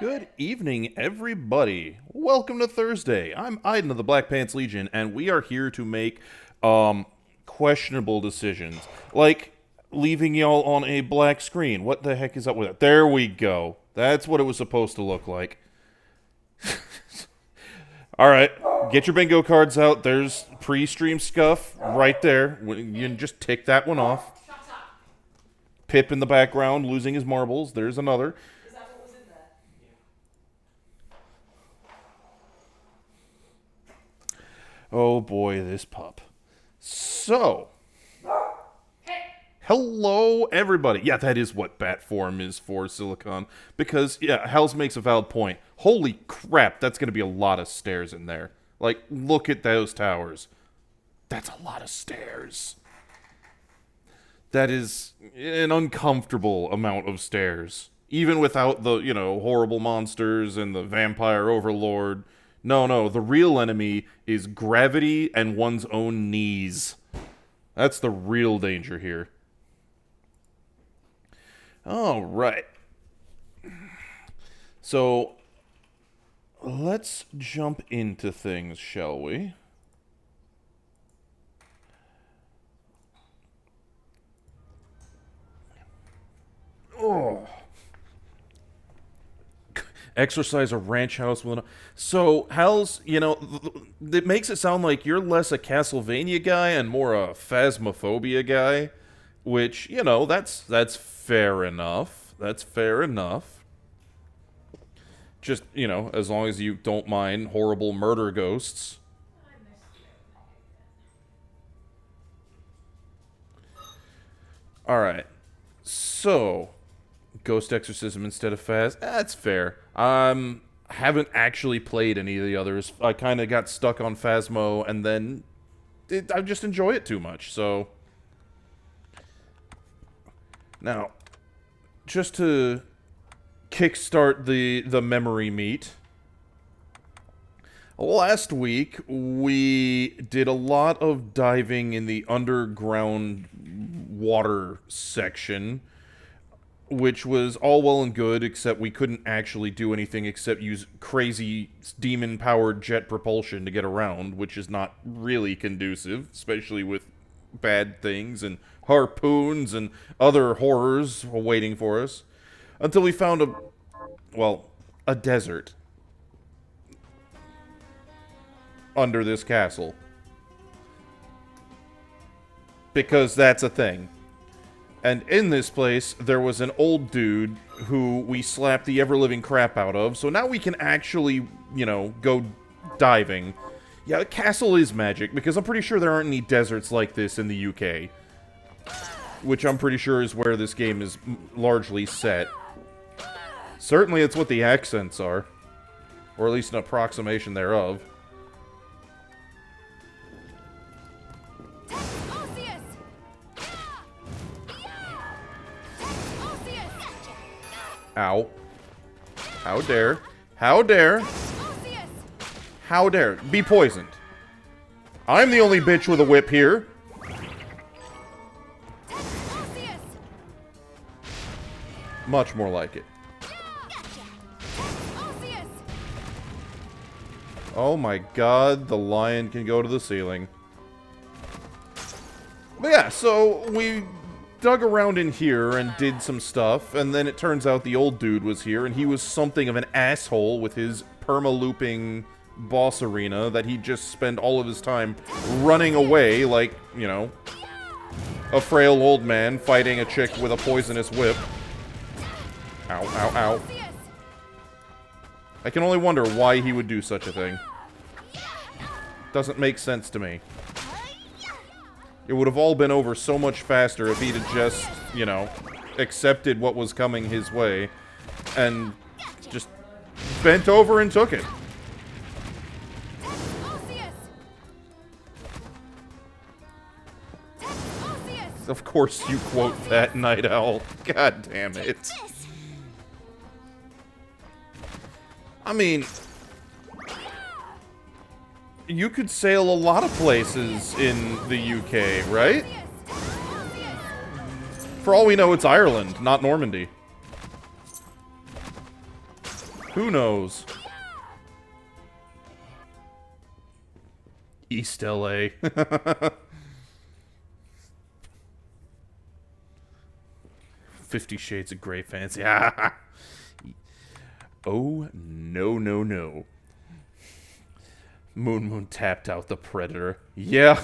Good evening, everybody. Welcome to Thursday. I'm Iden of the Black Pants Legion, and we are here to make questionable decisions, like leaving y'all on a black screen. What the heck is up with it? There we go. That's what it was supposed to look like. All right, get your bingo cards out. There's pre-stream scuff right there. You can just tick that one off. Pip in the background losing his marbles. There's another. Oh boy, this pup. So, hello everybody. Yeah, that is what bat form is for, Silicon. Because, yeah, Hells makes a valid point. Holy crap, that's going to be a lot of stairs in there. Like, look at those towers. That's a lot of stairs. That is an uncomfortable amount of stairs. Even without the, horrible monsters and the vampire overlord. No, the real enemy is gravity and one's own knees. That's the real danger here. All right. So, let's jump into things, shall we? Oh. Exercise a ranch house with So, Hal's, it makes it sound like you're less a Castlevania guy and more a Phasmophobia guy, which, that's fair enough. That's fair enough. Just, as long as you don't mind horrible murder ghosts. Alright. So, Ghost Exorcism instead of Phas. That's fair. Haven't actually played any of the others. I kind of got stuck on Phasmo, and then I just enjoy it too much, so Now, just to kickstart the memory meat, last week we did a lot of diving in the underground water section, which was all well and good, except we couldn't actually do anything except use crazy demon-powered jet propulsion to get around, which is not really conducive, especially with bad things and harpoons and other horrors waiting for us. Until we found a desert under this castle. Because that's a thing. And in this place, there was an old dude who we slapped the ever-living crap out of, so now we can actually, you know, go diving. Yeah, the castle is magic, because I'm pretty sure there aren't any deserts like this in the UK. Which I'm pretty sure is where this game is largely set. Certainly it's what the accents are. Or at least an approximation thereof. Ow. How dare. How dare. How dare. Be poisoned. I'm the only bitch with a whip here. Much more like it. Oh my god, the lion can go to the ceiling. But yeah, so we dug around in here and did some stuff, and then it turns out the old dude was here, and he was something of an asshole with his perma-looping boss arena that he'd just spend all of his time running away like, you know, a frail old man fighting a chick with a poisonous whip. Ow, ow, ow. I can only wonder why he would do such a thing. Doesn't make sense to me. It would have all been over so much faster if he'd have just, you know, accepted what was coming his way and just bent over and took it. Of course you quote that, Night Owl. God damn it. I mean, you could sail a lot of places in the UK, right? For all we know, it's Ireland, not Normandy. Who knows? East LA. 50 Shades of Grey fancy. Oh, no, no, no. Moon tapped out the Predator. Yeah.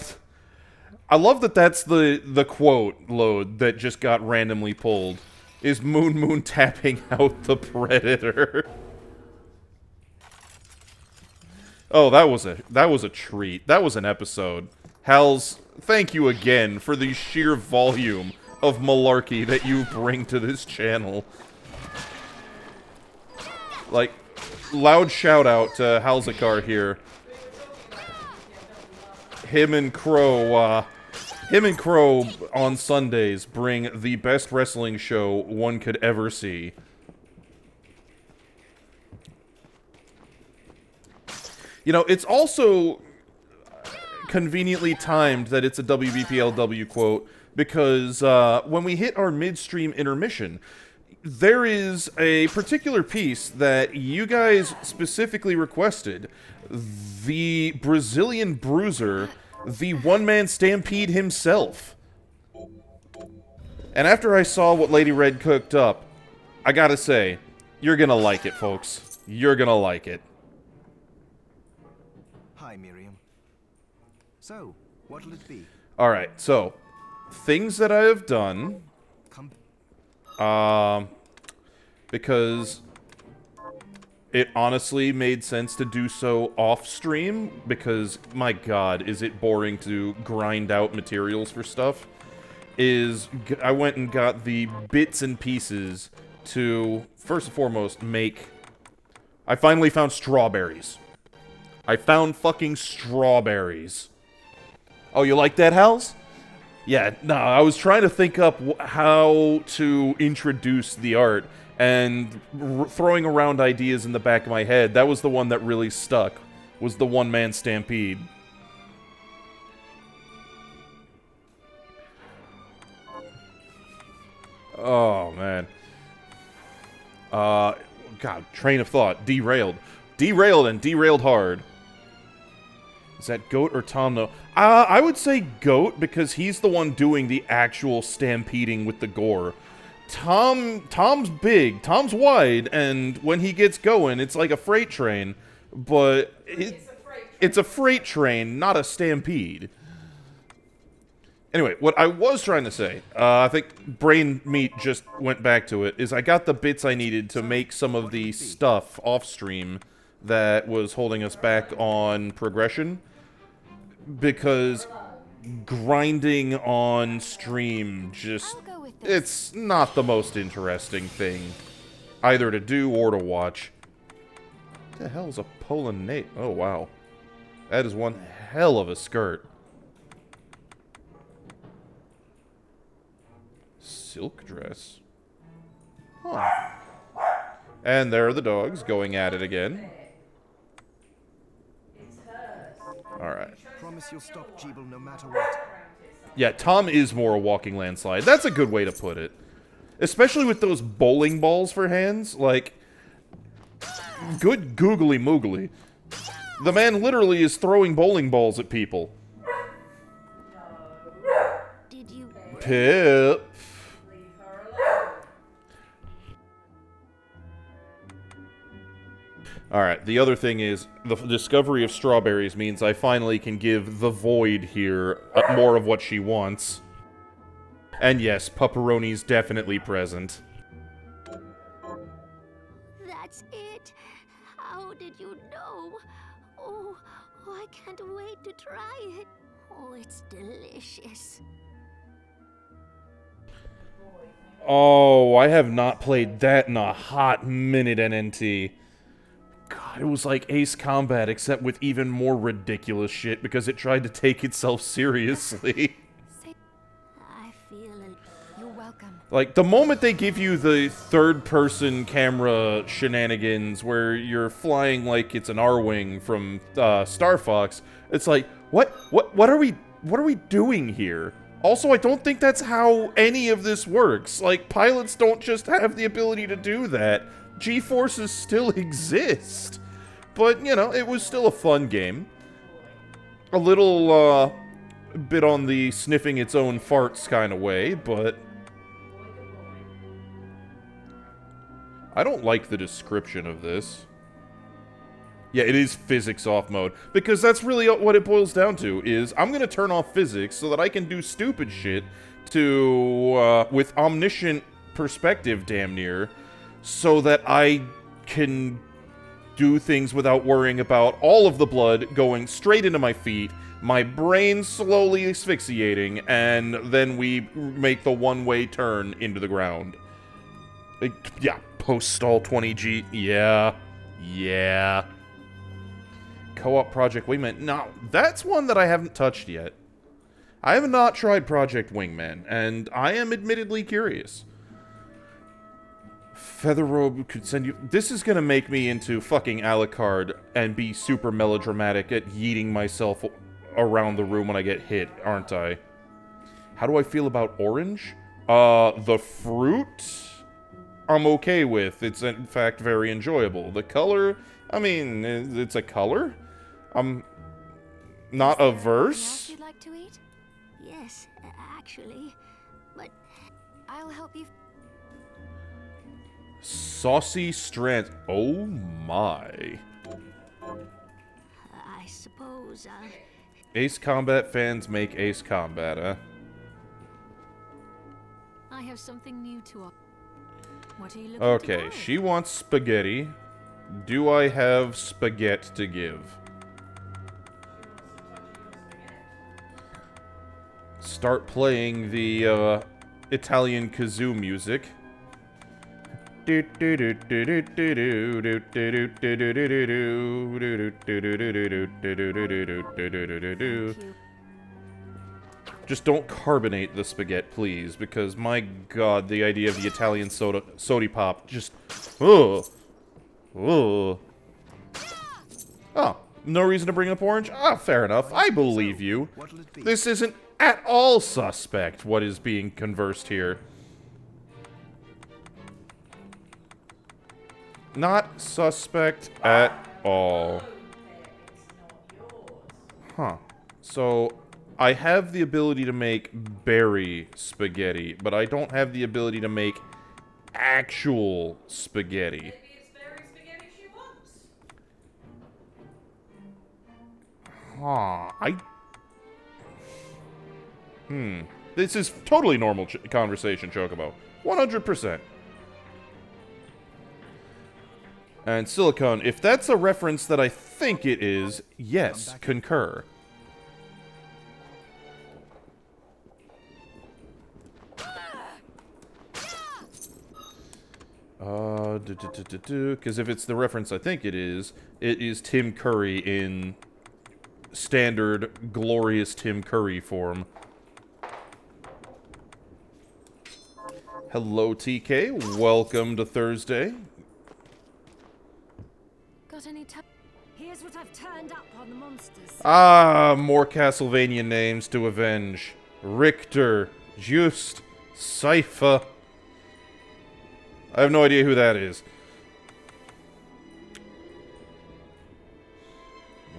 I love that that's the quote load that just got randomly pulled. Is Moon tapping out the Predator. Oh, that was a treat. That was an episode. Hals, thank you again for the sheer volume of malarkey that you bring to this channel. Like, loud shout out to Halzakar here. Him and Crow on Sundays bring the best wrestling show one could ever see. You know, it's also conveniently timed that it's a WBPLW quote, because when we hit our midstream intermission, there is a particular piece that you guys specifically requested. The Brazilian Bruiser, the one-man stampede himself. And after I saw what Lady Red cooked up, I gotta say, you're gonna like it, folks. You're gonna like it. Hi, Miriam. So, what'll it be? Alright, so, things that I have done, because it honestly made sense to do so off-stream, because, my god, is it boring to grind out materials for stuff, is I went and got the bits and pieces to, first and foremost, make... I finally found strawberries. I found fucking strawberries. Oh, you like that, Hals? Yeah, no, I was trying to think up how to introduce the art, and throwing around ideas in the back of my head, that was the one that really stuck, was the one-man stampede. Oh, man. God, train of thought. Derailed. Derailed and derailed hard. Is that Goat or Tom? No. I would say Goat because he's the one doing the actual stampeding with the gore. Tom's big, Tom's wide, and when he gets going, it's like a freight train. But it's a freight train, not a stampede. Anyway, what I was trying to say, I think Brain Meat just went back to it, is I got the bits I needed to make some of the stuff off-stream that was holding us back on progression, because grinding on stream just, it's not the most interesting thing, either to do or to watch. What the hell is a Polonate? Oh, wow. That is one hell of a skirt. Silk dress. Huh. And there are the dogs going at it again. Alright. Promise you'll stop Jeeble no matter what. Yeah, Tom is more a walking landslide. That's a good way to put it. Especially with those bowling balls for hands. Like, good googly moogly. The man literally is throwing bowling balls at people. Did you... Pip. Alright, the other thing is, the discovery of strawberries means I finally can give the Void here more of what she wants. And yes, pepperoni's definitely present. That's it. How did you know? Oh, I can't wait to try it. Oh, it's delicious. Oh, I have not played that in a hot minute, NNT. God, it was like Ace Combat, except with even more ridiculous shit, because it tried to take itself seriously. I feel it. You're welcome. Like, the moment they give you the third-person camera shenanigans where you're flying like it's an R-Wing from Star Fox, it's like, what are we doing here? Also, I don't think that's how any of this works. Like, pilots don't just have the ability to do that. G-forces still exist. But, you know, it was still a fun game. A little, bit on the sniffing its own farts kind of way, but... I don't like the description of this. Yeah, it is physics off mode, because that's really what it boils down to, is I'm gonna turn off physics so that I can do stupid shit to, with omniscient perspective, damn near, so that I can do things without worrying about all of the blood going straight into my feet, my brain slowly asphyxiating, and then we make the one-way turn into the ground. Yeah, post-stall 20G, yeah. Co-op Project Wingman. Now, that's one that I haven't touched yet. I have not tried Project Wingman, and I am admittedly curious. Featherrobe could send you... This is gonna make me into fucking Alucard and be super melodramatic at yeeting myself around the room when I get hit, aren't I? How do I feel about orange? The fruit... I'm okay with. It's, in fact, very enjoyable. The color... I mean, it's a color? I'm not averse. You'd like to eat? Yes, actually. But I'll help you. Saucy Strand. Oh my. I suppose I'll... Ace Combat fans make Ace Combat, huh? I have something new to offer. What are you looking Okay, to buy? she wants spaghetti. Do I have spaghetti to give? Start playing the Italian kazoo music. Just don't carbonate the spaghetti, please, because my god, the idea of the Italian sody pop just... Ugh. Ugh. Oh, no reason to bring up orange? Ah, fair enough. I believe you. What'll it be? This isn't at all suspect, what is being conversed here. Not suspect at all. Huh. So, I have the ability to make berry spaghetti, but I don't have the ability to make actual spaghetti. Maybe it's berry spaghetti she wants. Huh. This is totally normal conversation, Chocobo. 100%. And Silicon, if that's a reference that I think it is, yes, concur. Because if it's the reference I think it is Tim Curry in standard, glorious Tim Curry form. Hello, TK. Welcome to Thursday. Got any time? Here's what I've turned up on the monsters. Ah, more Castlevania names to avenge. Richter, Just, Sypha. I have no idea who that is.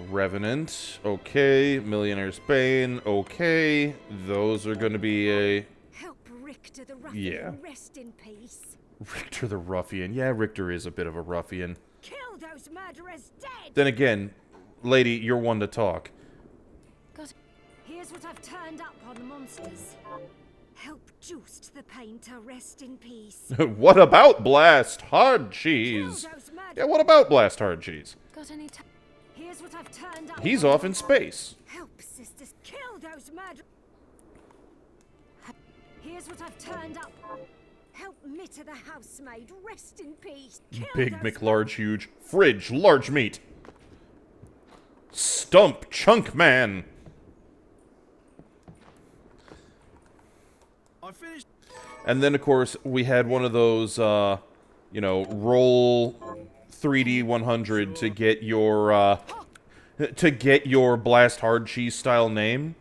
Revenant, okay. Millionaire's Bane, okay. Those are going to be a... Help Richter the ruffian Yeah. rest in peace. Richter the Ruffian. Yeah, Richter is a bit of a ruffian. Kill those murderers dead! Then again, lady, you're one to talk. Here's what I've turned up on the monsters. Help Juiced the Painter rest in peace. What about Blast Hard Cheese? Kill those murderers. Yeah, what about Blast Hard Cheese? Got any time? Here's what I've turned up. He's on off the in space. Help sisters kill those murderers. Here's what I've turned up. Help Mitter the housemaid rest in peace. Kill Big those McLarge Huge. Fridge Large Meat. Stump Chunk Man. I finished. And then, of course, we had one of those, you know, roll 3D 100 to get your Blast Hard Cheese style name.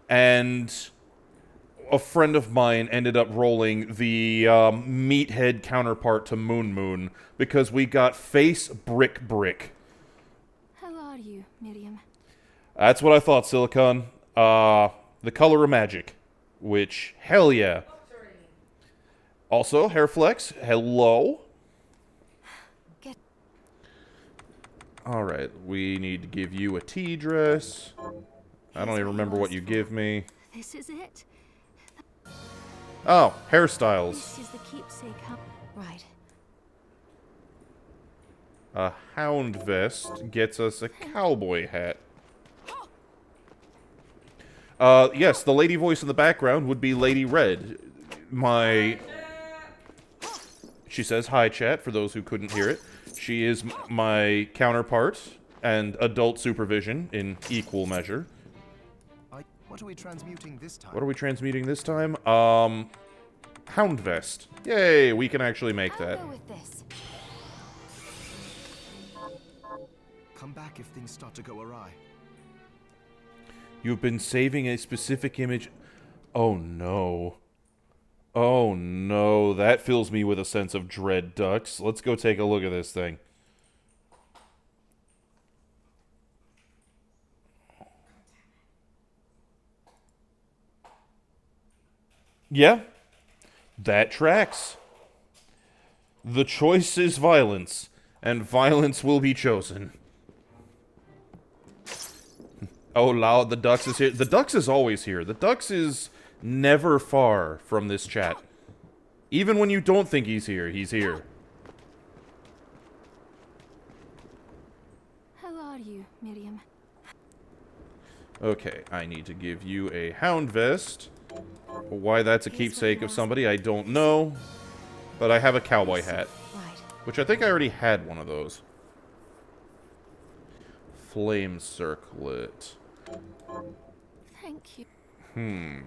And a friend of mine ended up rolling the meathead counterpart to Moon Moon because we got Face Brick Brick. How are you, Miriam? That's what I thought, Silicon. The color of magic. Which, hell yeah. Also, Hairflex, hello. Get Alright, we need to give you a tea dress. I don't even remember what you give me. this is it. Oh, hairstyles. This is the keepsake. Right. A hound vest gets us a cowboy hat. Yes, the lady voice in the background would be Lady Red. She says hi, chat, for those who couldn't hear it. She is my counterpart and adult supervision in equal measure. What are we transmuting this time? What are we transmuting this time? Hound vest. Yay, we can actually make I'll that. go with this. Come back if things start to go awry. You've been saving a specific image. Oh no. Oh no, that fills me with a sense of dread, Ducks. Let's go take a look at this thing. Yeah, that tracks. The choice is violence, and violence will be chosen. Oh, loud, the Dux is here. The Dux is always here. The Dux is never far from this chat. Even when you don't think he's here, he's here. How are you, Miriam? Okay, I need to give you a hound vest. Why that's a keepsake of somebody, I don't know. But I have a cowboy hat, Right. which I think I already had one of those. Flame circlet. Thank you. Mad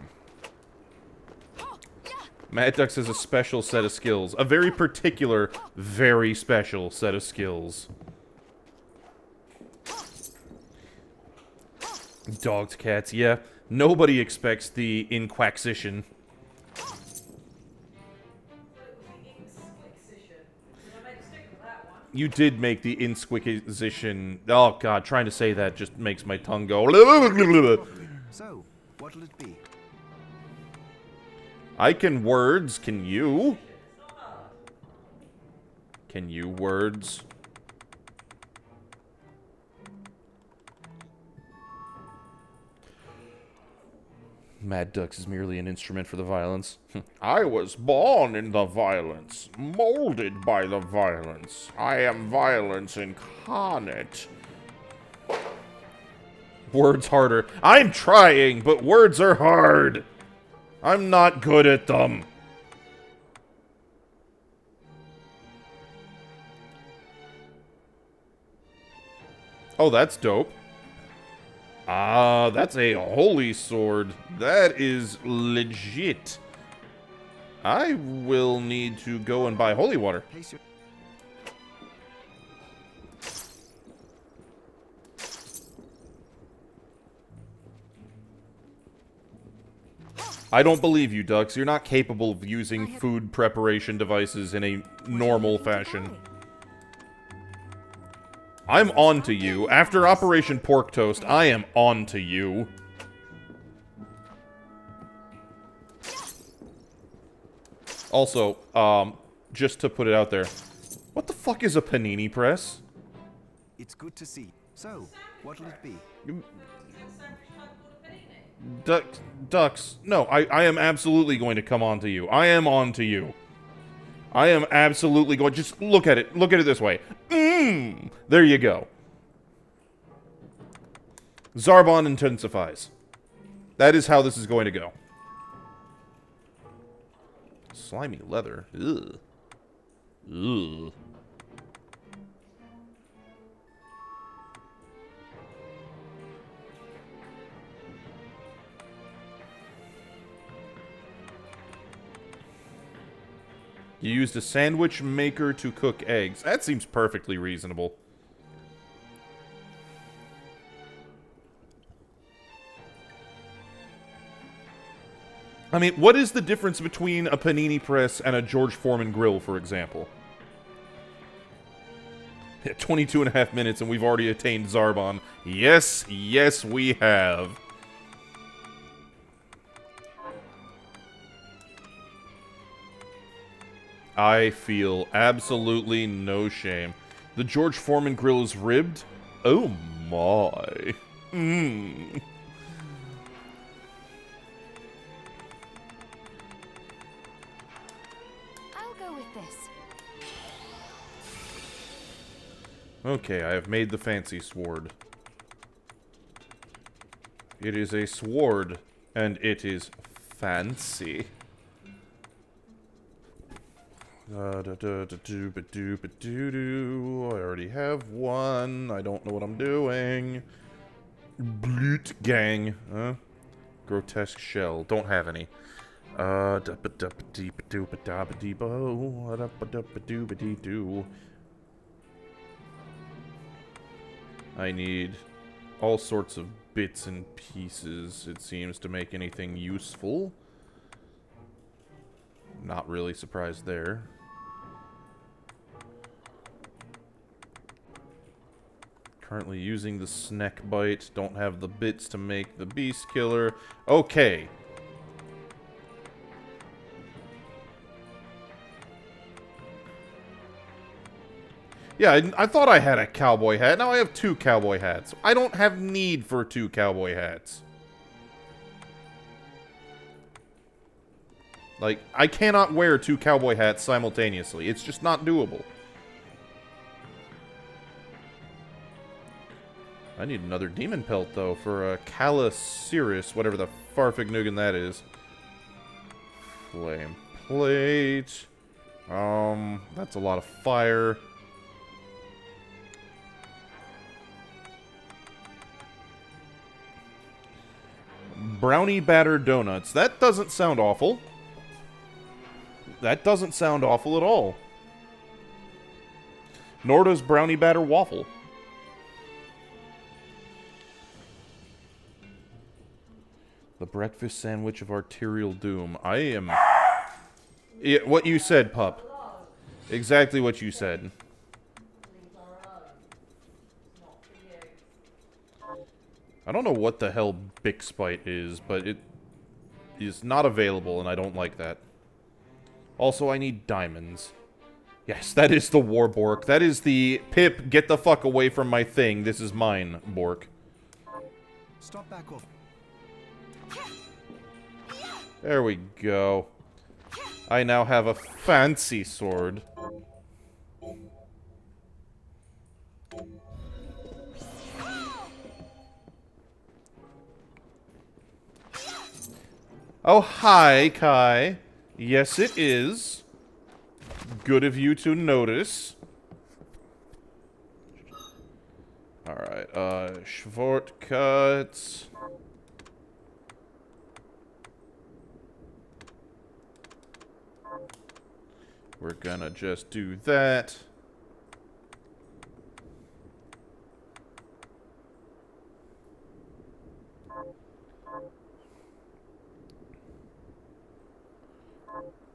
Dux has a special set of skills. A very particular, very special set of skills. Dogs, cats, yeah. Nobody expects the Inquaxition. You did make the Insquisition. Oh god, trying to say that just makes my tongue go. So, what'll it be? I can words, can you? Can you words? Mad Dux is merely an instrument for the violence. I was born in the violence, molded by the violence. I am violence incarnate. Words harder. I'm trying, but words are hard. I'm not good at them. Oh, that's dope. Ah, that's a holy sword. That is legit. I will need to go and buy holy water. Place your... I don't believe you, Dux. You're not capable of using food preparation devices in a normal fashion. I'm on to you. After Operation Pork Toast, I am on to you. Also, just to put it out there, what the fuck is a panini press? It's good to see. So, what'll it be? Dux, no, I am absolutely going to come on to you. I am on to you. I am absolutely going. Just look at it. Look at it this way. There you go. Zarbon intensifies. That is how this is going to go. Slimy leather. Ugh. Ugh. You used a sandwich maker to cook eggs. That seems perfectly reasonable. I mean, what is the difference between a panini press and a George Foreman grill, for example? 22 and a half minutes and we've already attained Zarbon. Yes, yes we have. I feel absolutely no shame. The George Foreman grill is ribbed? Oh my. I'll go with this. Okay, I have made the fancy sword. It is a sword, and it is fancy. I already have one. I don't know what I'm doing. Bloot gang. Huh? Grotesque shell. Don't have any. I need all sorts of bits and pieces, it seems, to make anything useful. Not really surprised there. Currently using the snack bite. Don't have the bits to make the beast killer. Okay. Yeah, I thought I had a cowboy hat. Now I have 2 cowboy hats. I don't have need for 2 cowboy hats. Like, I cannot wear 2 cowboy hats simultaneously. It's just not doable. I need another demon pelt, though, for a Caliciris, whatever the farfignugan that is. Flame plate. That's a lot of fire. Brownie batter donuts. That doesn't sound awful. That doesn't sound awful at all. Nor does brownie batter waffle. The breakfast sandwich of arterial doom. I am... Yeah, what you said, pup. Exactly what you said. I don't know what the hell Bixbite is, but it is not available, and I don't like that. Also, I need diamonds. Yes, that is the war Bork. That is the Pip, get the fuck away from my thing. This is mine, Bork. Stop back off. There we go. I now have a fancy sword. Oh, hi, Kai. Yes, it is. Good of you to notice. Alright, shortcuts. We're gonna just do that.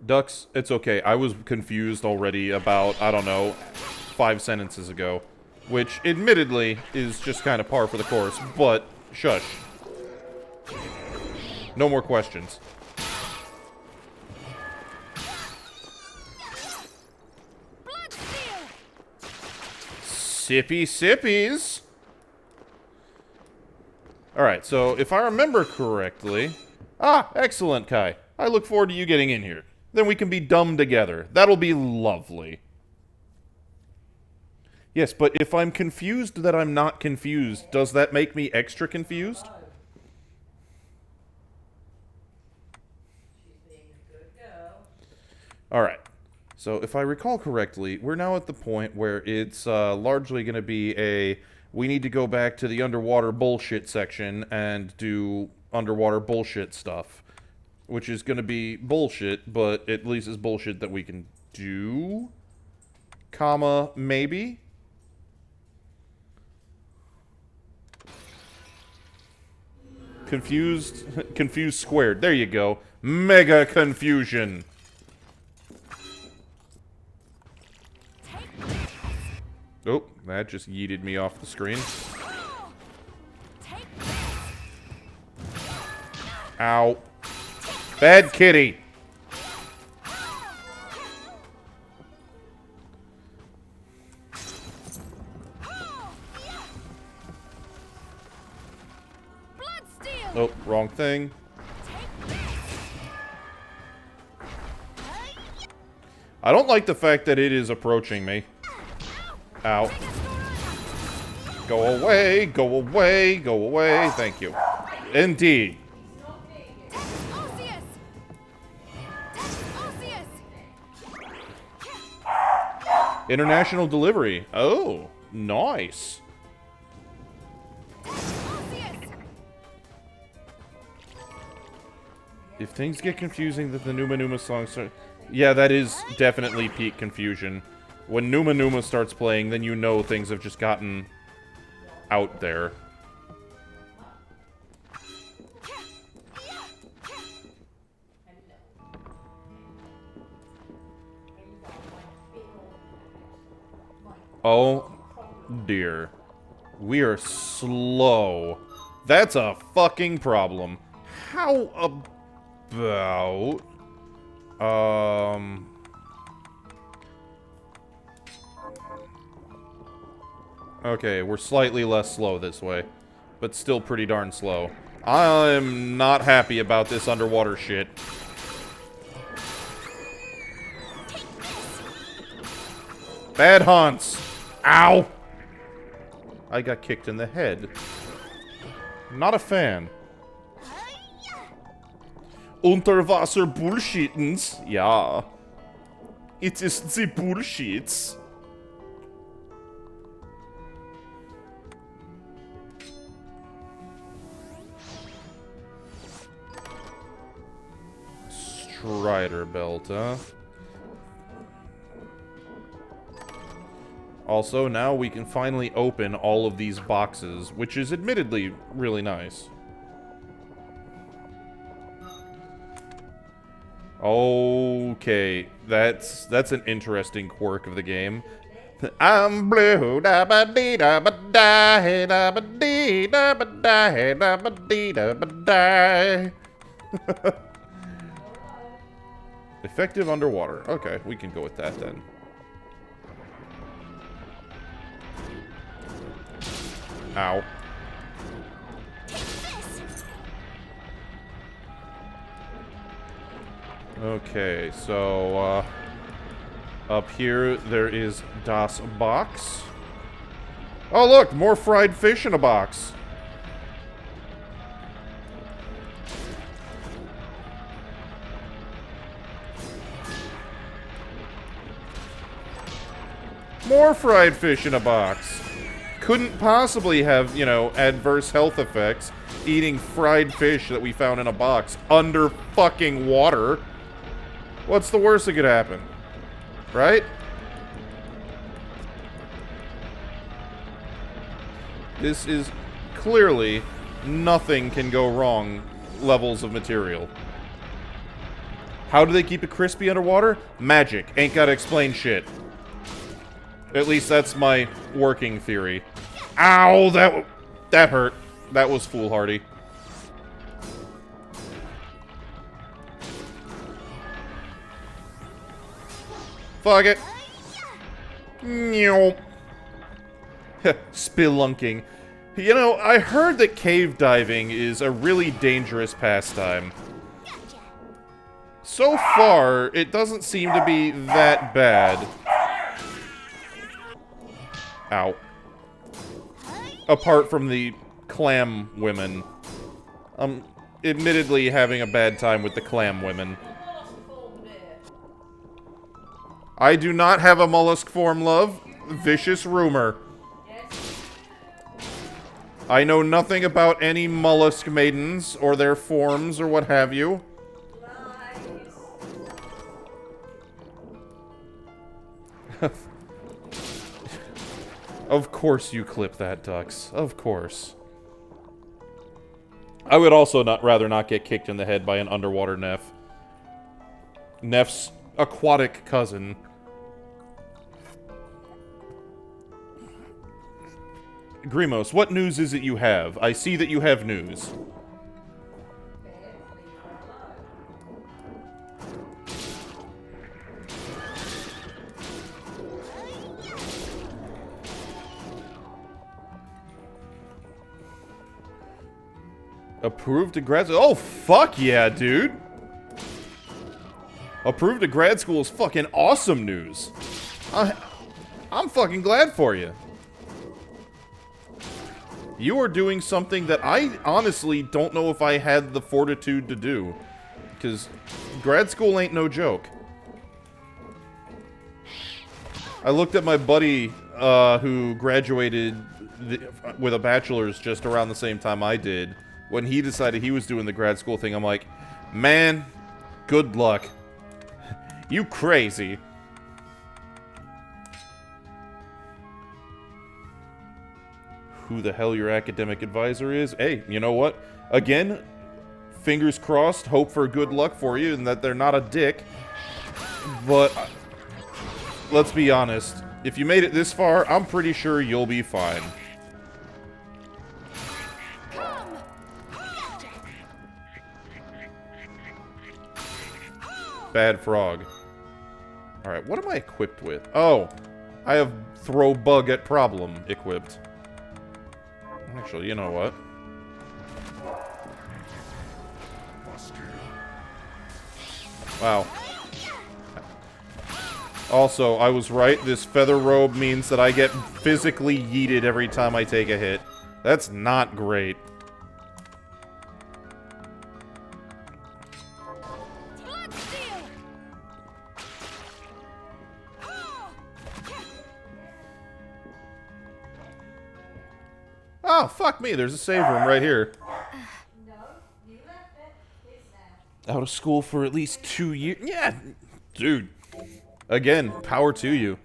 Ducks, it's okay. I was confused already about, I don't know, 5 sentences ago. Which, admittedly, is just kind of par for the course, but shush. No more questions. Sippy sippies! Alright, so if I remember correctly... Ah, excellent, Kai. I look forward to you getting in here. Then we can be dumb together. That'll be lovely. Yes, but if I'm confused that I'm not confused, does that make me extra confused? Alright. So, if I recall correctly, we're now at the point where it's largely going to be a... We need to go back to the underwater bullshit section and do underwater bullshit stuff. Which is going to be bullshit, but at least it's bullshit that we can do. Comma, maybe? Confused squared. There you go. Mega confusion. Oh, that just yeeted me off the screen. Ow. Bad kitty. Oh, wrong thing. I don't like the fact that it is approaching me. Ow. Go away, go away, go away. Thank you. Indeed. International delivery. Oh, nice. If things get confusing that the Numa Numa songs start... Yeah, that is definitely peak confusion. When Numa Numa starts playing, then you know things have just gotten out there. Oh, dear. We are slow. That's a fucking problem. How about... Okay, we're slightly less slow this way. But still pretty darn slow. I'm not happy about this underwater shit. Bad haunts! Ow! I got kicked in the head. Not a fan. Unterwasser Bullshittens? Ja. It is the Bullshits. Strider belt, huh? Also, now we can finally open all of these boxes, which is admittedly really nice. Okay, that's an interesting quirk of the game. I'm blue, da ba dee da ba die, da ba dee da ba die, da ba dee da ba die. Effective underwater. Okay, we can go with that then. Ow. Okay, so, up here there is Das Box. Oh look, more fried fish in a box. More fried fish in a box. Couldn't possibly have, you know, adverse health effects eating fried fish that we found in a box under fucking water. What's the worst that could happen? Right? This is clearly nothing can go wrong levels of material. How do they keep it crispy underwater? Magic. Ain't gotta explain shit. At least that's my working theory. Ow! That hurt. That was foolhardy. Fuck it. Spelunking. You know, I heard that cave diving is a really dangerous pastime. So far, it doesn't seem to be that bad. Ow. Apart from the clam women. I'm admittedly having a bad time with the clam women. I do not have a mollusk form, love. Vicious rumor. I know nothing about any mollusk maidens, or their forms, or what have you. Of course you clip that, Dux. Of course. I would also rather not get kicked in the head by an underwater Neff. Neff's aquatic cousin. Grimos, what news is it you have? I see that you have news. Approved to grad school? Oh, fuck yeah, dude! Approved to grad school is fucking awesome news. I'm fucking glad for you. You are doing something that I honestly don't know if I had the fortitude to do. Because grad school ain't no joke. I looked at my buddy who graduated with a bachelor's just around the same time I did. When he decided he was doing the grad school thing, I'm like, man, good luck. You crazy. Who the hell your academic advisor is? Hey, you know what? Again, fingers crossed, hope for good luck for you and that they're not a dick. But let's be honest. If you made it this far, I'm pretty sure you'll be fine. Bad frog. Alright, what am I equipped with? Oh, I have throw bug at problem equipped. Actually, you know what? Wow. Also, I was right. This feather robe means that I get physically yeeted every time I take a hit. That's not great. Oh, fuck me. There's a save room right here. Out of school for at least 2 years. Yeah, dude. Again, power to you.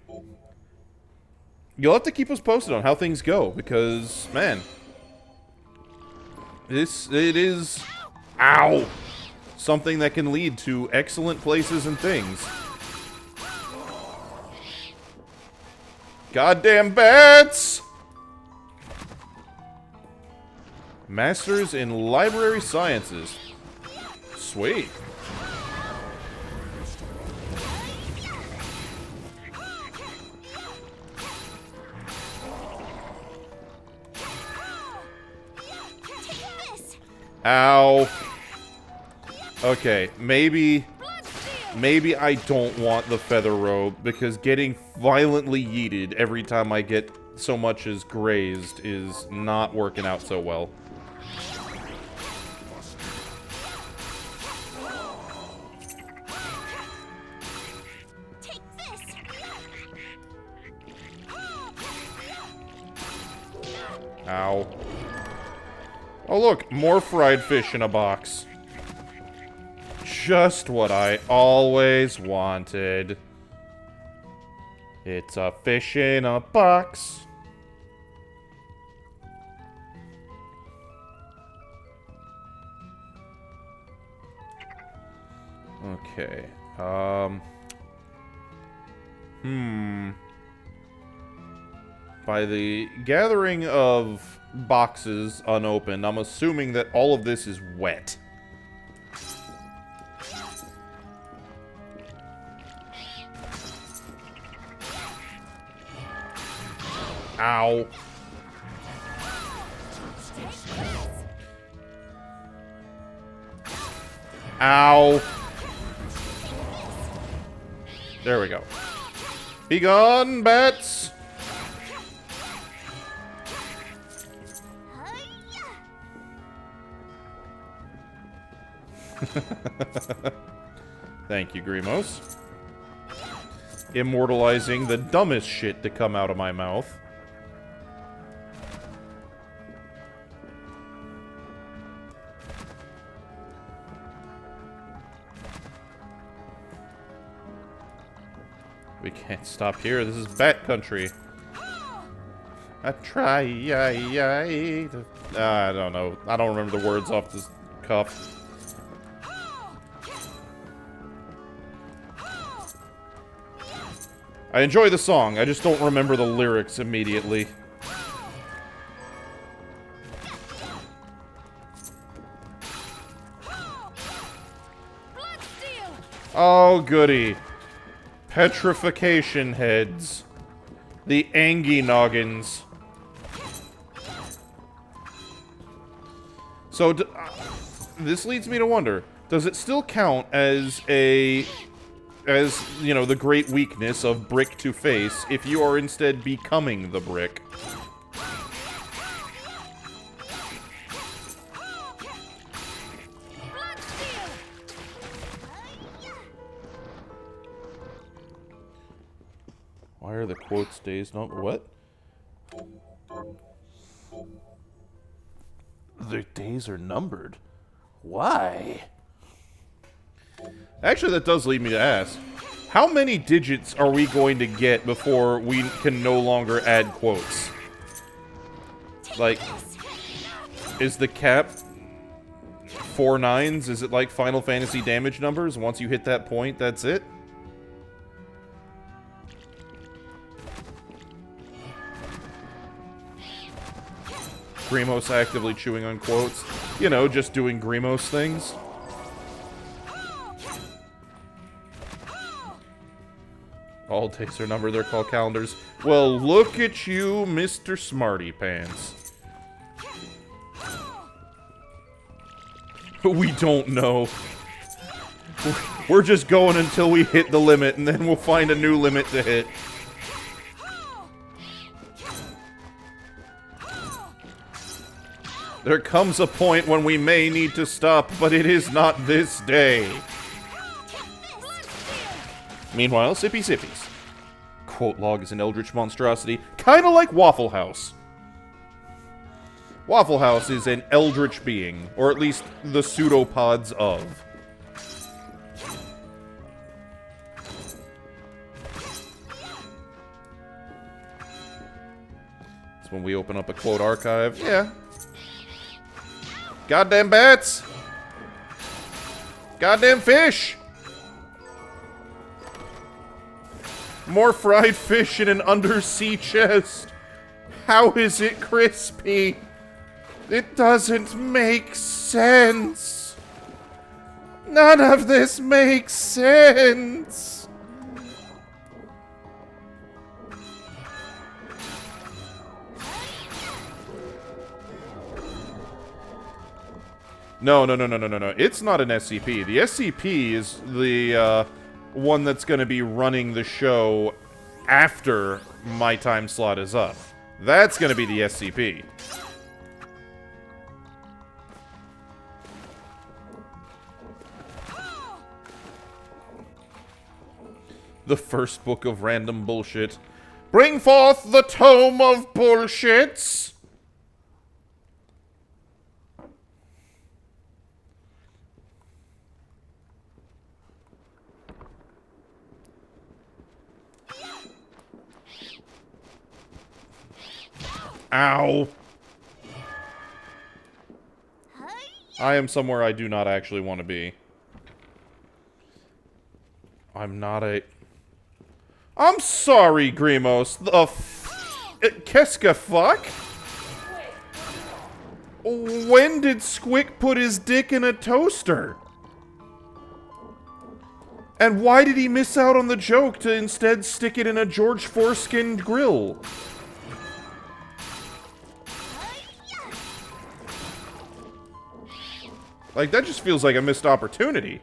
You'll have to keep us posted on how things go, because, man, it is, ow, something that can lead to excellent places and things. Goddamn bats! Masters in Library Sciences. Sweet. Ow. Okay, maybe I don't want the feather robe, because getting violently yeeted every time I get so much as grazed is not working out so well. Take this. Ow. Oh look, more fried fish in a box. Just what I always wanted. It's a fish in a box. Okay. By the gathering of boxes unopened, I'm assuming that all of this is wet. Ow. Ow. There we go. Be gone, bats! Thank you, Grimos. Immortalizing the dumbest shit to come out of my mouth. We can't stop here. This is bat country. I try, I don't know. I don't remember the words off the cuff. I enjoy the song, I just don't remember the lyrics immediately. Oh, goody. Petrification heads. The Angie noggins. So, this leads me to wonder, does it still count as you know, the great weakness of brick to face if you are instead becoming the brick? Why are the quotes days not what? Their days are numbered. Why? Actually, that does lead me to ask, how many digits are we going to get before we can no longer add quotes? Like, is the cap 4 nines? Is it like Final Fantasy damage numbers? Once you hit that point, that's it? Grimos actively chewing on quotes. You know, just doing Grimos things. All days are numbered, they're called calendars. Well, look at you, Mr. Smarty Pants. We don't know. We're just going until we hit the limit, and then we'll find a new limit to hit. There comes a point when we may need to stop, but it is not this day. Meanwhile, Sippy Sippies. Quote log is an eldritch monstrosity, kinda like Waffle House. Waffle House is an eldritch being, or at least the pseudopods of. when we open up a quote archive. Yeah. Goddamn bats! Goddamn fish! More fried fish in an undersea chest. How is it crispy? It doesn't make sense. None of this makes sense. No. It's not an SCP. The SCP is the one that's going to be running the show after my time slot is up. That's going to be the SCP. The first book of random bullshit. Bring forth the tome of bullshits! Ow! I am somewhere I do not actually want to be. I'm not a... I'm sorry, Grimos. Keska fuck? When did Squick put his dick in a toaster? And why did he miss out on the joke to instead stick it in a George Foreskin grill? Like, that just feels like a missed opportunity.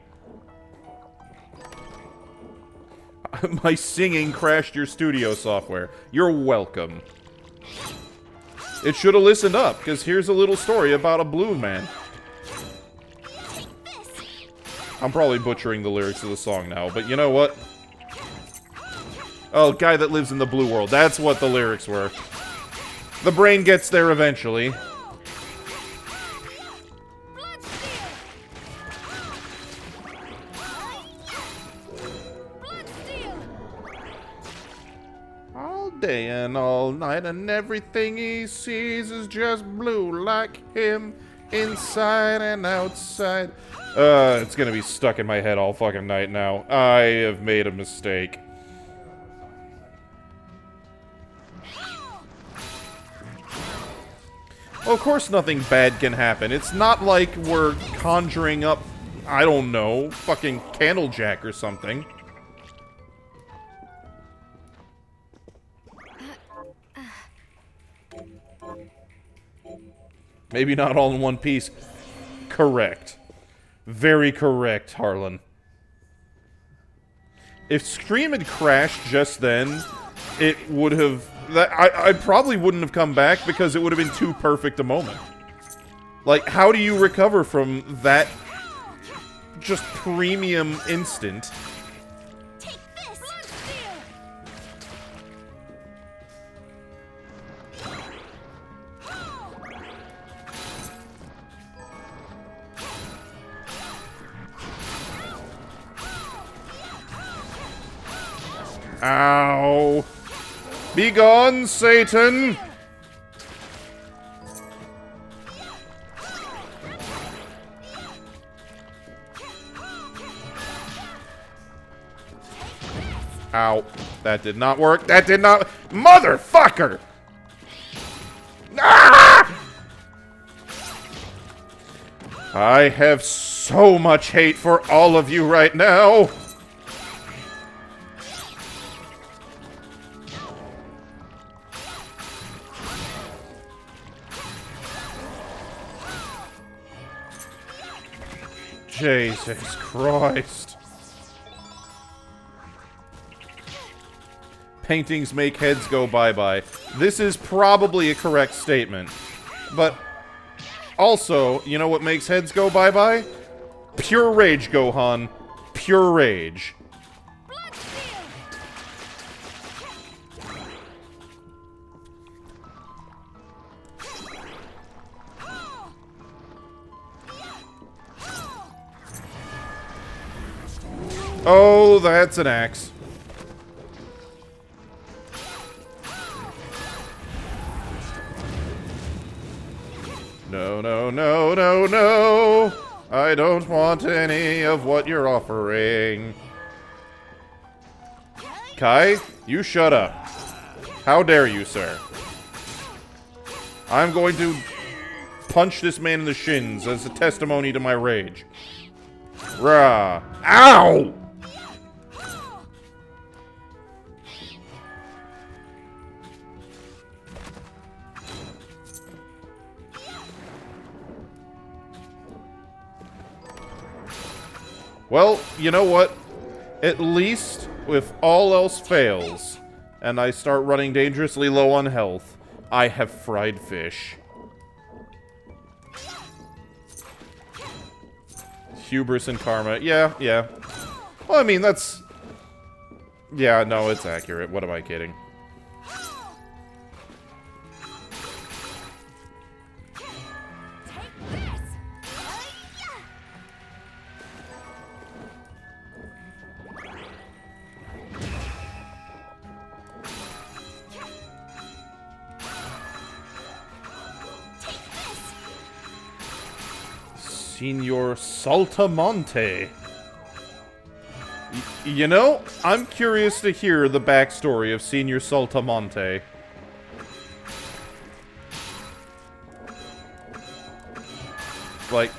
My singing crashed your studio software. You're welcome. It should have listened up, because here's a little story about a balloon man. I'm probably butchering the lyrics of the song now, but you know what? Oh, guy that lives in the blue world. That's what the lyrics were. The brain gets there eventually. Day and all night, and everything he sees is just blue like him, inside and outside. It's gonna be stuck in my head all fucking night now. I have made a mistake. Well, of course nothing bad can happen. It's not like we're conjuring up, I don't know, fucking Candlejack or something. Maybe not all in one piece. Correct. Very correct, Harlan. If Scream had crashed just then, it would have... I probably wouldn't have come back because it would have been too perfect a moment. Like, how do you recover from that just premium instant? Ow! Be gone, Satan! Ow. That did not work. That did not... Motherfucker! Ah! I have so much hate for all of you right now. Jesus Christ. Paintings make heads go bye-bye. This is probably a correct statement. But also, you know what makes heads go bye-bye? Pure rage, Gohan. Pure rage. Oh, that's an axe. No, no, no, no, no! I don't want any of what you're offering. Kai, you shut up. How dare you, sir? I'm going to punch this man in the shins as a testimony to my rage. Rah! Ow! Well, you know what? At least, if all else fails, and I start running dangerously low on health, I have fried fish. Hubris and karma. Yeah, yeah. Well, I mean, that's... Yeah, no, it's accurate. What am I kidding? Signor Saltamonte. You know, I'm curious to hear the backstory of Signor Saltamonte. Like,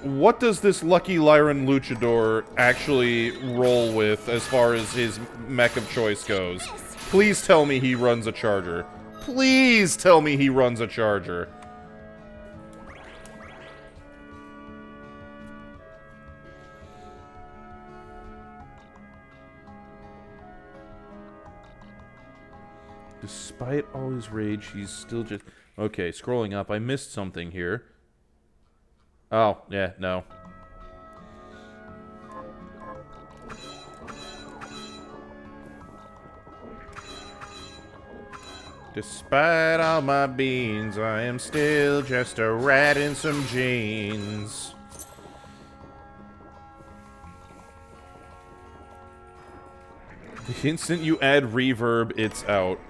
what does this Lucky Lyran luchador actually roll with as far as his mech of choice goes? Please tell me he runs a charger. Please tell me he runs a charger. Despite all his rage, he's still just... Okay, scrolling up, I missed something here. Oh, yeah, no. Despite all my beans, I am still just a rat in some jeans. The instant you add reverb, it's out.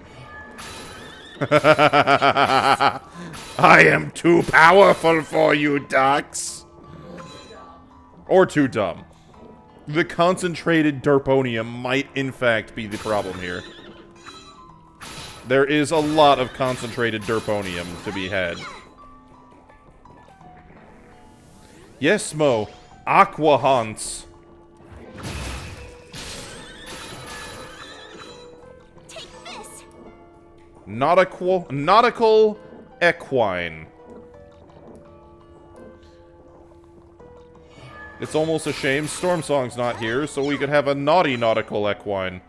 I am too powerful for you, ducks. Or too dumb. The concentrated derponium might, in fact, be the problem here. There is a lot of concentrated derponium to be had. Yes, Mo. Aqua Haunts. Nautical equine. It's almost a shame Storm Song's not here, so we could have a naughty nautical equine.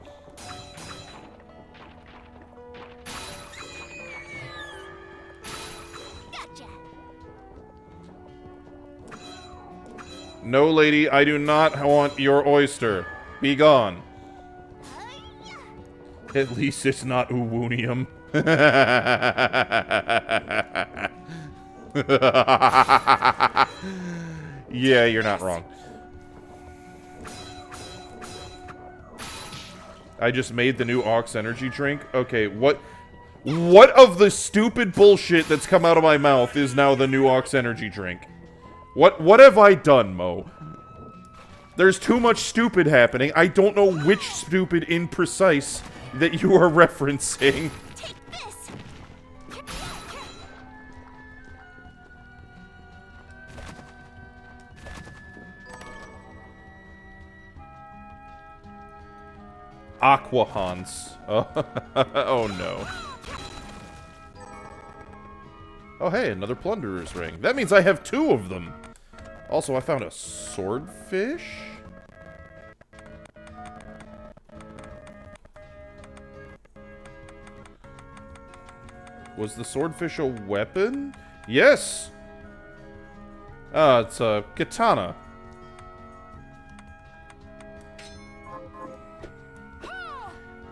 Gotcha. No, lady, I do not want your oyster. Be gone. At least it's not Uwunium. Yeah, you're not wrong. I just made the new Ox energy drink. Okay, what of the stupid bullshit that's come out of my mouth is now the new Ox energy drink? What have I done, Mo? There's too much stupid happening. I don't know which stupid in precise that you are referencing. Take this. Aquahans. Oh no. Oh hey, another plunderer's ring. That means I have 2 of them. Also, I found a swordfish. Was the swordfish a weapon? Yes! It's a katana.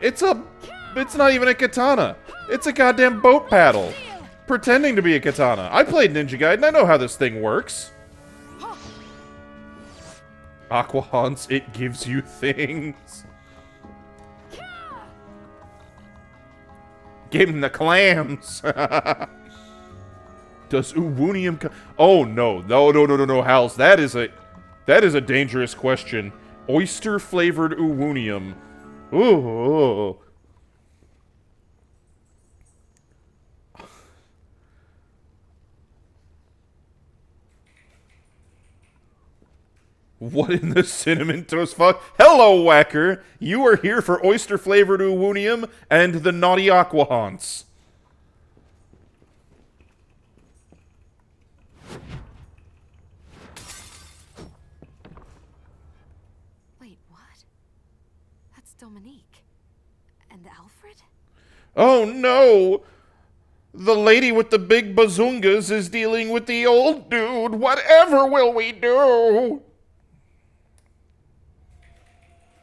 It's not even a katana. It's a goddamn boat paddle. Pretending to be a katana. I played Ninja Gaiden, I know how this thing works. Aquahans, it gives you things. Give him the clams. Does Uwunium Oh, no, Hals. That is a dangerous question. Oyster-flavored Uwunium. Ooh. What in the cinnamon toast fuck? Hello, Whacker! You are here for oyster-flavored Uwunium and the naughty aqua haunts. Wait, what? That's Dominique. And Alfred? Oh no! The lady with the big bazungas is dealing with the old dude. Whatever will we do?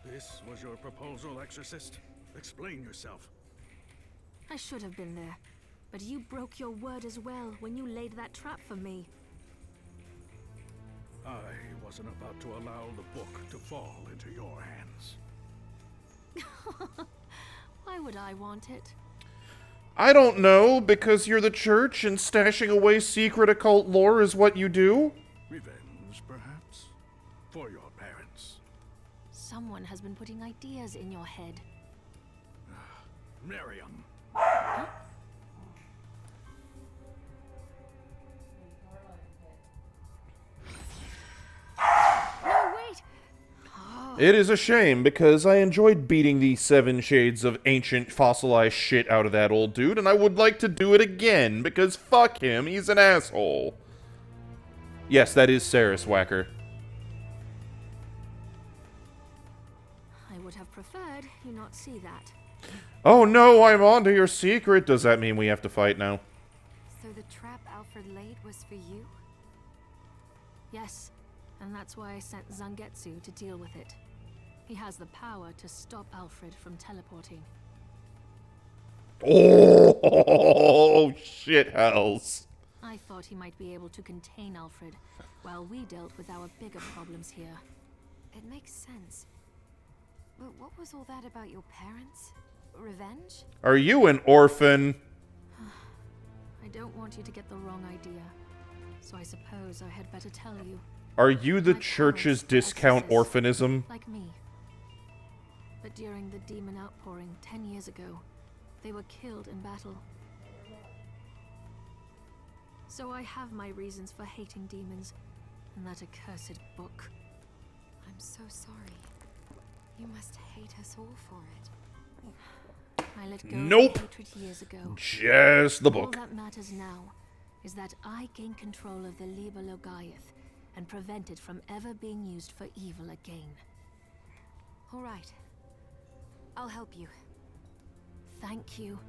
This was your proposal, Exorcist? Explain yourself. I should have been there. But you broke your word as well when you laid that trap for me. I wasn't about to allow the book to fall into your hands. Why would I want it? I don't know, because you're the church and stashing away secret occult lore is what you do? Revenge, perhaps? For your parents. Someone has been putting ideas in your head. Miriam. No, wait! It is a shame, because I enjoyed beating the 7 shades of ancient fossilized shit out of that old dude, and I would like to do it again, because fuck him, he's an asshole. Yes, that is Saris, Whacker. I would have preferred you not see that. Oh no, I'm onto your secret. Does that mean we have to fight now? So the trap Alfred laid was for you? Yes, and that's why I sent Zangetsu to deal with it. He has the power to stop Alfred from teleporting. Oh, shit hells. I thought he might be able to contain Alfred, while we dealt with our bigger problems here. It makes sense. But what was all that about your parents? Revenge? Are you an orphan? I don't want you to get the wrong idea, so I suppose I had better tell you. Are you the My church's parents were discount exorcists, orphanism? like me. But during the demon outpouring 10 years ago, they were killed in battle. So I have my reasons for hating demons and that accursed book. I'm so sorry. You must hate us all for it. I let go Nope. of hatred years ago. Just the All book. that matters now is that I gain control of the Liber Logaeth and prevent it from ever being used for evil again. All right. I'll help you. Thank you.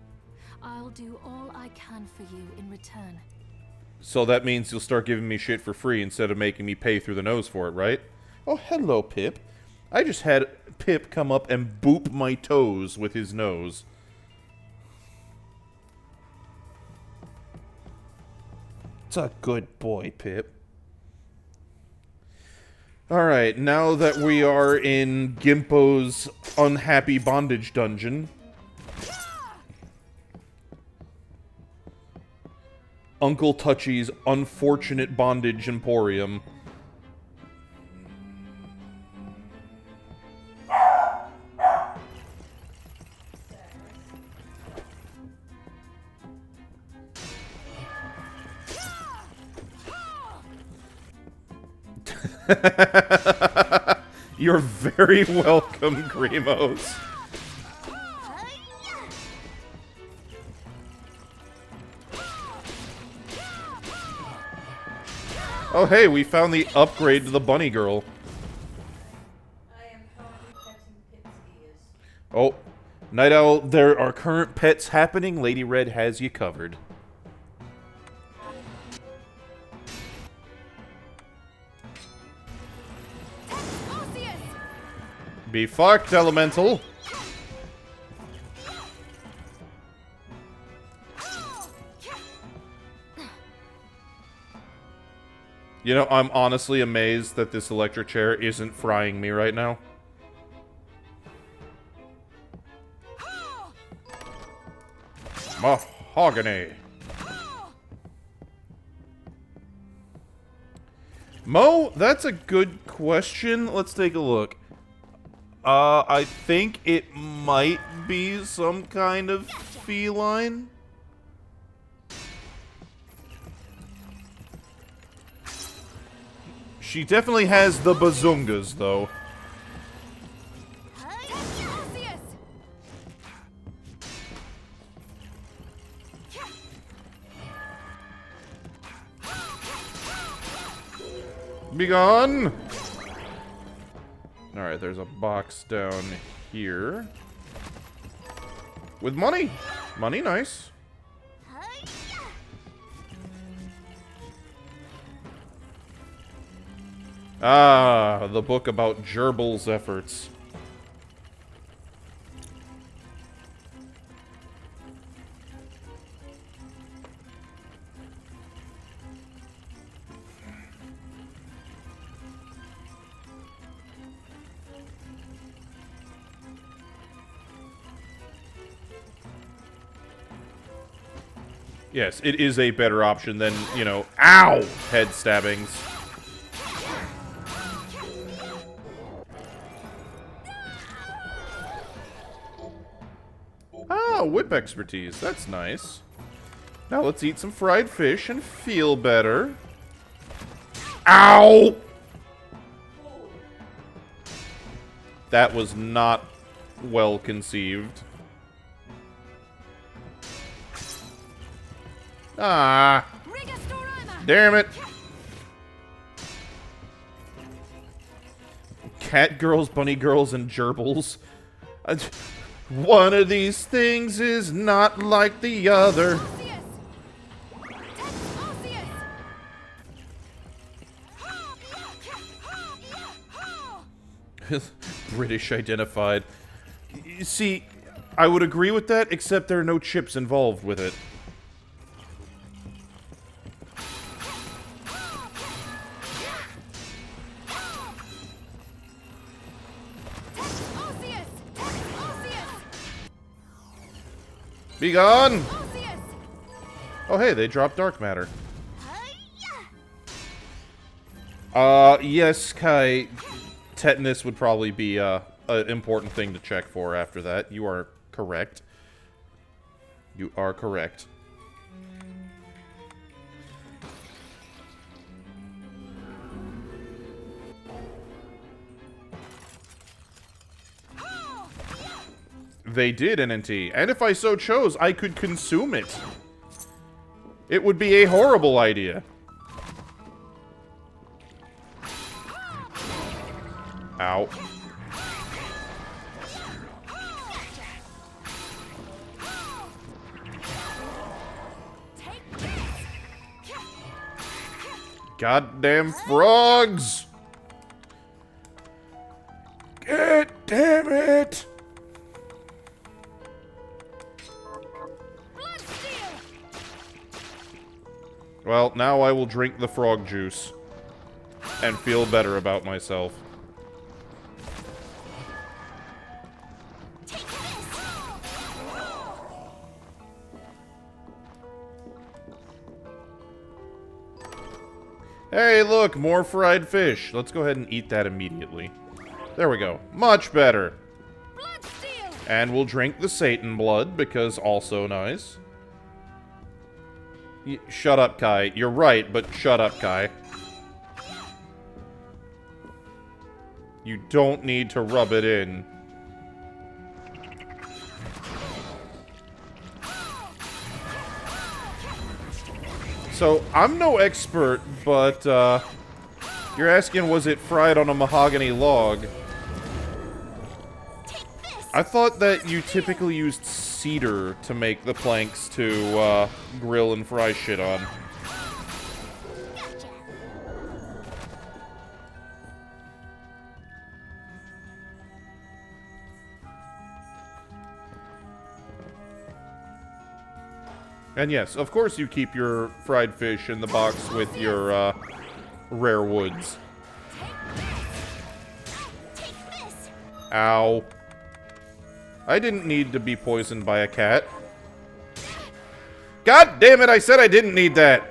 I'll do all I can for you in return. So that means you'll start giving me shit for free instead of making me pay through the nose for it, right? Oh, hello, Pip. I just had Pip come up and boop my toes with his nose. It's a good boy, Pip. Alright, now that we are in Gimpo's unhappy bondage dungeon, Uncle Touchy's unfortunate bondage emporium. You're very welcome, Grimos. Oh hey, we found the upgrade to the bunny girl. I am currently petting Pip's ears. Oh, Night Owl, there are current pets happening. Lady Red has you covered. Be fucked, Elemental. You know, I'm honestly amazed that this electric chair isn't frying me right now. Mahogany. Mo, that's a good question. Let's take a look. I think it might be some kind of feline. She definitely has the bazungas, though. Be gone! Alright, there's a box down here. With money! Money, nice. Ah, the book about Gerbil's efforts. Yes, it is a better option than, you know, ow! Head stabbings. Ah, whip expertise. That's nice. Now let's eat some fried fish and feel better. Ow! That was not well conceived. Ah. Damn it. Cat girls, bunny girls, and gerbils. One of these things is not like the other. British identified. You see, I would agree with that, except there are no chips involved with it. Be gone! Oh, hey, they dropped dark matter. Yes, Kai. Tetanus would probably be, an important thing to check for after that. You are correct. You are correct. They did, NNT. And if I so chose, I could consume it. It would be a horrible idea. Ow. Goddamn frogs! God damn it! Well, now I will drink the frog juice and feel better about myself. Hey, look, more fried fish. Let's go ahead and eat that immediately. There we go. Much better. And we'll drink the Satan blood, because also nice. Shut up, Kai. You're right, but shut up, Kai. You don't need to rub it in. So, I'm no expert, but, you're asking, was it fried on a mahogany log? I thought that you typically used cedar to make the planks to, grill and fry shit on. And yes, of course you keep your fried fish in the box with your, rare woods. Ow. I didn't need to be poisoned by a cat. God damn it, I said I didn't need that.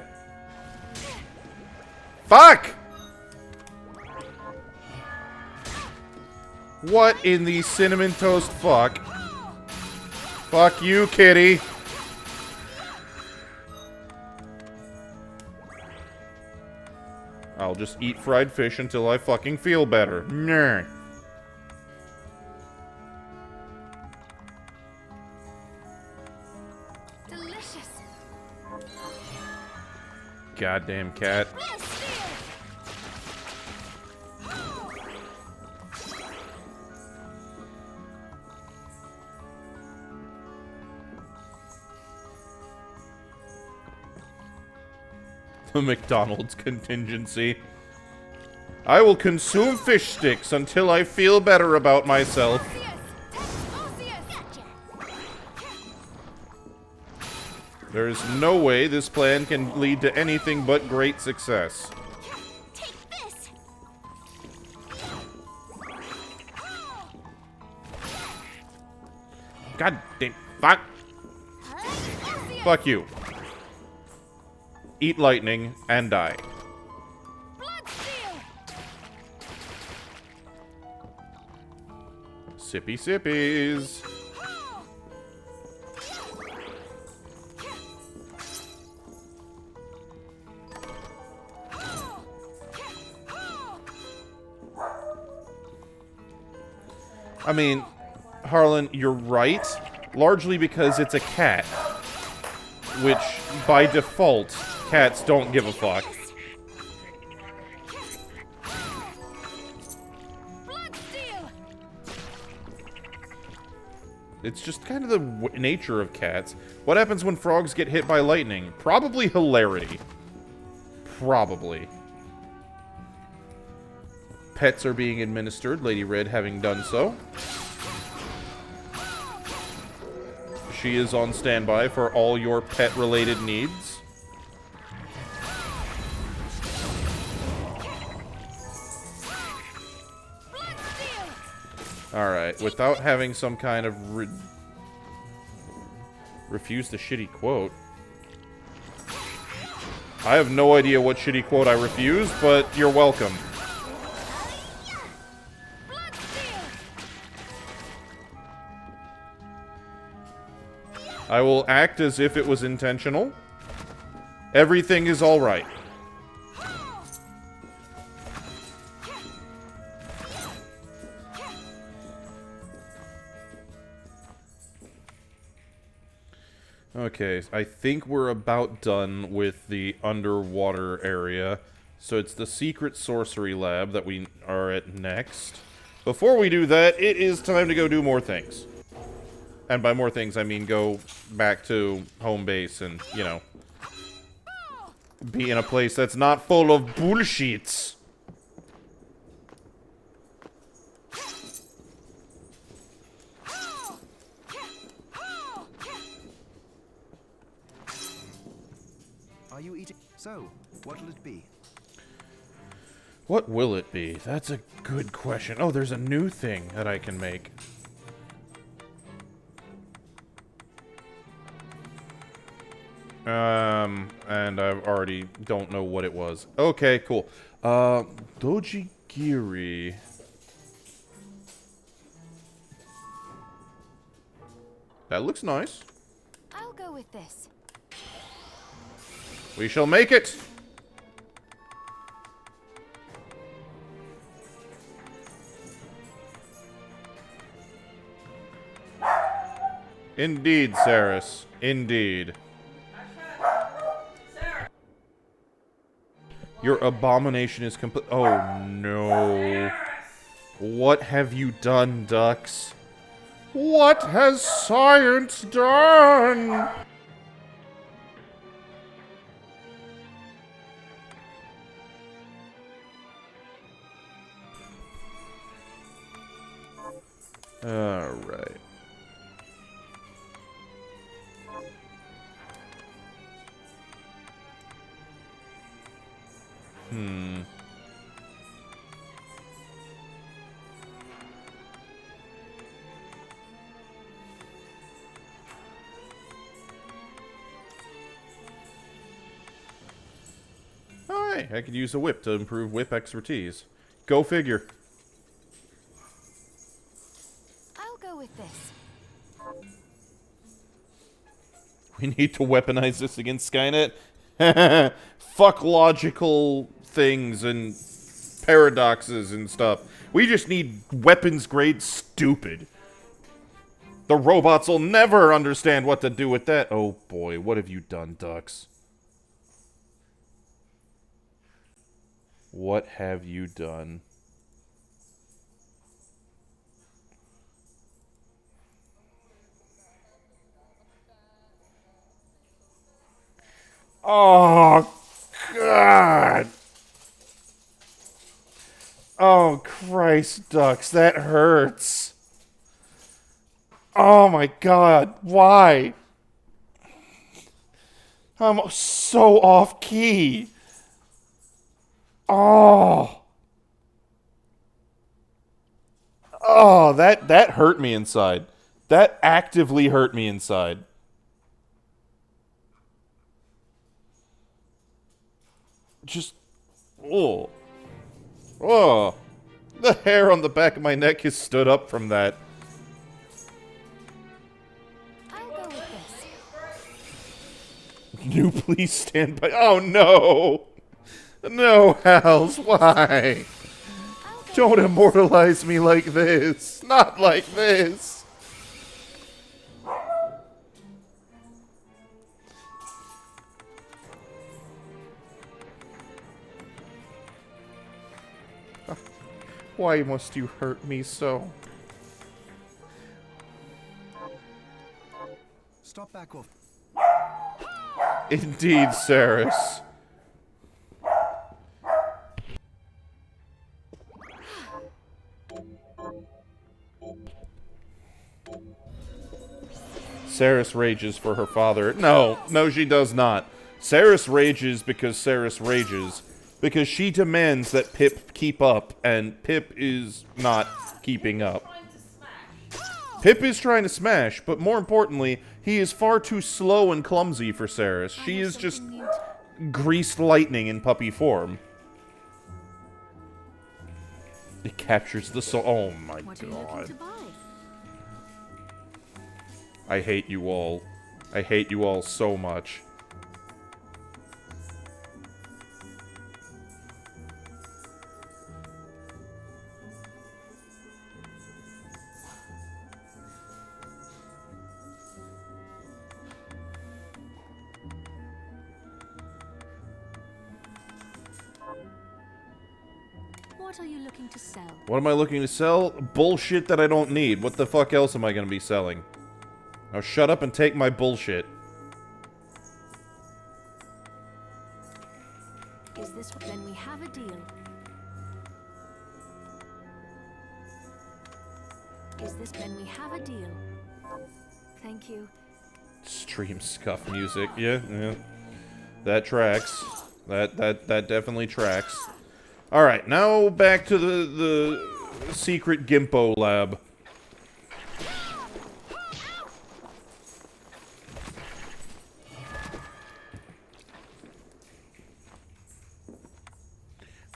Fuck! What in the cinnamon toast fuck? Fuck you, kitty. I'll just eat fried fish until I fucking feel better. Nah. Delicious. Goddamn cat. The McDonald's contingency. I will consume fish sticks until I feel better about myself. There is no way this plan can lead to anything but great success. Take this. God damn. Fuck. Fuck you. Eat lightning and die. Sippy sippies. I mean, Harlan, you're right. Largely because it's a cat. Which, by default, cats don't give a fuck. It's just kind of the nature of cats. What happens when frogs get hit by lightning? Probably hilarity. Probably. Pets are being administered, Lady Red having done so. She is on standby for all your pet-related needs. Alright, without having some kind of refuse the shitty quote. I have no idea what shitty quote I refused, but you're welcome. I will act as if it was intentional. Everything is alright. Okay, I think we're about done with the underwater area. So it's the secret sorcery lab that we are at next. Before we do that, it is time to go do more things. And by more things, I mean go back to home base and, you know, be in a place that's not full of bullshits. Are you eating? So, what'll it be? What will it be? That's a good question. Oh, there's a new thing that I can make. And I already don't know what it was. Okay, cool. Dojigiri. That looks nice. I'll go with this. We shall make it! Indeed, Saris. Indeed. Your abomination is complete. Oh, no. What have you done, Ducks? What has science done? Alright. Hey, I could use a whip to improve whip expertise. Go figure. I'll go with this. We need to weaponize this against Skynet? Fuck logical things and paradoxes and stuff. We just need weapons-grade stupid. The robots will never understand what to do with that. Oh boy, what have you done, Dux? What have you done? Oh, God. Oh, Christ, Dux, that hurts. Oh, my God, why? I'm so off-key. Oh. Oh, that hurt me inside. That actively hurt me inside. Just, oh. Oh. The hair on the back of my neck has stood up from that. I'll go with this. New, please stand by. Oh, no. No, Hals, why? Don't immortalize me like this. Not like this. Why must you hurt me so? Stop back off. Indeed, Saris. Saris rages for her father. No, no, she does not. Saris rages because Saris rages. Because she demands that Pip keep up, and Pip is not keeping up. Pip is trying to smash, but more importantly, he is far too slow and clumsy for Saris. She is just greased lightning in puppy form. It captures the soul. Oh my God. I hate you all. I hate you all so much. What are you looking to sell? What am I looking to sell? Bullshit that I don't need. What the fuck else am I gonna be selling? Now shut up and take my bullshit. Is this then we have a deal? Is this then we have a deal? Thank you. Stream scuff music. Yeah, yeah. That tracks. That definitely tracks. Alright, now back to the secret Gimpo lab.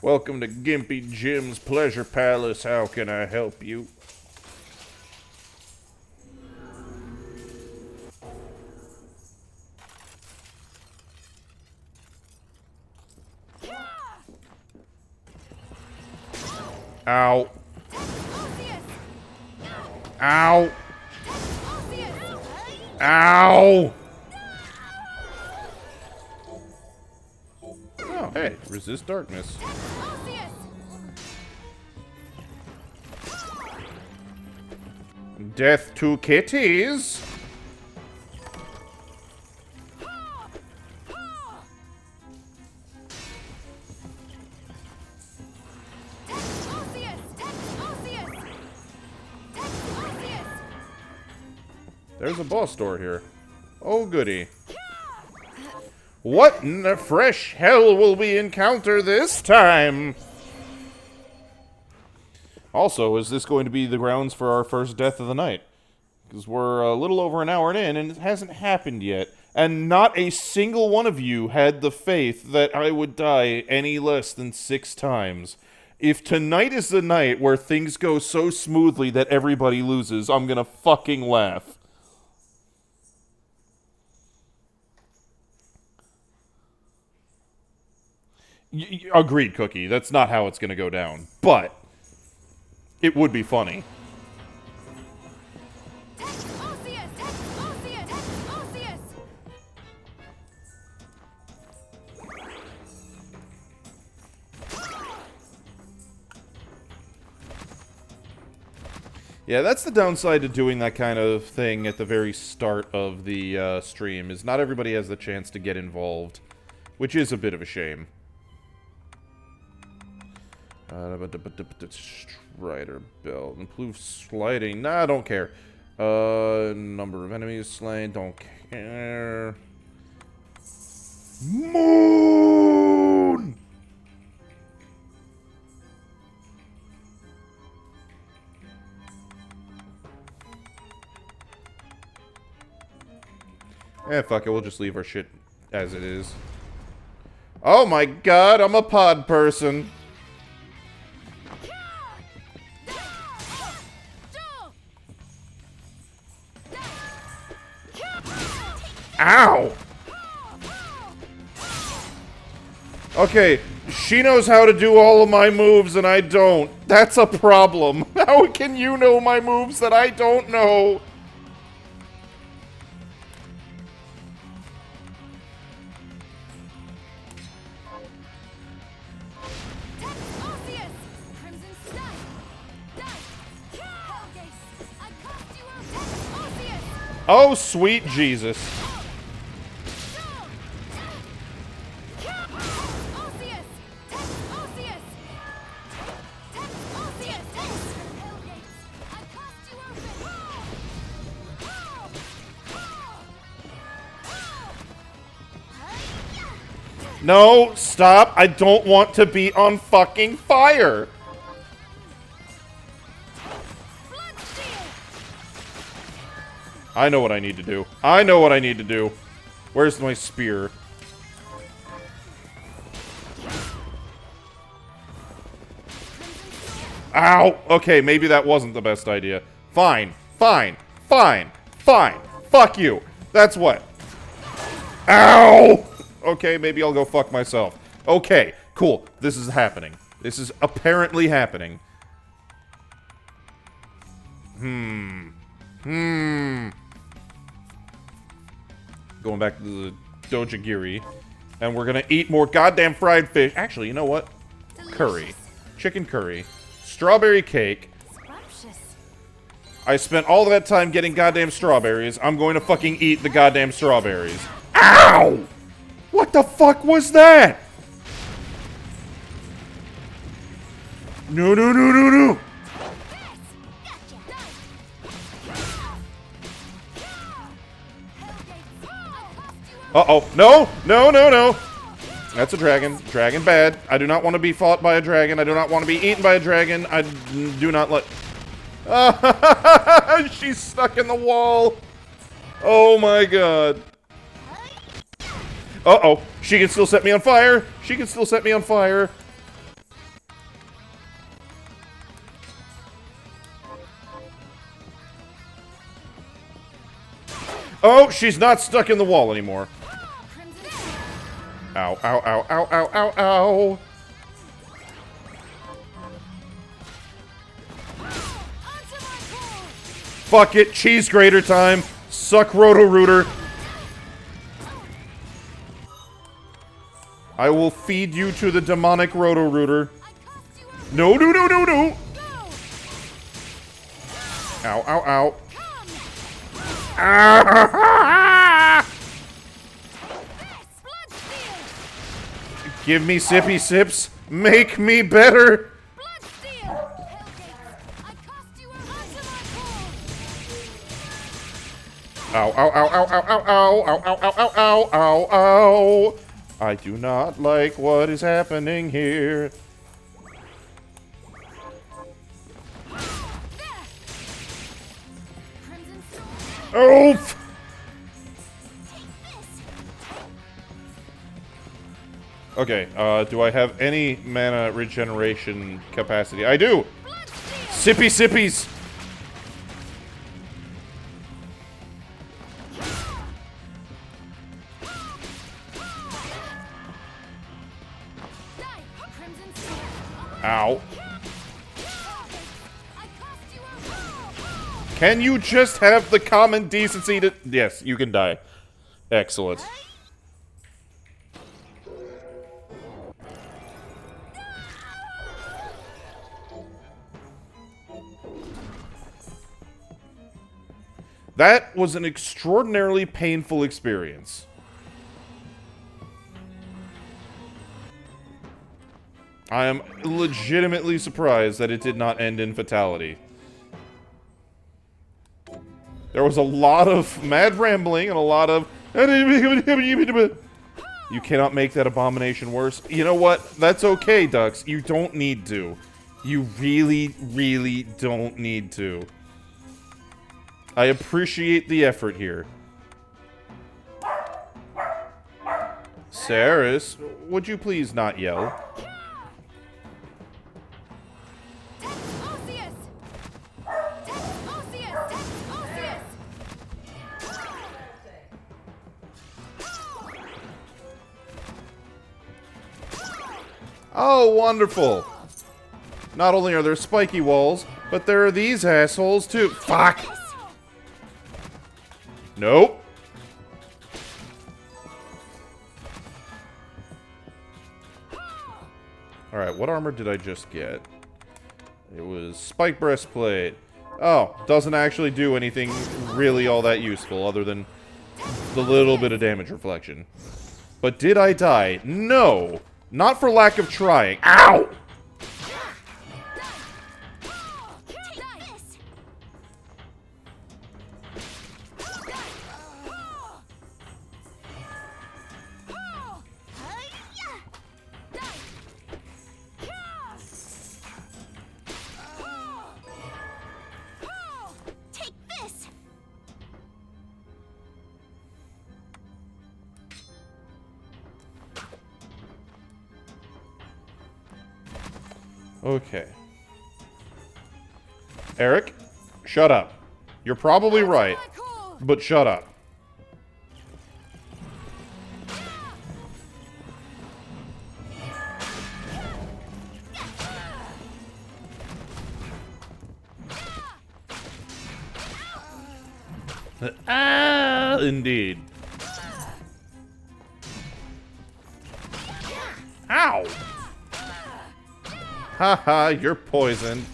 Welcome to Gimpy Jim's Pleasure Palace. How can I help you? Ow. Ow. Ow. Oh, hey, resist darkness. Death to kitties. There's a boss door here. Oh, goody. What in the fresh hell will we encounter this time? Also, is this going to be the grounds for our first death of the night? Because we're a little over an hour in, and it hasn't happened yet. And not a single one of you had the faith that I would die any less than 6 times. If tonight is the night where things go so smoothly that everybody loses, I'm gonna fucking laugh. Agreed, Cookie. That's not how it's gonna go down. But it would be funny. Yeah, that's the downside to doing that kind of thing at the very start of the stream, is not everybody has the chance to get involved, which is a bit of a shame. Strider belt. Improve sliding. Nah, I don't care. Number of enemies slain. Don't care. Moon! Eh, fuck it. We'll just leave our shit as it is. Oh my god, I'm a pod person. Ow! Okay, she knows how to do all of my moves and I don't. That's a problem. How can you know my moves that I don't know? Oh, sweet Jesus. No, stop. I don't want to be on fucking fire. I know what I need to do. I know what I need to do. Where's my spear? Ow! Okay, maybe that wasn't the best idea. Fine. Fine. Fine. Fine. Fuck you. That's what. Ow! Okay, maybe I'll go fuck myself. Okay, cool. This is happening. This is apparently happening. Going back to the Dojagiri. And we're gonna eat more goddamn fried fish. Actually, you know what? Curry. Chicken curry. Strawberry cake. I spent all that time getting goddamn strawberries. I'm going to fucking eat the goddamn strawberries. Ow! What the fuck was that? No, no, no, no, no. Uh-oh. No, no, no, no. That's a dragon. Dragon bad. I do not want to be fought by a dragon. I do not want to be eaten by a dragon. I do not let... She's stuck in the wall. Oh my god. Uh-oh. She can still set me on fire. She can still set me on fire. Oh, she's not stuck in the wall anymore. Ow, ow, ow, ow, ow, ow, ow. Fuck it, cheese grater time. Suck Roto-Rooter. I will feed you to the demonic Roto-Rooter. No, no, no, no, no. Ow, ow, ow. Ah! Give me sippy sips. Make me better. Ow, ow, ow, ow, ow, ow, ow, ow, ow, ow, ow, ow, ow. I do not like what is happening here. Oh! Okay, do I have any mana regeneration capacity? I do! Sippy sippies! Ow. Can you just have the common decency to... Yes, you can die. Excellent. That was an extraordinarily painful experience. I am legitimately surprised that it did not end in fatality. There was a lot of mad rambling and a lot of... You cannot make that abomination worse. You know what? That's okay, Ducks. You don't need to. You really, really don't need to. I appreciate the effort here. Saris, would you please not yell? Oh, wonderful! Not only are there spiky walls, but there are these assholes too. Fuck! Nope. Alright, what armor did I just get? It was spike breastplate. Oh, doesn't actually do anything really all that useful other than the little bit of damage reflection. But did I die? No! Not for lack of trying. Ow! Okay. Eric, shut up. You're probably right, but shut up. Ah, indeed. Ow! Haha, you're poisoned.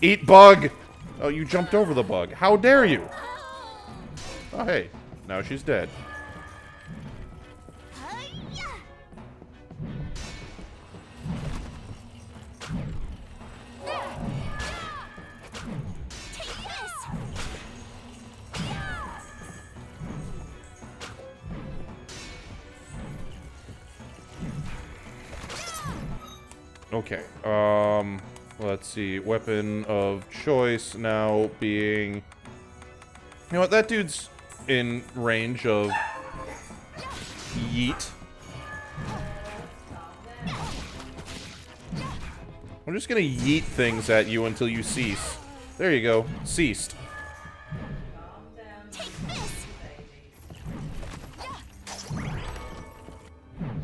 Eat bug! Oh, you jumped over the bug. How dare you? Oh, hey. Now she's dead. Okay, let's see. Weapon of choice now being... You know what, that dude's in range of... Yeet. I'm just gonna yeet things at you until you cease. There you go. Ceased.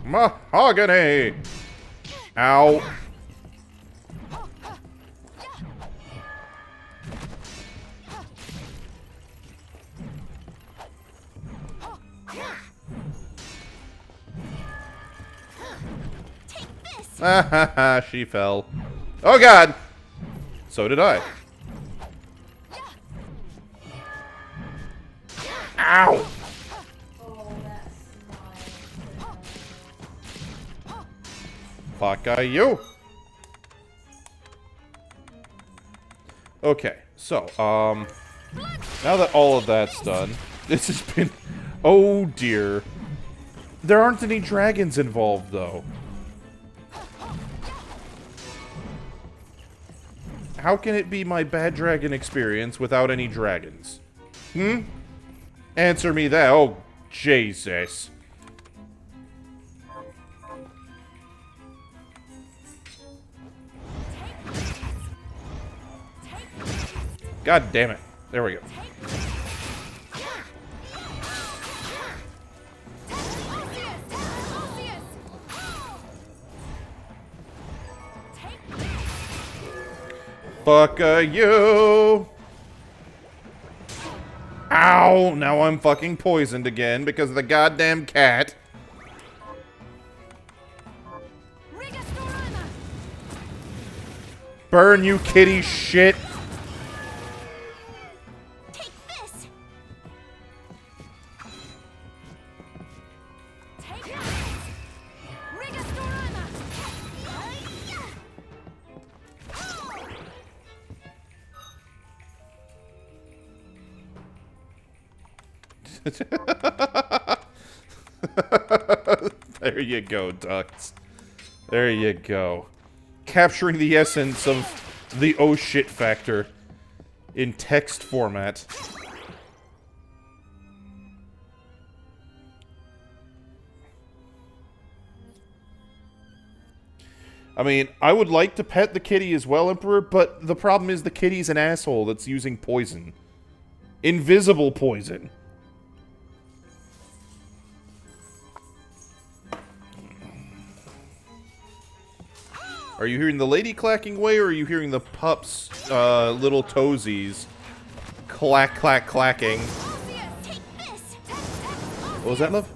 Mahogany! Ow. Ha ha ha, she fell. Oh god! So did I. Ow! Fuck you! Okay, so, now that all of that's done, this has been... Oh dear. There aren't any dragons involved, though. How can it be my bad dragon experience without any dragons? Hmm? Answer me that. Oh, Jesus. God damn it. There we go. Fuck you! Ow! Now I'm fucking poisoned again because of the goddamn cat. Burn, you kitty shit! Take this. Take this. Rigastorana. There you go, ducks. There you go. Capturing the essence of the oh shit factor in text format. I mean, I would like to pet the kitty as well, Emperor, but the problem is the kitty's an asshole that's using poison. Invisible poison. Are you hearing the lady clacking away, or are you hearing the pups, little toesies clack, clack, clacking? What was that, love?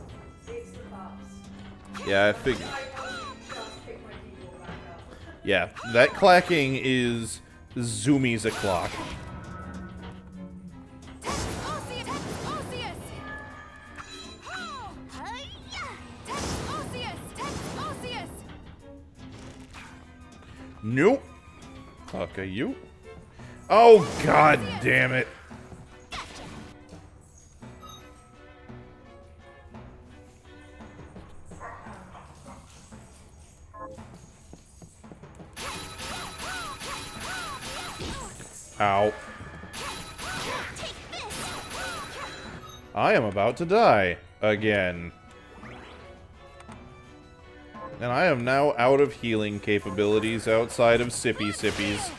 Yeah, I figured. Yeah, that clacking is zoomies o'clock. Nope. Okay, you. Oh, god damn it. Ow. I am about to die again. And I am now out of healing capabilities outside of sippy sippies.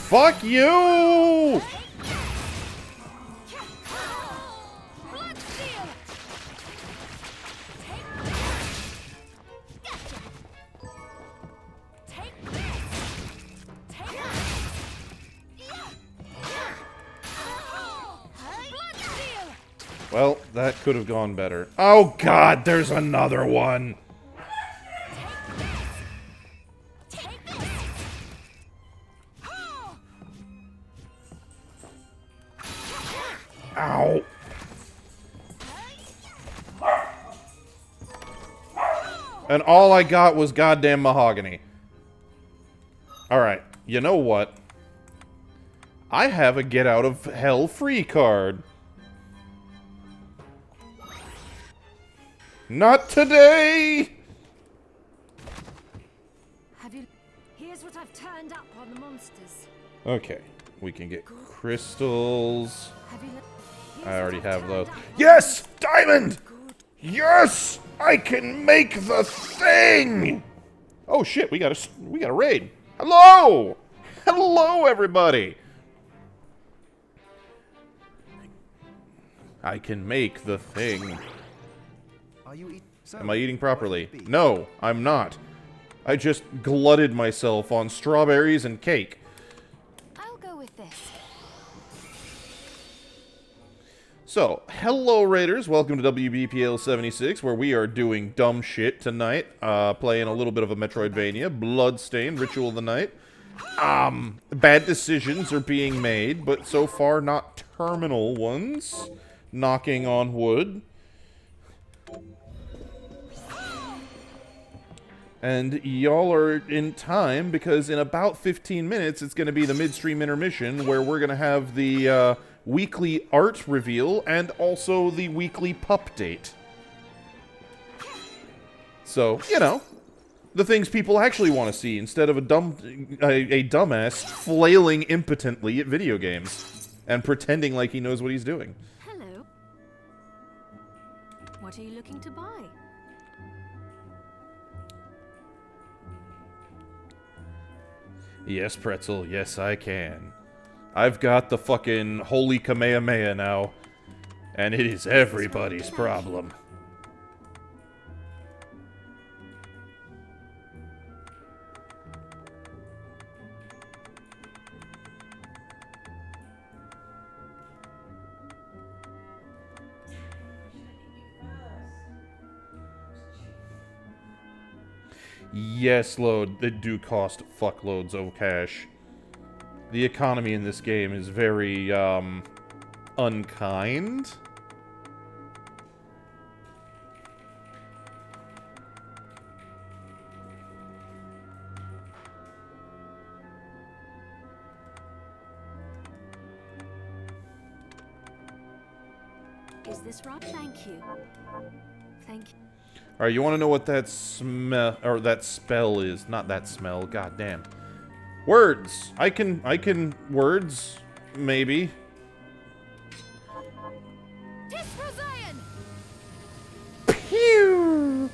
Fuck you! Well, that could have gone better. Oh god, there's another one! Ow! And all I got was goddamn mahogany. Alright, you know what? I have a get out of hell free card. Not today! Have you... Here's what I've turned up on the monsters. Okay, we can get crystals. Have you... I already have those. Yes! Diamond! Yes! I can make the thing! Oh shit, we got a raid. Hello! Hello, everybody! I can make the thing. Are you Am I eating properly? No, I'm not. I just glutted myself on strawberries and cake. I'll go with this. So, hello Raiders, welcome to WBPL 76, where we are doing dumb shit tonight, playing a little bit of a Metroidvania, Bloodstained, Ritual of the Night. Bad decisions are being made, but so far not terminal ones. Knocking on wood. And y'all are in time, because in about 15 minutes, it's going to be the midstream intermission, where we're going to have the weekly art reveal, and also the weekly pup date. So, you know, the things people actually want to see, instead of a dumbass flailing impotently at video games, and pretending like he knows what he's doing. Hello. What are you looking to buy? Yes, Pretzel, yes I can. I've got the fucking holy Kamehameha now, and it is everybody's problem. Yes, load. They do cost fuckloads of cash. The economy in this game is very, unkind. Is this right? Thank you. Thank you. Alright, you want to know what that smell, or that spell is? Not that smell, goddamn. Words! I can, words, maybe. Pew!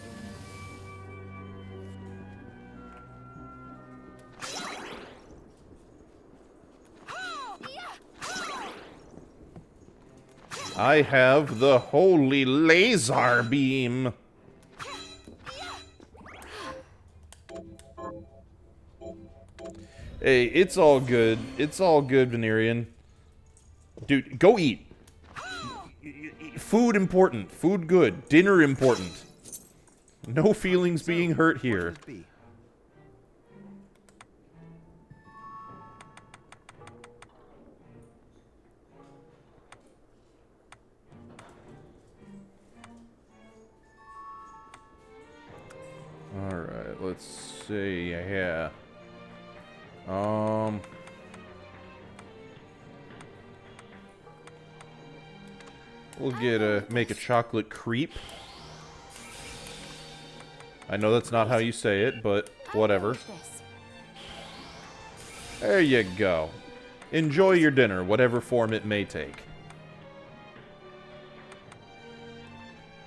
I have the holy laser beam. Hey, it's all good. It's all good, Venerian. Dude, go eat. Food important. Food good. Dinner important. No feelings being hurt What here. will it be? Alright, let's see. Yeah. We'll get make a chocolate crepe. I know that's not how you say it, but whatever. There you go. Enjoy your dinner, whatever form it may take.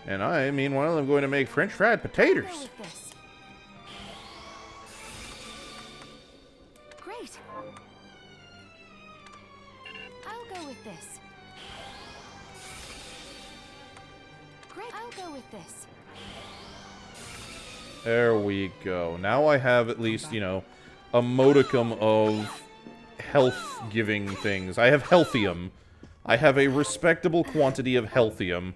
And I, meanwhile, am going to make French fried potatoes. Great. I'll go with this. Great. I'll go with this. There we go. Now I have at least, you know, a modicum of health-giving things. I have healthium. I have a respectable quantity of healthium.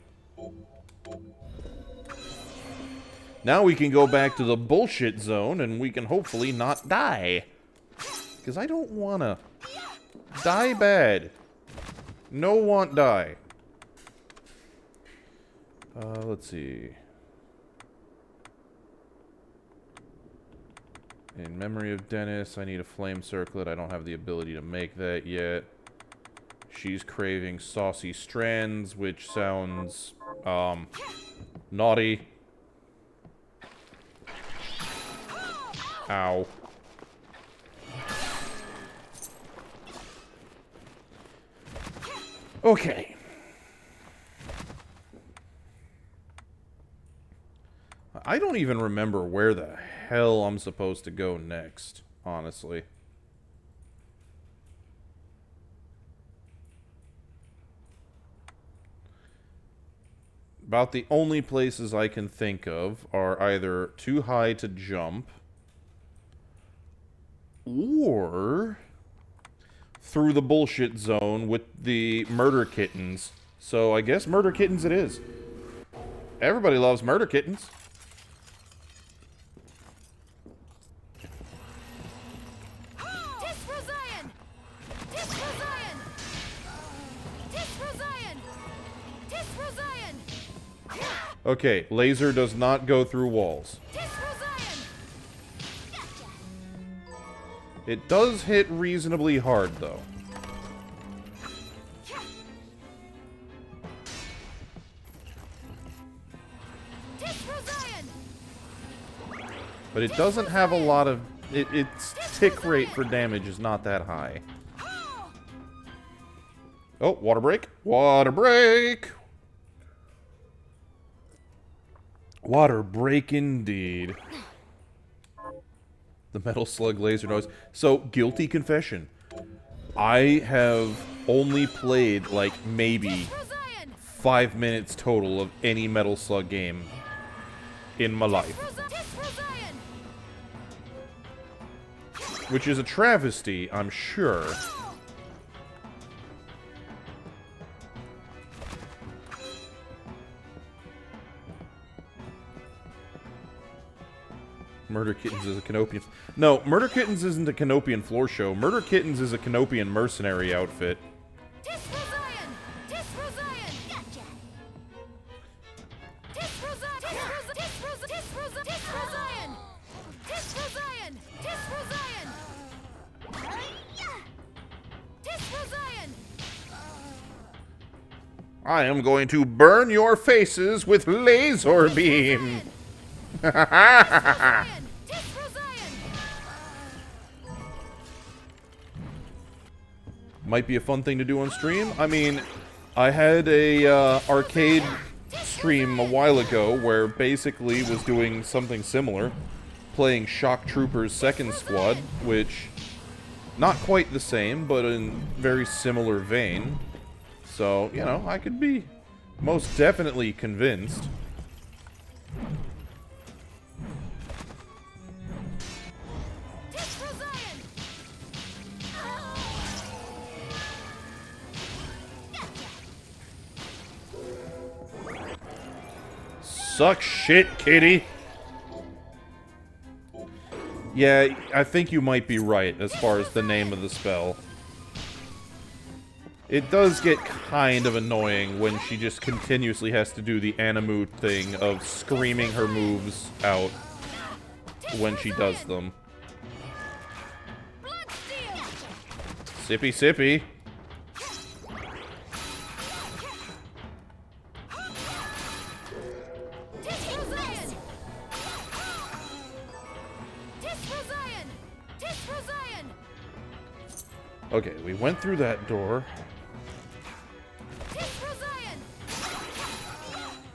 Now we can go back to the bullshit zone and we can hopefully not die. Because I don't wanna die bad. No want die. Let's see. In memory of Dennis, I need a flame circlet. I don't have the ability to make that yet. She's craving saucy strands, which sounds, naughty. Ow. Okay. I don't even remember where the hell I'm supposed to go next, honestly. About the only places I can think of are either too high to jump or through the bullshit zone with the murder kittens. So I guess murder kittens it is. Everybody loves murder kittens. Okay, laser does not go through walls. It does hit reasonably hard, though. But it doesn't have a lot of... its tick rate for damage is not that high. Oh, water break. Water break! Water break indeed. The Metal Slug laser noise. So, guilty confession. I have only played, like, maybe 5 minutes total of any Metal Slug game in my life. Which is a travesty, I'm sure. Murder Kittens is a Canopian... No, Murder Kittens isn't a Canopian floor show. Murder Kittens is a Canopian mercenary outfit. I am going to burn your faces with laser beam. Might be a fun thing to do on stream. I mean, I had a arcade stream a while ago where basically was doing something similar, playing Shock Troopers Second Squad, which not quite the same, but in very similar vein. So, you know, I could be most definitely convinced. Suck shit, kitty! Yeah, I think you might be right as far as the name of the spell. It does get kind of annoying when she just continuously has to do the Animu thing of screaming her moves out when she does them. Sippy sippy. Okay, we went through that door.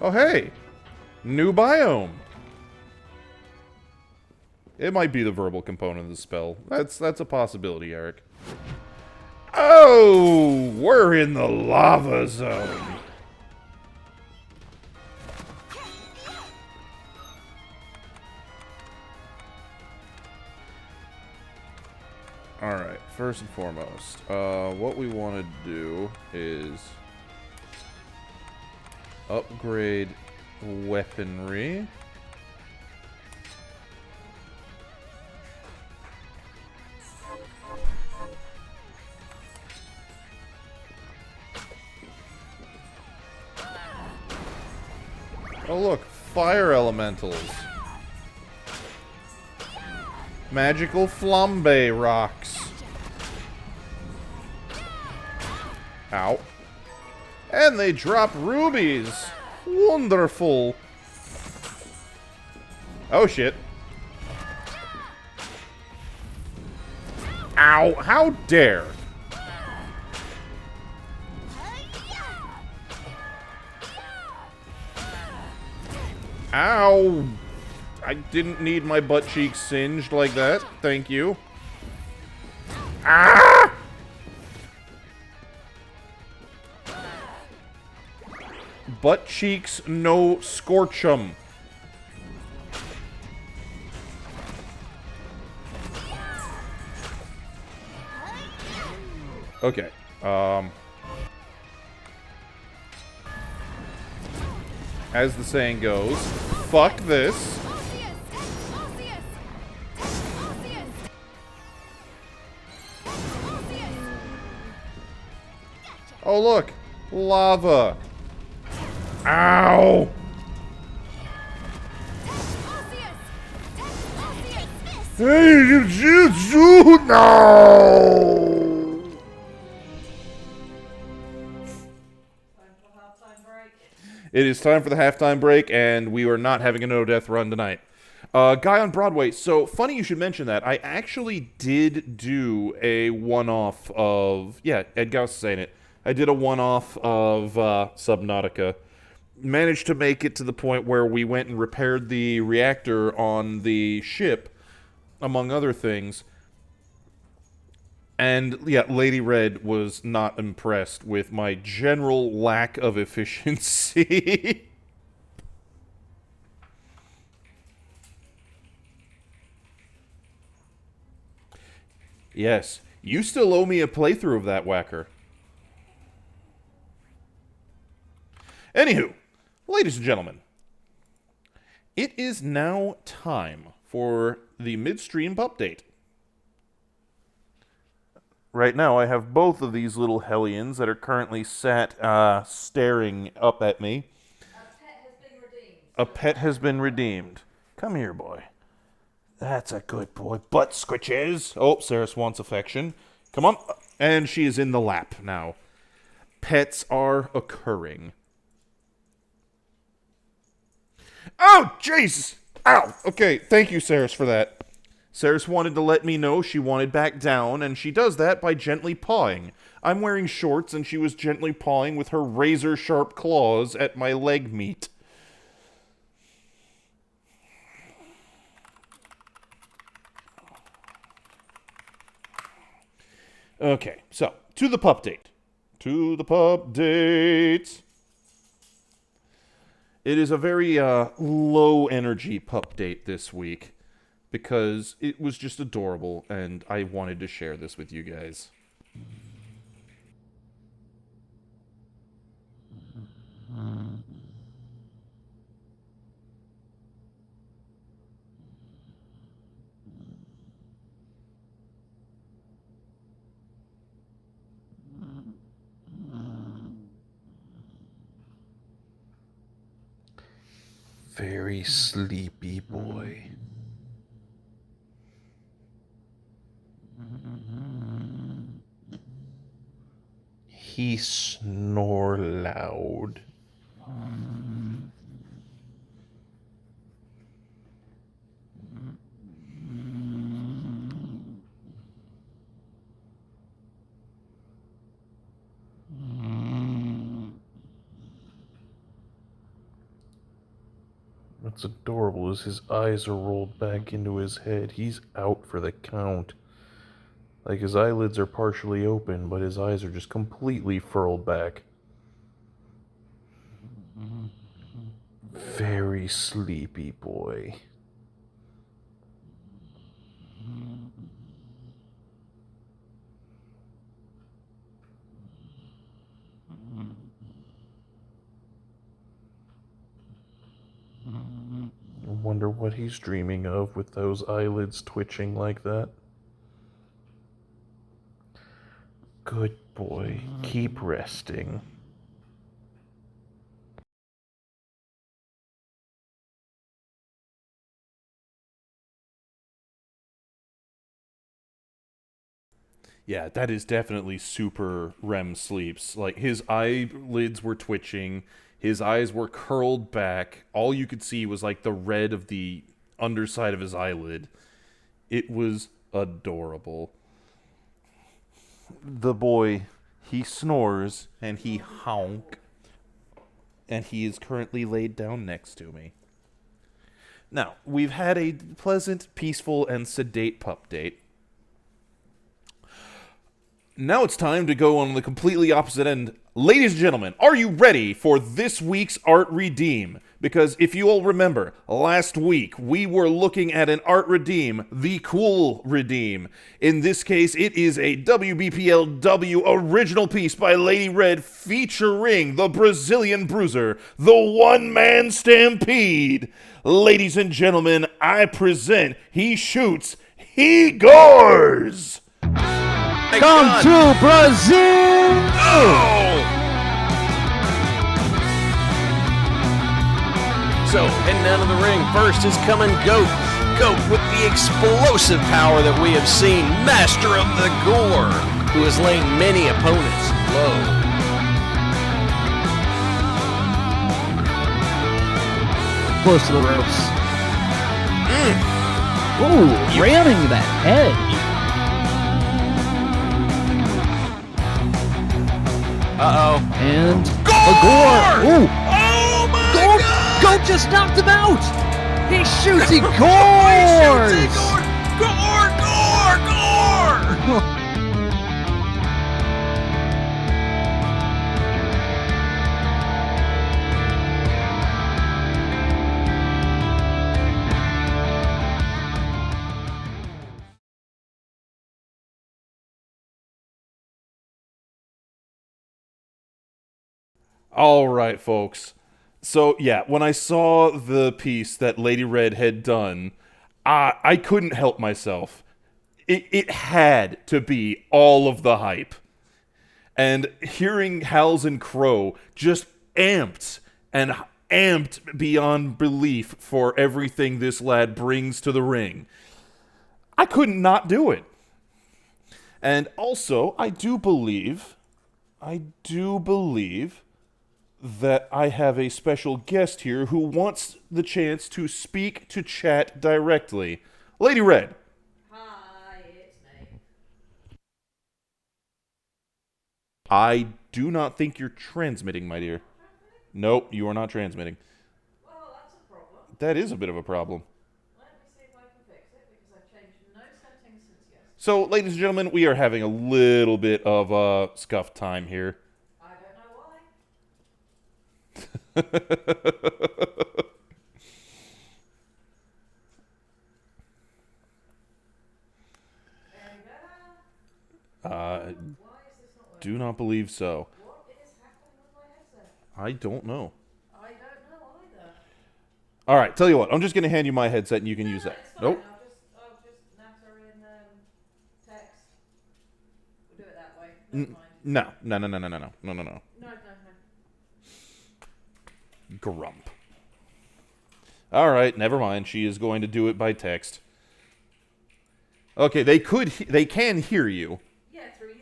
Oh, hey! New biome! It might be the verbal component of the spell. That's a possibility, Eric. Oh! We're in the lava zone! Alright, first and foremost, what we want to do is upgrade weaponry. Oh look, fire elementals. Magical flambe rocks. Ow. And they drop rubies. Wonderful. Oh shit. Ow, how dare. Ow. I didn't need my butt cheeks singed like that. Thank you. Ah! Butt cheeks, no scorch 'em. Okay. As the saying goes, fuck this. Oh look, lava. Ow! Hey, Jujutsu! No! It is time for the halftime break, and we are not having a no-death run tonight. Guy on Broadway. So, funny you should mention that. I actually did do a one-off of... Yeah, Ed Gauss is saying it. I did a one-off of Subnautica. Managed to make it to the point where we went and repaired the reactor on the ship. among other things. And, yeah, Lady Red was not impressed with my general lack of efficiency. Yes, you still owe me a playthrough of that whacker. Anywho, ladies and gentlemen, it is now time for the midstream update. Right now, I have both of these little hellions that are currently sat staring up at me. A pet has been redeemed. Come here, boy. That's a good boy. Butt squitches. Oh, Saris wants affection. Come on. And she is in the lap now. Pets are occurring. Oh, jeez! Ow! Okay, thank you, Saris, for that. Saris wanted to let me know she wanted back down, and she does that by gently pawing. I'm wearing shorts, and she was gently pawing with her razor-sharp claws at my leg meat. Okay, so, to the pup date. To the pup date. It is a very low-energy pup date this week, because it was just adorable, and I wanted to share this with you guys. Very sleepy boy. He snore loud. What's adorable is his eyes are rolled back into his head. He's out for the count. Like his eyelids are partially open, but his eyes are just completely furled back. Very sleepy boy. I wonder what he's dreaming of with those eyelids twitching like that. Good boy. Keep resting. Yeah, that is definitely super REM sleeps. Like, his eyelids were twitching, his eyes were curled back, all you could see was, like, the red of the underside of his eyelid. It was adorable. The boy, he snores, and he honk, and he is currently laid down next to me. Now, we've had a pleasant, peaceful, and sedate pup date. Now it's time to go on the completely opposite end. Ladies and gentlemen, are you ready for this week's Art Redeem? Because if you all remember, last week we were looking at an Art Redeem, the Cool Redeem. In this case, it is a WBPLW original piece by Lady Red featuring the Brazilian Bruiser, the One-Man Stampede. Ladies and gentlemen, I present He Shoots, He Gores! Come to Brazil! Oh! So, heading down to the ring, first is coming Goat. Goat with the explosive power that we have seen, master of the gore, who has laid many opponents low. Close to the ropes. Ooh, ramming that head. Uh-oh. And Gore! a gore. Ooh. Oh my Goat, God! Goat just knocked him out. He shoots, he Oh, he gores. shoots, he Gore! Gore! Gore! All right, folks. So, yeah, when I saw the piece that Lady Red had done, I couldn't help myself. It had to be all of the hype. And hearing Hals and Crow just amped and amped beyond belief for everything this lad brings to the ring, I couldn't not do it. And also, I do believe that I have a special guest here who wants the chance to speak to chat directly. Lady Red. Hi, it's me. I do not think you're transmitting, my dear. Nope, you are not transmitting. Well, that's a problem. That is a bit of a problem. Let me see if I can fix it, because I've changed no settings since yesterday. So, ladies and gentlemen, we are having a little bit of scuff time here. I don't know why. Any better? Why is this not working? Do not believe so. What is happening with my headset? I don't know. I don't know either. All right, tell you what. I'm just going to hand you my headset and you can use that. It's fine. Nope. I'll just natter in text. We'll do it that way. Never mind. No. No. Grump. All right, never mind. She is going to do it by text. Okay, they can hear you. Yeah, through you.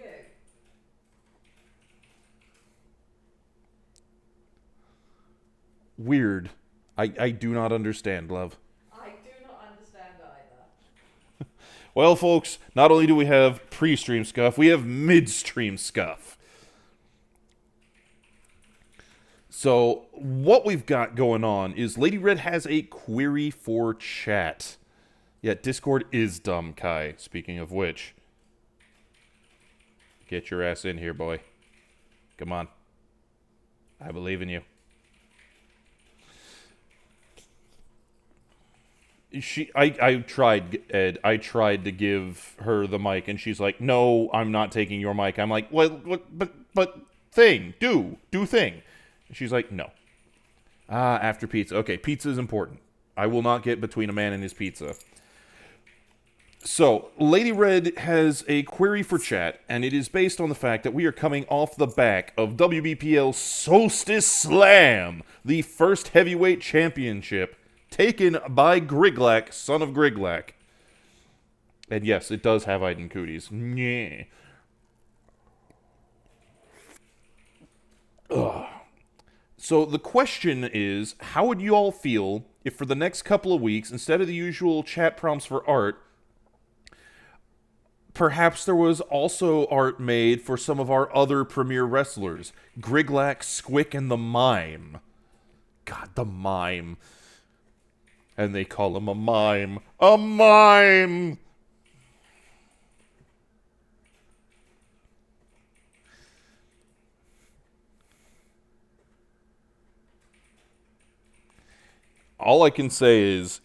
Weird. I do not understand, love. I do not understand either. Well, folks, not only do we have pre-stream scuff, we have mid-stream scuff. So, what we've got going on is Lady Red has a query for chat. Yeah, Discord is dumb, Kai, speaking of which. Get your ass in here, boy. Come on. I believe in you. I tried, Ed. I tried to give her the mic, and she's like, "No, I'm not taking your mic." I'm like, "What? But thing, do thing." And she's like, "No." After pizza. Okay, pizza is important. I will not get between a man and his pizza. So, Lady Red has a query for chat, and it is based on the fact that we are coming off the back of WBPL Solstice Slam, the first heavyweight championship taken by Griglak, son of Griglak. And yes, it does have Iden cooties. Yeah. Ugh. So the question is, how would you all feel if for the next couple of weeks, instead of the usual chat prompts for art, perhaps there was also art made for some of our other premier wrestlers? Griglak, Squick, and the Mime. God, the Mime. And they call him a mime. A mime! All I can say is,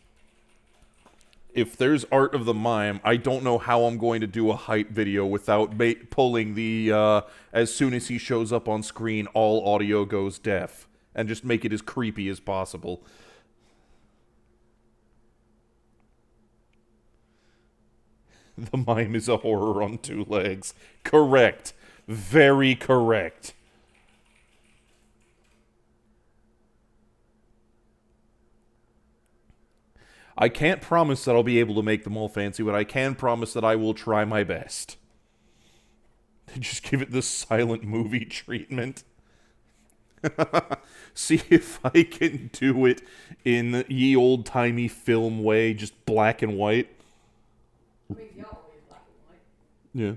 if there's art of the mime, I don't know how I'm going to do a hype video without pulling the, as soon as he shows up on screen, all audio goes deaf. And just make it as creepy as possible. The mime is a horror on two legs. Correct. Very correct. I can't promise that I'll be able to make them all fancy, but I can promise that I will try my best. Just give it the silent movie treatment. See if I can do it in ye old-timey film way, just black and white. I mean, the art will be black and white. Yeah.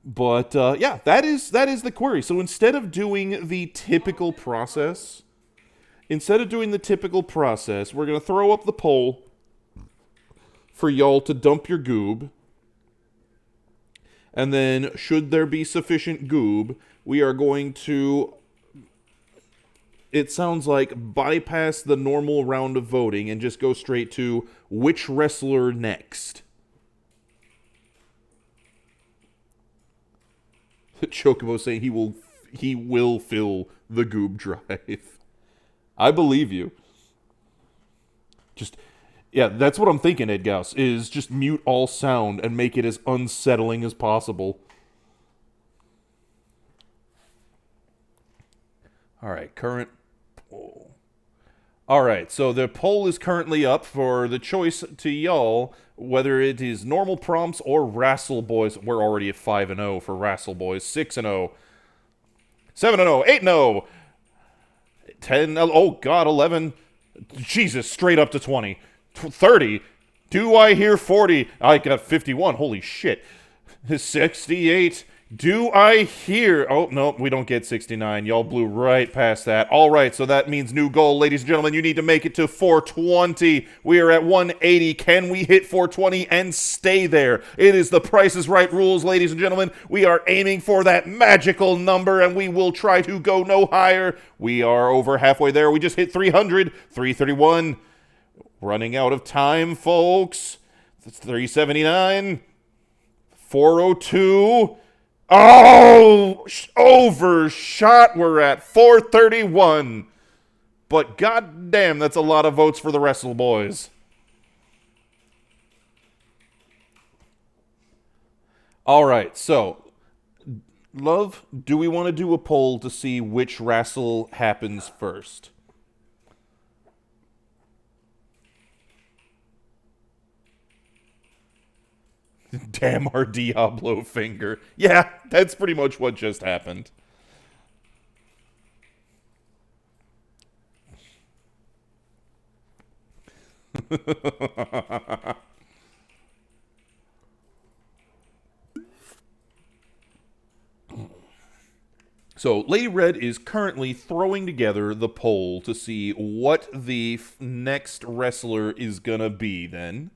But, yeah, that is the query. So instead of doing the typical process, we're going to throw up the poll for y'all to dump your goob. And then, should there be sufficient goob, we are going to, it sounds like, bypass the normal round of voting and just go straight to which wrestler next. Chocobo saying he will fill the goob drive. I believe you. Yeah, that's what I'm thinking, Ed Gauss, is just mute all sound and make it as unsettling as possible. Alright, current poll. Alright, so the poll is currently up for the choice to y'all, whether it is normal prompts or Wrestle Boys. We're already at 5-0 for Wrestle Boys, 6-0, 7-0, 8-0, 10, oh god, 11, Jesus, straight up to 20. 30. Do I hear 40? I got 51. Holy shit. 68. Do I hear... Oh, no, we don't get 69. Y'all blew right past that. All right, so that means new goal. Ladies and gentlemen, you need to make it to 420. We are at 180. Can we hit 420 and stay there? It is the Price is Right rules, ladies and gentlemen. We are aiming for that magical number, and we will try to go no higher. We are over halfway there. We just hit 300. 331. Running out of time, folks. That's 379. 402. Oh! Overshot. We're at 431. But goddamn, that's a lot of votes for the Wrestle Boys. Alright, so... Love, do we want to do a poll to see which wrestle happens first? Damn our Diablo finger. Yeah, that's pretty much what just happened. So, Lady Red is currently throwing together the poll to see what the next wrestler is gonna be, then.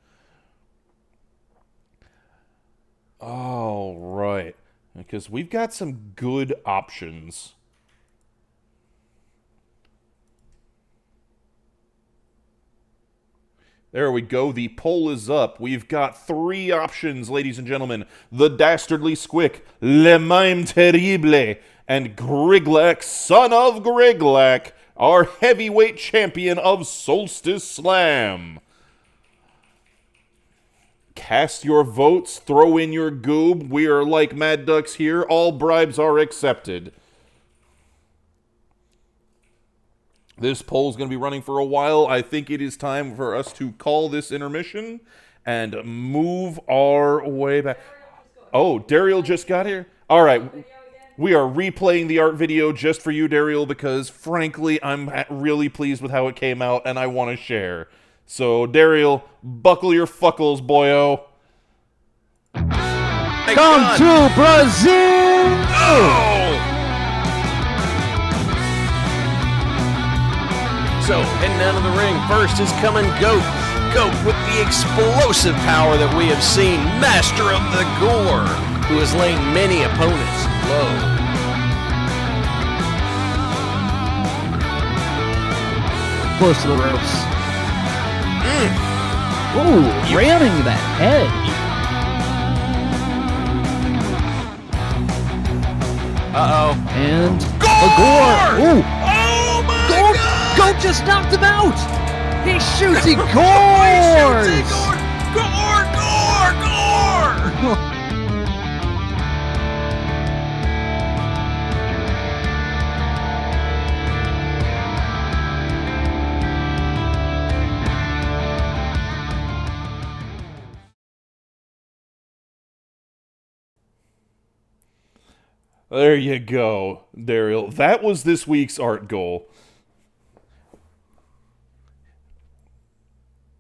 All right, because we've got some good options. There we go. The poll is up. We've got 3 options, ladies and gentlemen. The Dastardly Squick, Le Mime Terrible, and Griglak, son of Griglak, our heavyweight champion of Solstice Slam. Cast your votes, throw in your goob. We are like Mad Ducks here. All bribes are accepted. This poll is going to be running for a while. I think it is time for us to call this intermission and move our way back. Oh, Dariel just got here? All right. We are replaying the art video just for you, Dariel, because, frankly, I'm really pleased with how it came out, and I want to share. So, Dariel, buckle your fuckles, boyo. Come to Brazil! So, heading down to the ring, first is coming Goat. Goat with the explosive power that we have seen. Master of the Gore, who has laid many opponents low. Close to the ropes. Ooh, ramming that head. Uh-oh. And Gore! a Gore. Ooh, Oh my Gore! God! Goat just knocked him out. He shoots. He He gores. shoots it! Gore! Gore! Gore! There you go, Dariel. That was this week's art goal.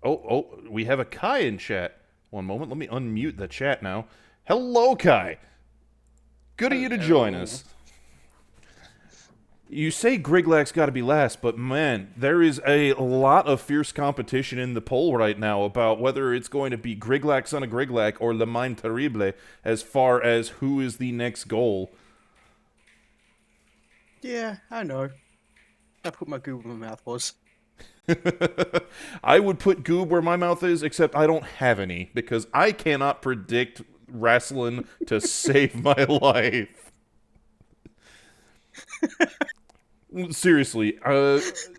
Oh, we have a Kai in chat. One moment, let me unmute the chat now. Hello, Kai. Good of you to join us. You say Griglak's got to be last, but man, there is a lot of fierce competition in the poll right now about whether it's going to be Griglak, son of Griglak, or Le Mine Terrible as far as who is the next goal. Yeah, I know. I put my goob where my mouth was. I would put goob where my mouth is, except I don't have any, because I cannot predict wrestling to save my life. Seriously,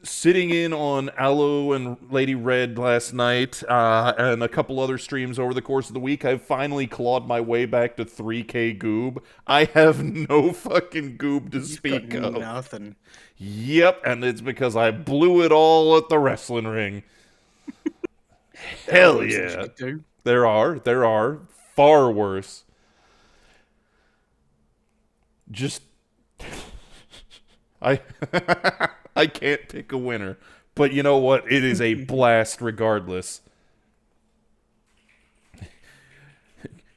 sitting in on Aloe and Lady Red last night, and a couple other streams over the course of the week, I've finally clawed my way back to 3K goob. I have no fucking goob to speak of. Nothing. Yep, and it's because I blew it all at the wrestling ring. Hell yeah. There are. Far worse. Just... I can't pick a winner. But you know what? It is a blast regardless.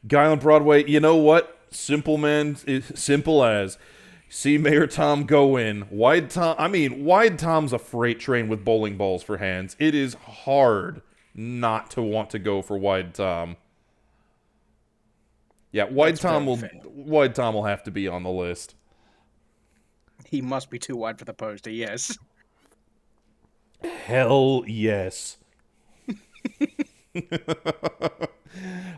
Guy on Broadway, you know what? Simple man, simple as. See Mayor Tom go in. Wide Tom's a freight train with bowling balls for hands. It is hard not to want to go for Wide Tom. Yeah, Wide Tom will have to be on the list. He must be too wide for the poster, yes. Hell yes.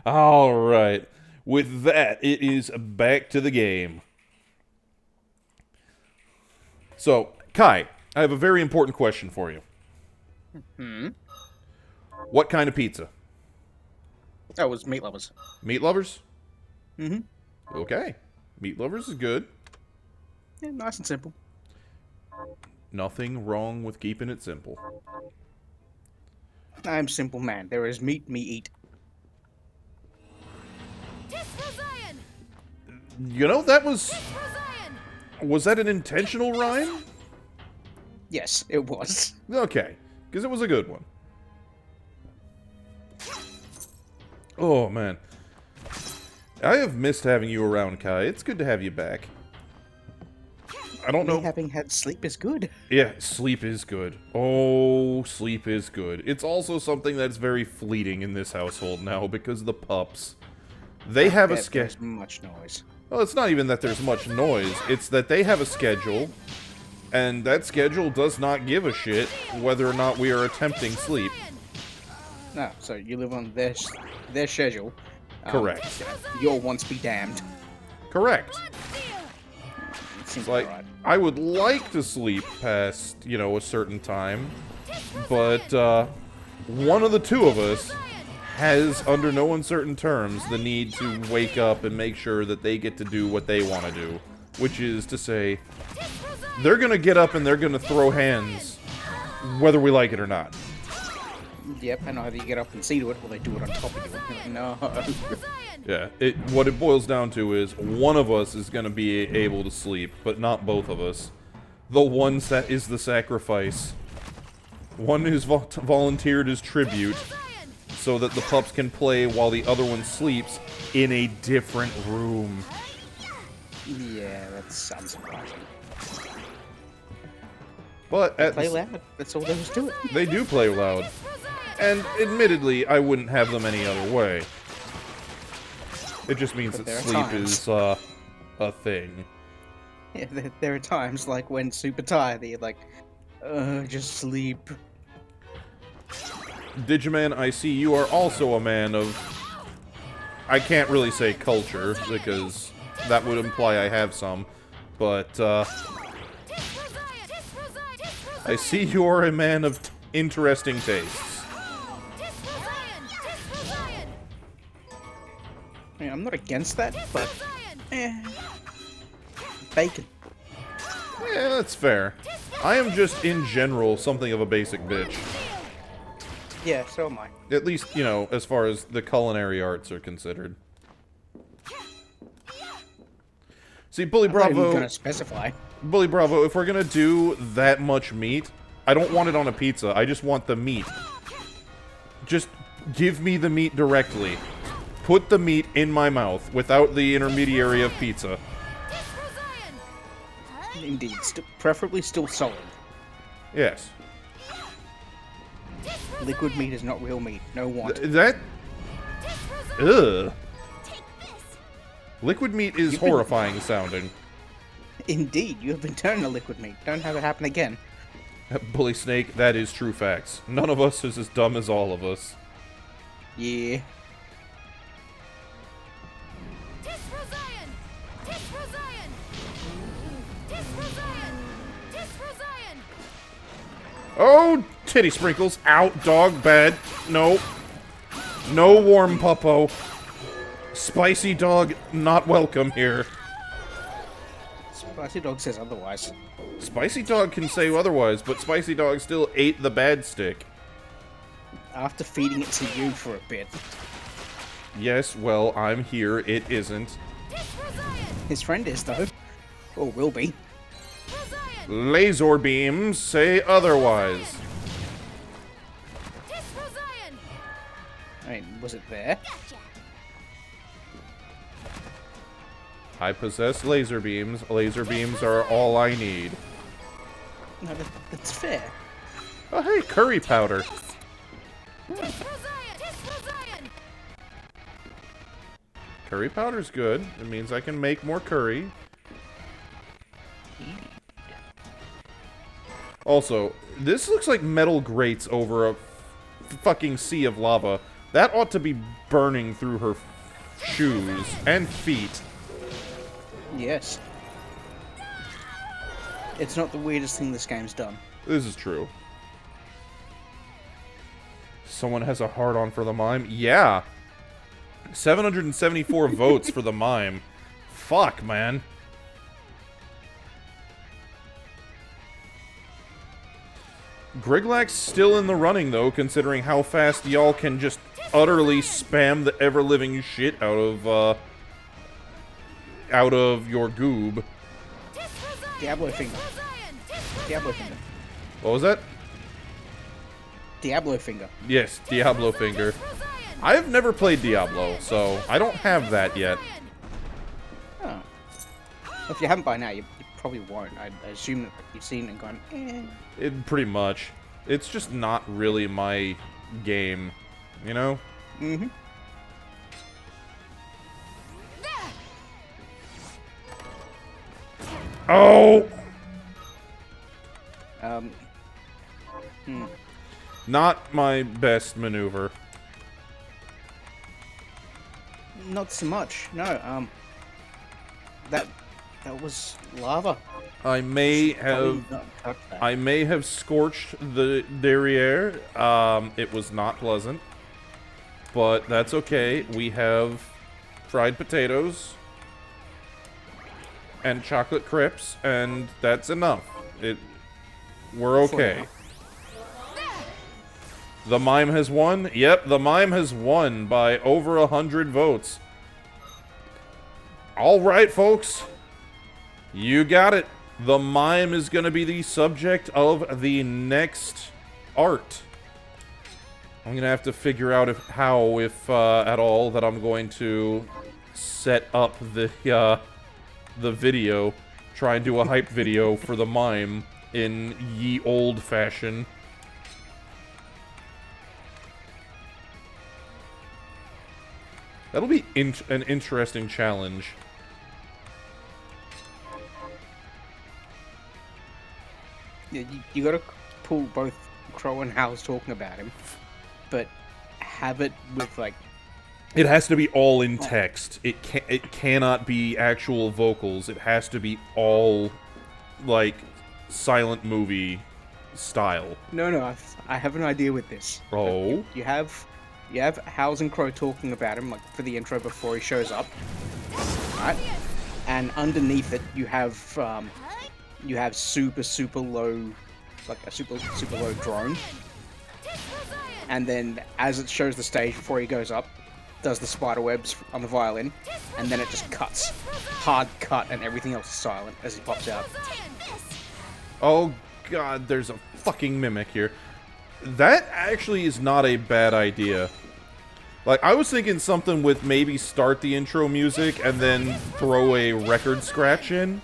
All right. With that, it is back to the game. So, Kai, I have a very important question for you. What kind of pizza? That was Meat Lovers. Meat Lovers? Mm-hmm. Okay. Meat Lovers is good. Yeah, nice and simple. Nothing wrong with keeping it simple. I'm simple man. There is meat, me eat. You know, that was... Was that an intentional rhyme? Yes, it was. Okay, because it was a good one. Oh, man. I have missed having you around, Kai. It's good to have you back. I don't know. Having had sleep is good. Yeah, sleep is good. Oh, sleep is good. It's also something that's very fleeting in this household now because the pups. They have a schedule. There's much noise. Well, it's not even that there's much noise. It's that they have a schedule, and that schedule does not give a shit whether or not we are attempting sleep. No, so you live on their schedule. Correct. Your wants be damned. Correct. Seems like, right. I would like to sleep past, you know, a certain time, but one of the two of us has, under no uncertain terms, the need to wake up and make sure that they get to do what they want to do, which is to say, they're going to get up and they're going to throw hands, whether we like it or not. Yep, I know how you get up and see to it while they do it on top of you. You're like, no. Yeah, what it boils down to is one of us is going to be able to sleep, but not both of us. The one that is the sacrifice. One who's volunteered as tribute so that the pups can play while the other one sleeps in a different room. Yeah, that sounds surprising. But they play loud. That's all there is to it. They do play loud. And admittedly, I wouldn't have them any other way. It just means that sleep is a thing. Yeah, there are times like when super tired, you're like, just sleep. Digiman, I see you are also a man of... I can't really say culture, because that would imply I have some, but, I see you are a man of interesting tastes. I mean, I'm not against that, but... Bacon. Yeah, that's fair. I am just, in general, something of a basic bitch. Yeah, so am I. At least, you know, as far as the culinary arts are considered. See, Bully Bravo... I'm not even gonna specify. Bully Bravo, if we're gonna do that much meat, I don't want it on a pizza. I just want the meat. Just give me the meat directly. Put the meat in my mouth without the intermediary of pizza. Indeed, preferably still solid. Yes. Liquid meat is not real meat. No want. That... Ugh. Liquid meat is horrifying sounding. Indeed, you have been turned to liquid meat. Don't have it happen again. Bully Snake, that is true facts. None of us is as dumb as all of us. Yeah. Oh, titty sprinkles. Out, dog, bad. No. No warm puppo. Spicy dog, not welcome here. Spicy dog says otherwise. Spicy dog can say otherwise, but Spicy dog still ate the bad stick. After feeding it to you for a bit. Yes, well, I'm here. It isn't. His friend is, though. Or will be. Laser beams say otherwise. I mean, was it there? I possess laser beams. Laser beams are all I need. No, that's fair. Oh, hey, curry powder. Curry powder's good. It means I can make more curry. Also, this looks like metal grates over a fucking sea of lava. That ought to be burning through her shoes and feet. Yes. It's not the weirdest thing this game's done. This is true. Someone has a hard-on for the mime? Yeah. 774 votes for the mime. Fuck, man. Griglak's still in the running, though, considering how fast y'all can just utterly spam the ever-living shit out of your goob. Diablo finger. Diablo finger. What was that? Diablo finger. Yes, Diablo finger. I've never played Diablo, so I don't have that yet. Oh. Well, if you haven't by now, you probably won't. I assume that you've seen it and gone, eh. Pretty much. It's just not really my game, you know? Mm-hmm. Oh! Not my best maneuver. Not so much. No, that was lava. I may have scorched the derriere. It was not pleasant, but that's okay. We have fried potatoes and chocolate crepes, and that's enough. We're okay. The mime has won? Yep, the mime has won by over 100 votes. Alright, folks. You got it. The mime is going to be the subject of the next art. I'm going to have to figure out if at all, that I'm going to set up the video. Try and do a hype video for the mime in ye old fashion. That'll be an interesting challenge. Yeah, you gotta pull both Crow and Hal's talking about him, but have it with, like... It has to be all in text. It cannot be actual vocals. It has to be all, like, silent movie style. No, I have an idea with this. Oh? You have Howls and Crow talking about him, like, for the intro before he shows up. Right? And underneath it, you have super low, like a super low drone. And then, as it shows the stage before he goes up, does the spider webs on the violin, and then it just cuts. Hard cut, and everything else is silent as he pops out. Oh god, there's a fucking mimic here. That actually is not a bad idea. Like, I was thinking something with maybe start the intro music and then throw a record scratch in.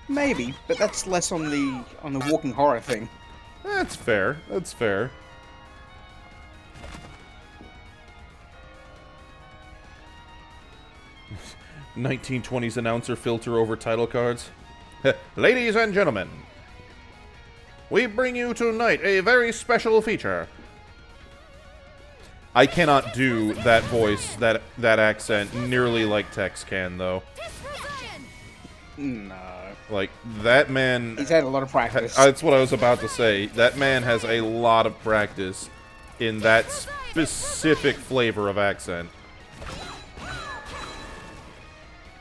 Maybe, but that's less on the walking horror thing. That's fair. That's fair. "1920s announcer filter over title cards. Ladies and gentlemen, we bring you tonight a very special feature." I cannot do that voice, that accent, nearly like Tex can, though. No. Like, that man... He's had a lot of practice. That's what I was about to say. That man has a lot of practice in that specific flavor of accent.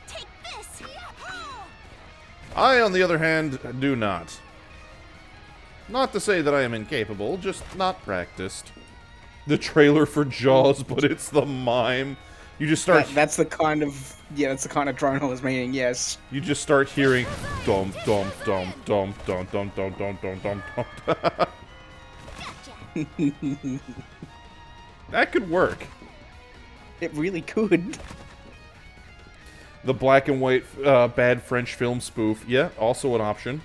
Take this! I, on the other hand, do not. Not to say that I am incapable, just not practiced. The trailer for Jaws, but it's the mime. You just start... That's the kind of... Yeah, that's the kind of drone I was meaning, yes. You just start hearing... Dum, dum, dum, dum, dum, dum, dum, dum, dum, dum, dum. That could work. It really could. The black and white bad French film spoof. Yeah, also an option.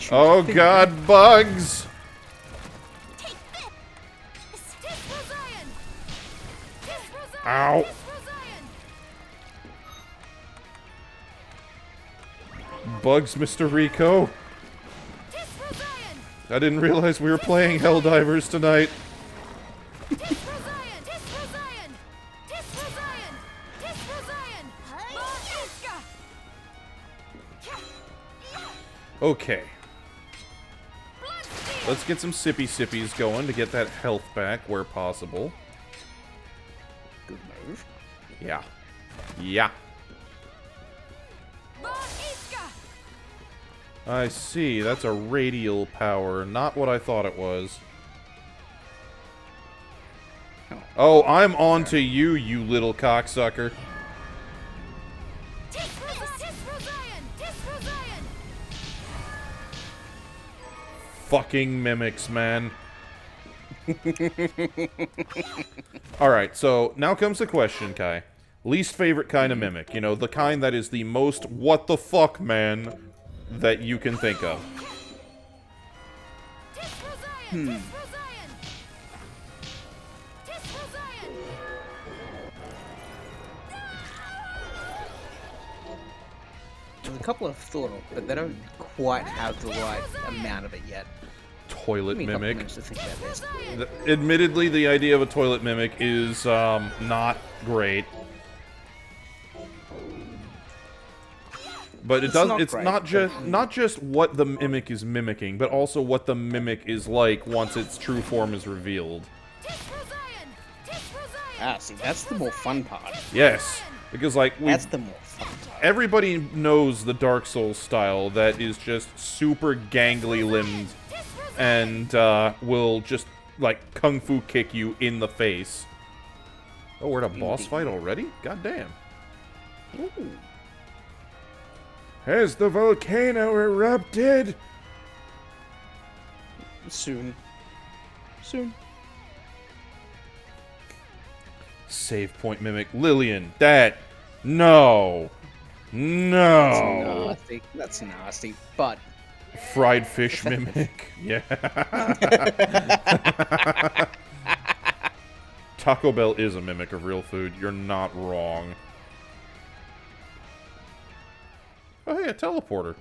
Oh god, bugs! Ow! Bugs, Mr. Rico. I didn't realize we were playing Helldivers tonight. Okay. Let's get some sippy sippies going to get that health back where possible. Good move. Yeah. Yeah. I see. That's a radial power. Not what I thought it was. Oh, I'm on to you, you little cocksucker. Fucking mimics, man. Alright, so now comes the question, Kai. Least favorite kind of mimic. You know, the kind that is the most what the fuck, man, that you can think of. There's a couple I've thought of, but they don't quite have the right amount of it yet. Toilet Give me a couple mimic. minutes to think about this. Admittedly, the idea of a toilet mimic is not great. But it does. It's not just what the mimic is mimicking, but also what the mimic is like once its true form is revealed. Ah, see, that's the more fun part. Yes, because like That's the more fun part. everybody knows the Dark Souls style that is just super gangly limbed and will just like kung fu kick you in the face. Oh, we're at a boss fight already? God damn. Ooh. Has the volcano erupted? Soon. Soon. Save point mimic. Lillian, that. No. No. That's nasty. That's nasty, but... Fried fish mimic. Yeah. Taco Bell is a mimic of real food. You're not wrong. Oh, hey, a teleporter.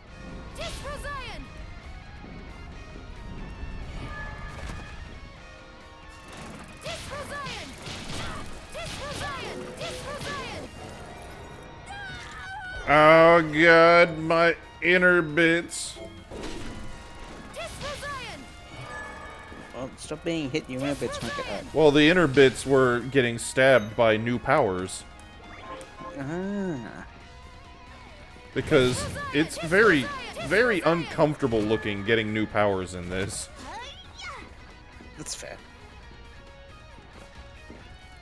Oh, God, my inner bits. Well, stop being hit. You inner bits make it hurt. Well, the inner bits were getting stabbed by new powers. Ah. Because it's very, very uncomfortable looking getting new powers in this. That's fair.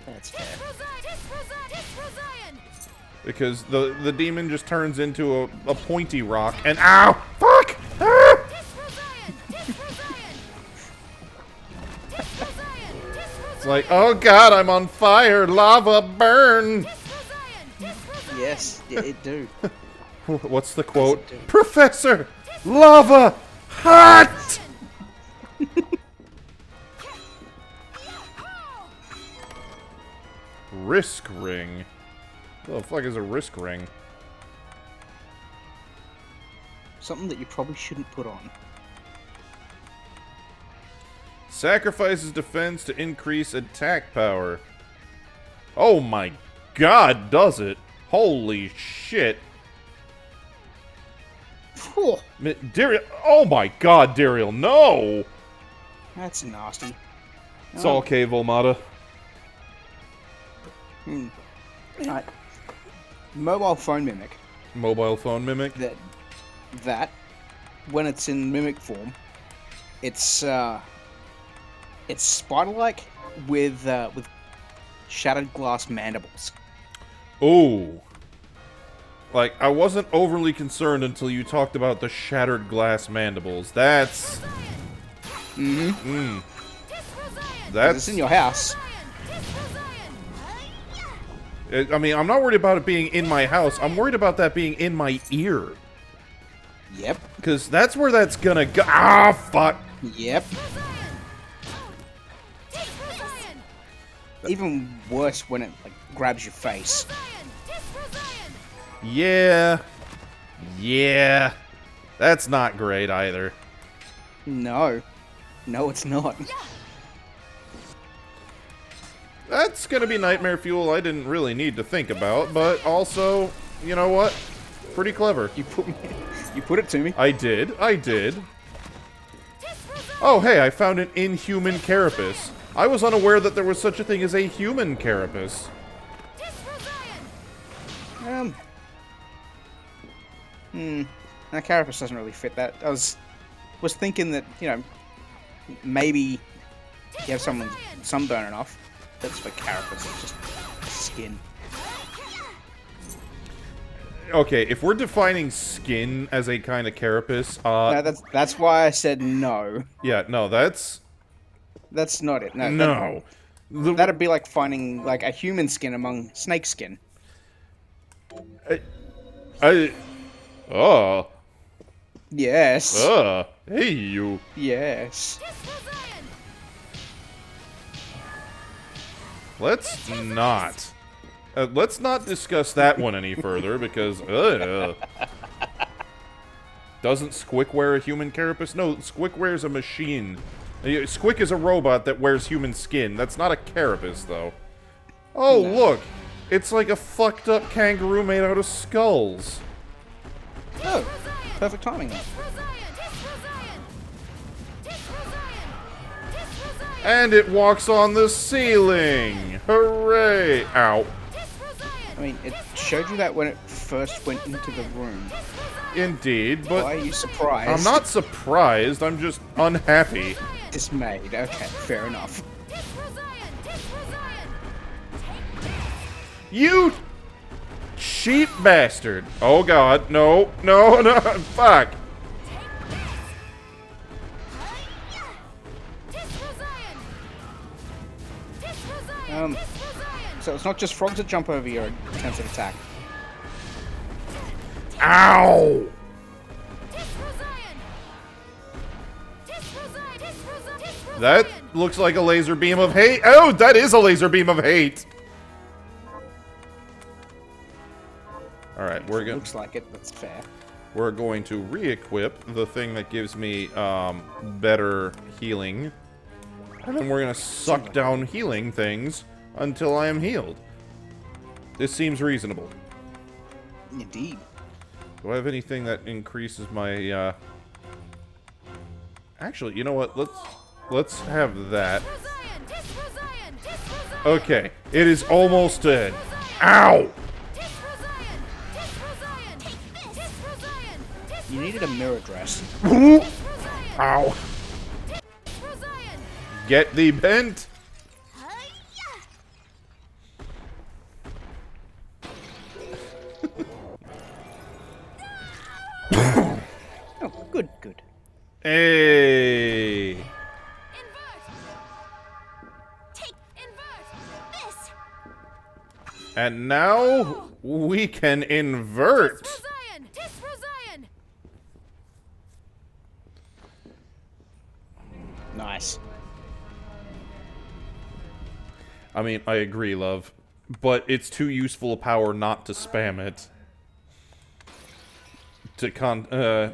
That's fair. Because the demon just turns into a pointy rock and ow! Fuck! Ah! It's Like, oh god, I'm on fire! Lava burn! Yes, yeah, it do. What's the quote? Professor! Lava! Hot! Risk ring. What the fuck is a risk ring? Something that you probably shouldn't put on. Sacrifices defense to increase attack power. Oh my god, does it? Holy shit. Phew, Dariel, oh my god, Dariel, no! that's nasty. It's all okay, Volmata. Alright. Mobile phone mimic. Mobile phone mimic? That when it's in mimic form, it's spider-like with shattered glass mandibles. Ooh. Like, I wasn't overly concerned until you talked about the shattered glass mandibles. That's... That's... It's in your house. I mean, I'm not worried about it being in my house. I'm worried about that being in my ear. Yep. Because that's where that's gonna go. Ah, fuck. Yep. Even worse when it like grabs your face. Yeah. Yeah. That's not great either. No. No, it's not. That's gonna be nightmare fuel I didn't really need to think about, but also, you know what? Pretty clever. You put it to me. I did. Oh, hey, I found an inhuman carapace. I was unaware that there was such a thing as a human carapace. That carapace doesn't really fit that. I was thinking that, you know, maybe you have someone sunburn enough. That's for carapace, it's just skin. Okay, if we're defining skin as a kind of carapace, No, that's why I said no. yeah, no, that's not it. No. no. That'd be like finding like a human skin among snake skin. Yes. Hey you. Yes. Let's not discuss that one any further because doesn't Squick wear a human carapace? No, Squick wears a machine. Squick is a robot that wears human skin. That's not a carapace, though. Oh, No. look! It's like a fucked up kangaroo made out of skulls. Oh, perfect timing then. And it walks on the ceiling! Hooray! Ow. I mean, it showed you that when it first went into the room. Indeed, but Why are you surprised? I'm not surprised, I'm just unhappy. Dismayed. Okay, fair enough. You cheap bastard! Oh god, no, fuck! So it's not just frogs that jump over your attempts at attack. Ow! That looks like a laser beam of hate. Oh, that is a laser beam of hate! Alright, Looks like it, that's fair. we're going to re-equip the thing that gives me better healing. And then we're gonna suck down healing things until I am healed. This seems reasonable. Indeed. Do I have anything that increases my Actually, you know what? Let's have that. Okay, it is almost dead. Ow! You needed a mirror dress. Ow. Get thee bent. Oh, good. Hey. And now we can invert. Nice. I mean, I agree, love. But it's too useful a power not to spam it. To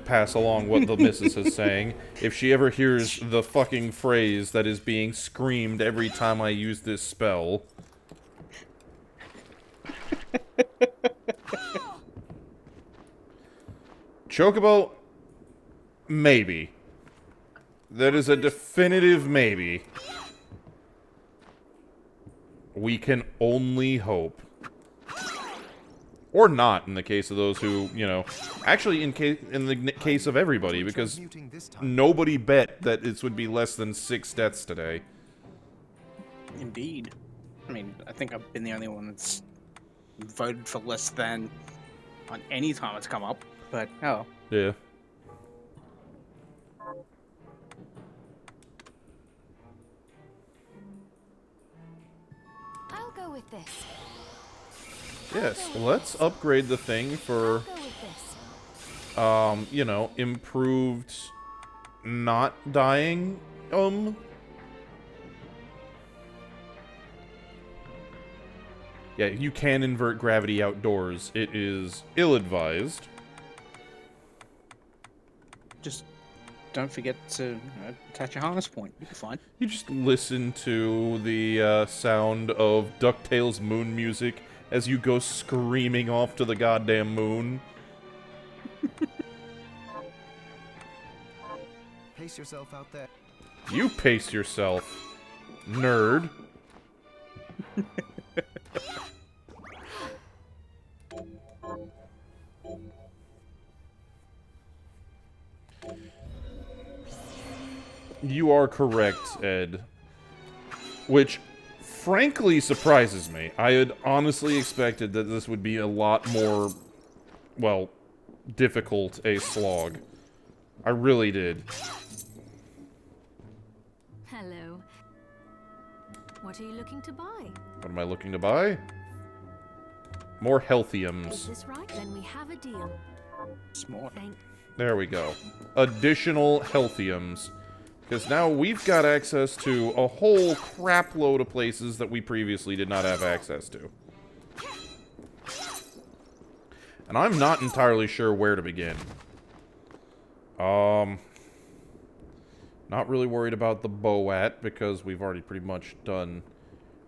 pass along what the missus is saying. If she ever hears the fucking phrase that is being screamed every time I use this spell. Chocobo? Maybe. That is a definitive maybe. We can only hope. Or not, in the case of those who, you know... Actually, in the case of everybody, because nobody bet that this would be less than 6 deaths today. Indeed. I mean, I think I've been the only one that's voted for less than on any time it's come up, but oh. Yeah. I'll go with this. Yes, let's upgrade the thing for, you know, improved not dying, Yeah, you can invert gravity outdoors. It is ill-advised. Just don't forget to attach a harness point. You'll be fine. You just listen to the sound of DuckTales moon music as you go screaming off to the goddamn moon. Pace yourself out there. You pace yourself, nerd. You are correct, Ed. Which, frankly, surprises me. I had honestly expected that this would be a lot more, well, difficult a slog. I really did. Hello. What are you looking to buy? What am I looking to buy? More healthiums. Is this right? Then we have a deal. Smart. There we go. Additional healthiums. Because now we've got access to a whole crap load of places that we previously did not have access to. And I'm not entirely sure where to begin. Not really worried about the Boat, because we've already pretty much done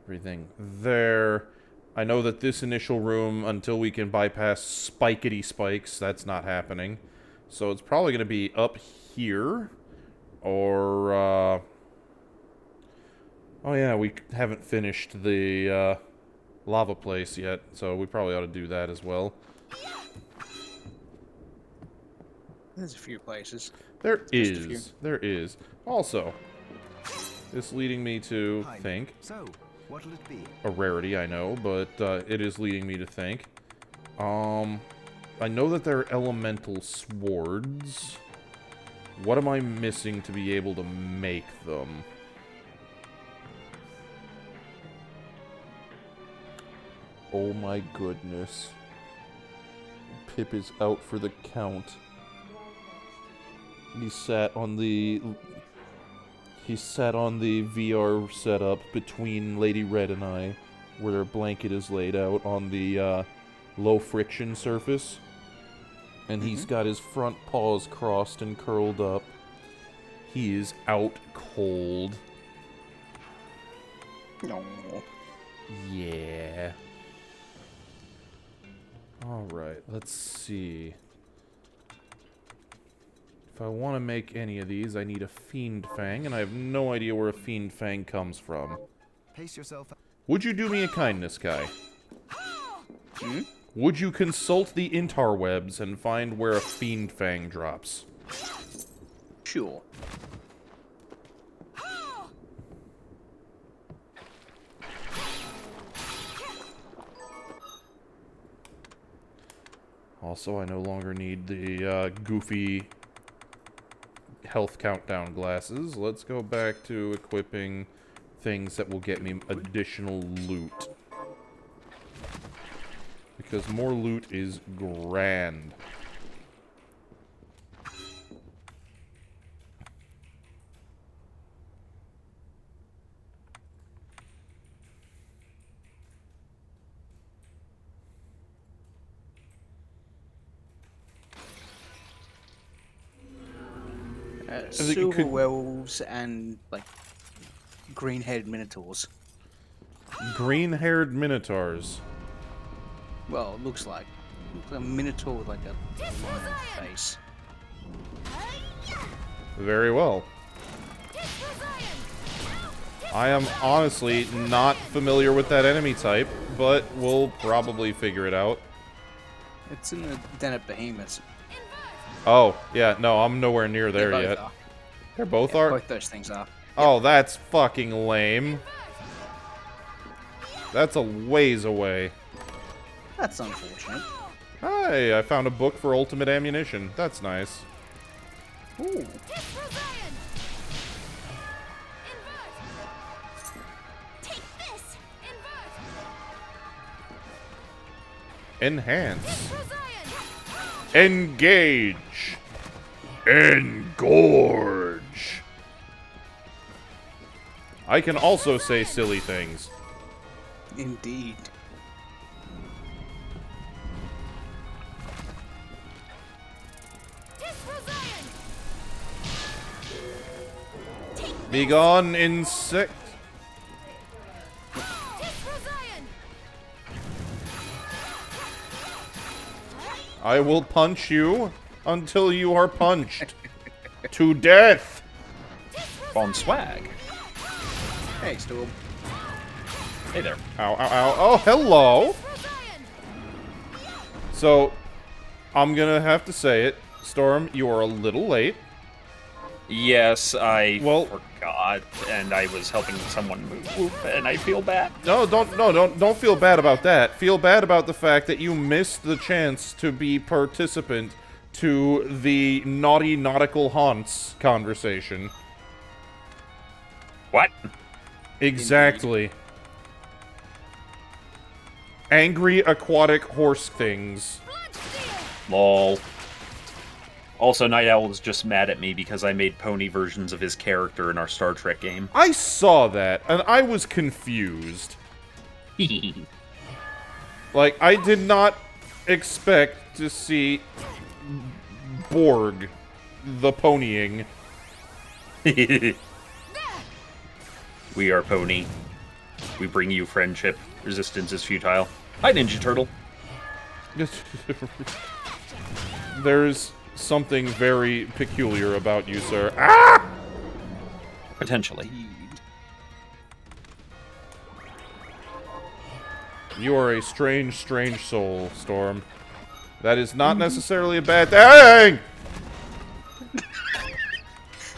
everything there. I know that this initial room, until we can bypass spikety spikes, that's not happening. So it's probably going to be up here. Or, oh yeah, we haven't finished the, lava place yet, so we probably ought to do that as well. There's a few places. There is. There is. Also, this leading me to think. So, what'll it be? A rarity, I know, but it is leading me to think. I know that there are elemental swords. What am I missing to be able to make them? Oh my goodness. Pip is out for the count. He sat on the VR setup between Lady Red and I, where her blanket is laid out on the low friction surface. And he's got his front paws crossed and curled up. He is out cold. No. Yeah. Alright, let's see. If I want to make any of these, I need a Fiend Fang, and I have no idea where a Fiend Fang comes from. Pace yourself. Would you do me a kindness, Kai? Hmm? Would you consult the interwebs and find where a Fiend Fang drops? Sure. Also, I no longer need the goofy health countdown glasses. Let's go back to equipping things that will get me additional loot. because more loot is grand. Silver werewolves and like green-haired minotaurs. Green-haired minotaurs. Well, it looks like a minotaur with like a lion face. Very well. I am honestly not familiar with that enemy type, but we'll probably figure it out. It's in the den of behemoths. Oh, yeah, no, I'm nowhere near there They both yet. are. They both Yeah, are? both those things are. Oh, that's fucking lame. That's a ways away. That's unfortunate. Hey, I found a book for ultimate ammunition. That's nice. Ooh. Enhance. Engage. Engorge. I can also say silly things. Indeed. Begone, insect. I will punch you until you are punched. To death. On swag. Hey, Storm. Hey there. Ow, ow, ow. Oh, hello. So, I'm gonna have to say it. Storm, you are a little late. Yes, I forgot, and I was helping someone move, and I feel bad. No, don't feel bad about that. Feel bad about the fact that you missed the chance to be participant to the naughty nautical haunts conversation. What? Exactly. Angry aquatic horse things. Lol. Also, Night Owl is just mad at me because I made pony versions of his character in our Star Trek game. I saw that, and I was confused. Like, I did not expect to see Borg the ponying. We are Pony. We bring you friendship. Resistance is futile. Hi, Ninja Turtle. There's something very peculiar about you, sir. Ah! Potentially. You are a strange, strange soul, Storm. That is not necessarily a bad thing!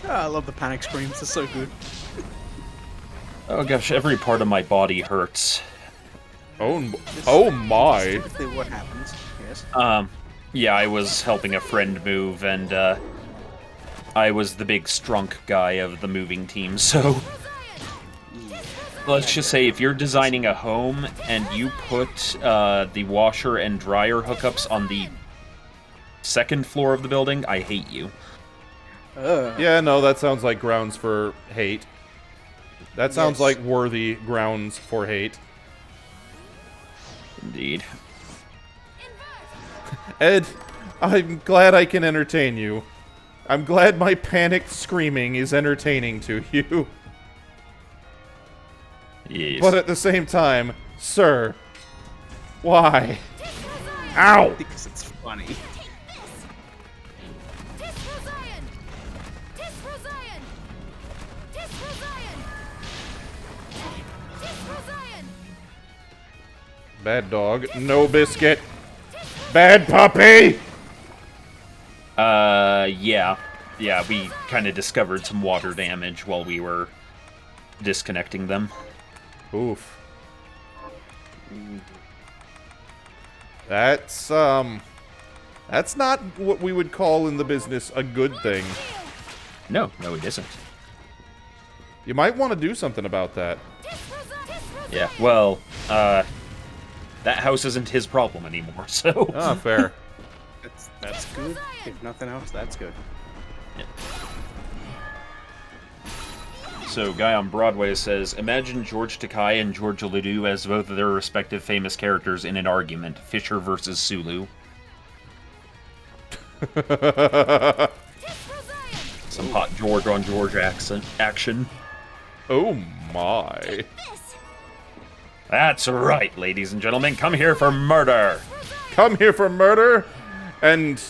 Oh, I love the panic screams. They're so good. Oh gosh, every part of my body hurts. Oh my. Typically what happens, yes. Yeah, I was helping a friend move, and, I was the big strunk guy of the moving team, so... Let's just say, if you're designing a home, and you put, the washer and dryer hookups on the second floor of the building, I hate you. Yeah, no, that sounds like grounds for hate. That sounds like worthy grounds for hate. Indeed. Ed, I'm glad I can entertain you. I'm glad my panicked screaming is entertaining to you. Yes. But at the same time, sir, why? Ow! Because it's funny. Bad dog, no biscuit. Bad puppy! Yeah. Yeah, we kind of discovered some water damage while we were disconnecting them. Oof. That's not what we would call in the business a good thing. No, it isn't. You might want to do something about that. Yeah, well, That house isn't his problem anymore, so... Ah, fair. That's good. If nothing else, that's good. So, Guy on Broadway says, imagine George Takei and George Ledoux as both of their respective famous characters in an argument. Fisher versus Sulu. Some hot George on George action. Oh my. That's right, ladies and gentlemen. Come here for murder. Come here for murder? And...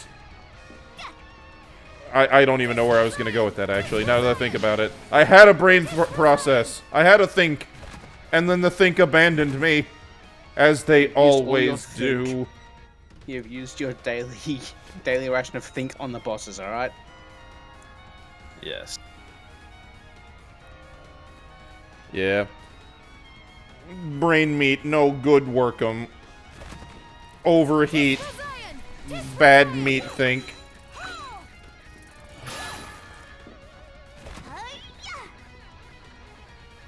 I don't even know where I was going to go with that, actually, now that I think about it. I had a brain process. I had a think. And then the think abandoned me. As they always do. You've used your daily ration of think on the bosses, alright? Yes. Yeah. Brain meat, no good workum. Overheat. Bad meat think.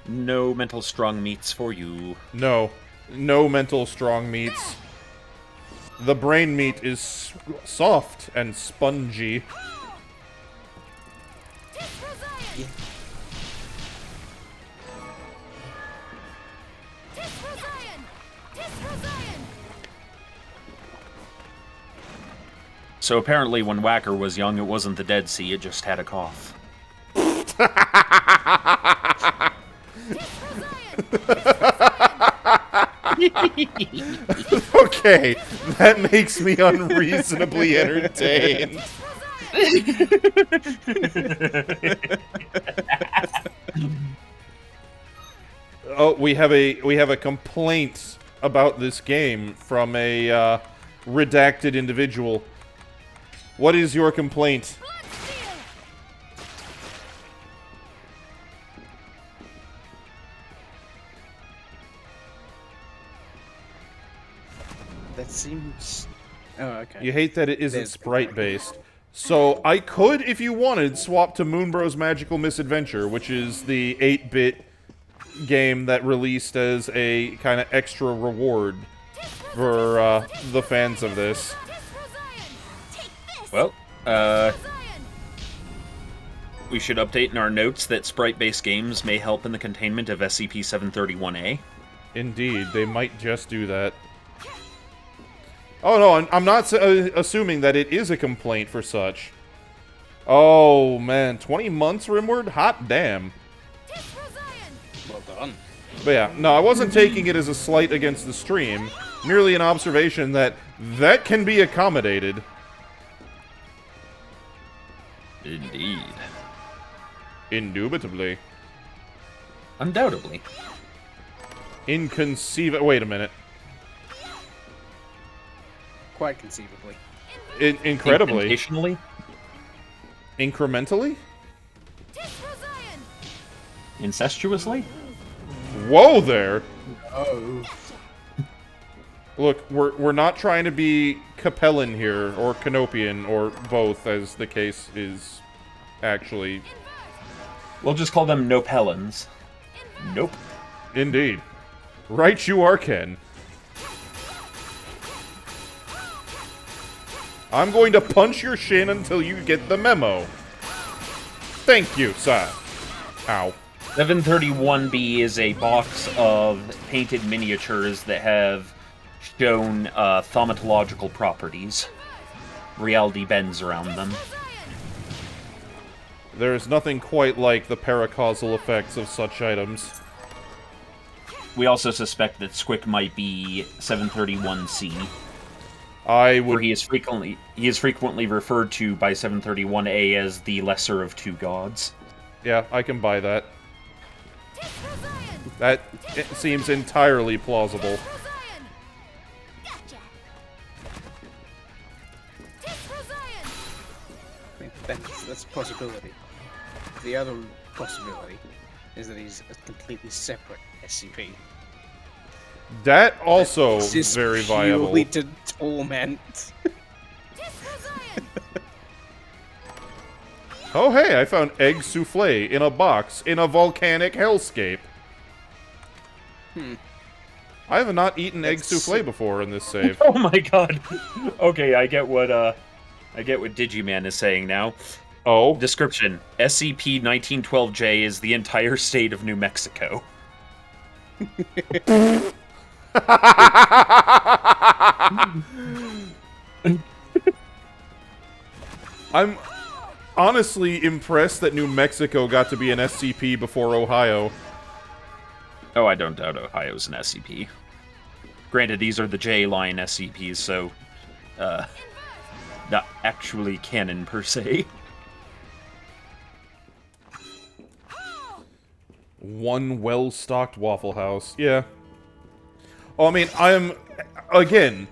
No mental strong meats for you. No. No mental strong meats. The brain meat is soft and spongy. So apparently when Whacker was young, it wasn't the Dead Sea, it just had a cough. Okay, that makes me unreasonably entertained. Oh, we have a complaint about this game from a redacted individual. What is your complaint? That seems... Oh, okay. You hate that it isn't sprite-based. So, I could, if you wanted, swap to Moonbro's Magical Misadventure, which is the 8-bit game that released as a kind of extra reward for the fans of this. Well, we should update in our notes that sprite-based games may help in the containment of SCP-731-A. Indeed, they might just do that. Oh no, I'm not assuming that it is a complaint for such. Oh man, 20 months, Rimward? Hot damn. Well done. But yeah, no, I wasn't taking it as a slight against the stream. Merely an observation that can be accommodated. Indeed. Indubitably. Undoubtedly. Inconceivable. Wait a minute. Quite conceivably. Incredibly. Incrementally? Incrementally? Incestuously? Whoa there! Oh. Look, we're not trying to be Capellan here, or Canopian, or both, as the case is actually. We'll just call them Nopellans. Nope. Indeed. Right you are, Ken. I'm going to punch your shin until you get the memo. Thank you, sir. Ow. 731B is a box of painted miniatures that have shown thaumatological properties. Reality bends around them. There is nothing quite like the paracausal effects of such items. We also suspect that Squick might be 731C. I would. Where he is frequently referred to by 731A as the lesser of two gods. Yeah, I can buy that. That seems entirely plausible. That's a possibility. The other possibility is that he's a completely separate SCP. That also is very viable. Purely to torment. Oh hey, I found egg souffle in a box in a volcanic hellscape. I have not eaten egg souffle before in this save. Oh my god. Okay, I get what Digiman is saying now. Oh. Description: SCP-1912J is the entire state of New Mexico. I'm honestly impressed that New Mexico got to be an SCP before Ohio. Oh, I don't doubt Ohio's an SCP. Granted, these are the J-line SCPs, so, not actually canon per se. One well-stocked Waffle House. Yeah. Oh, I mean, I am, again,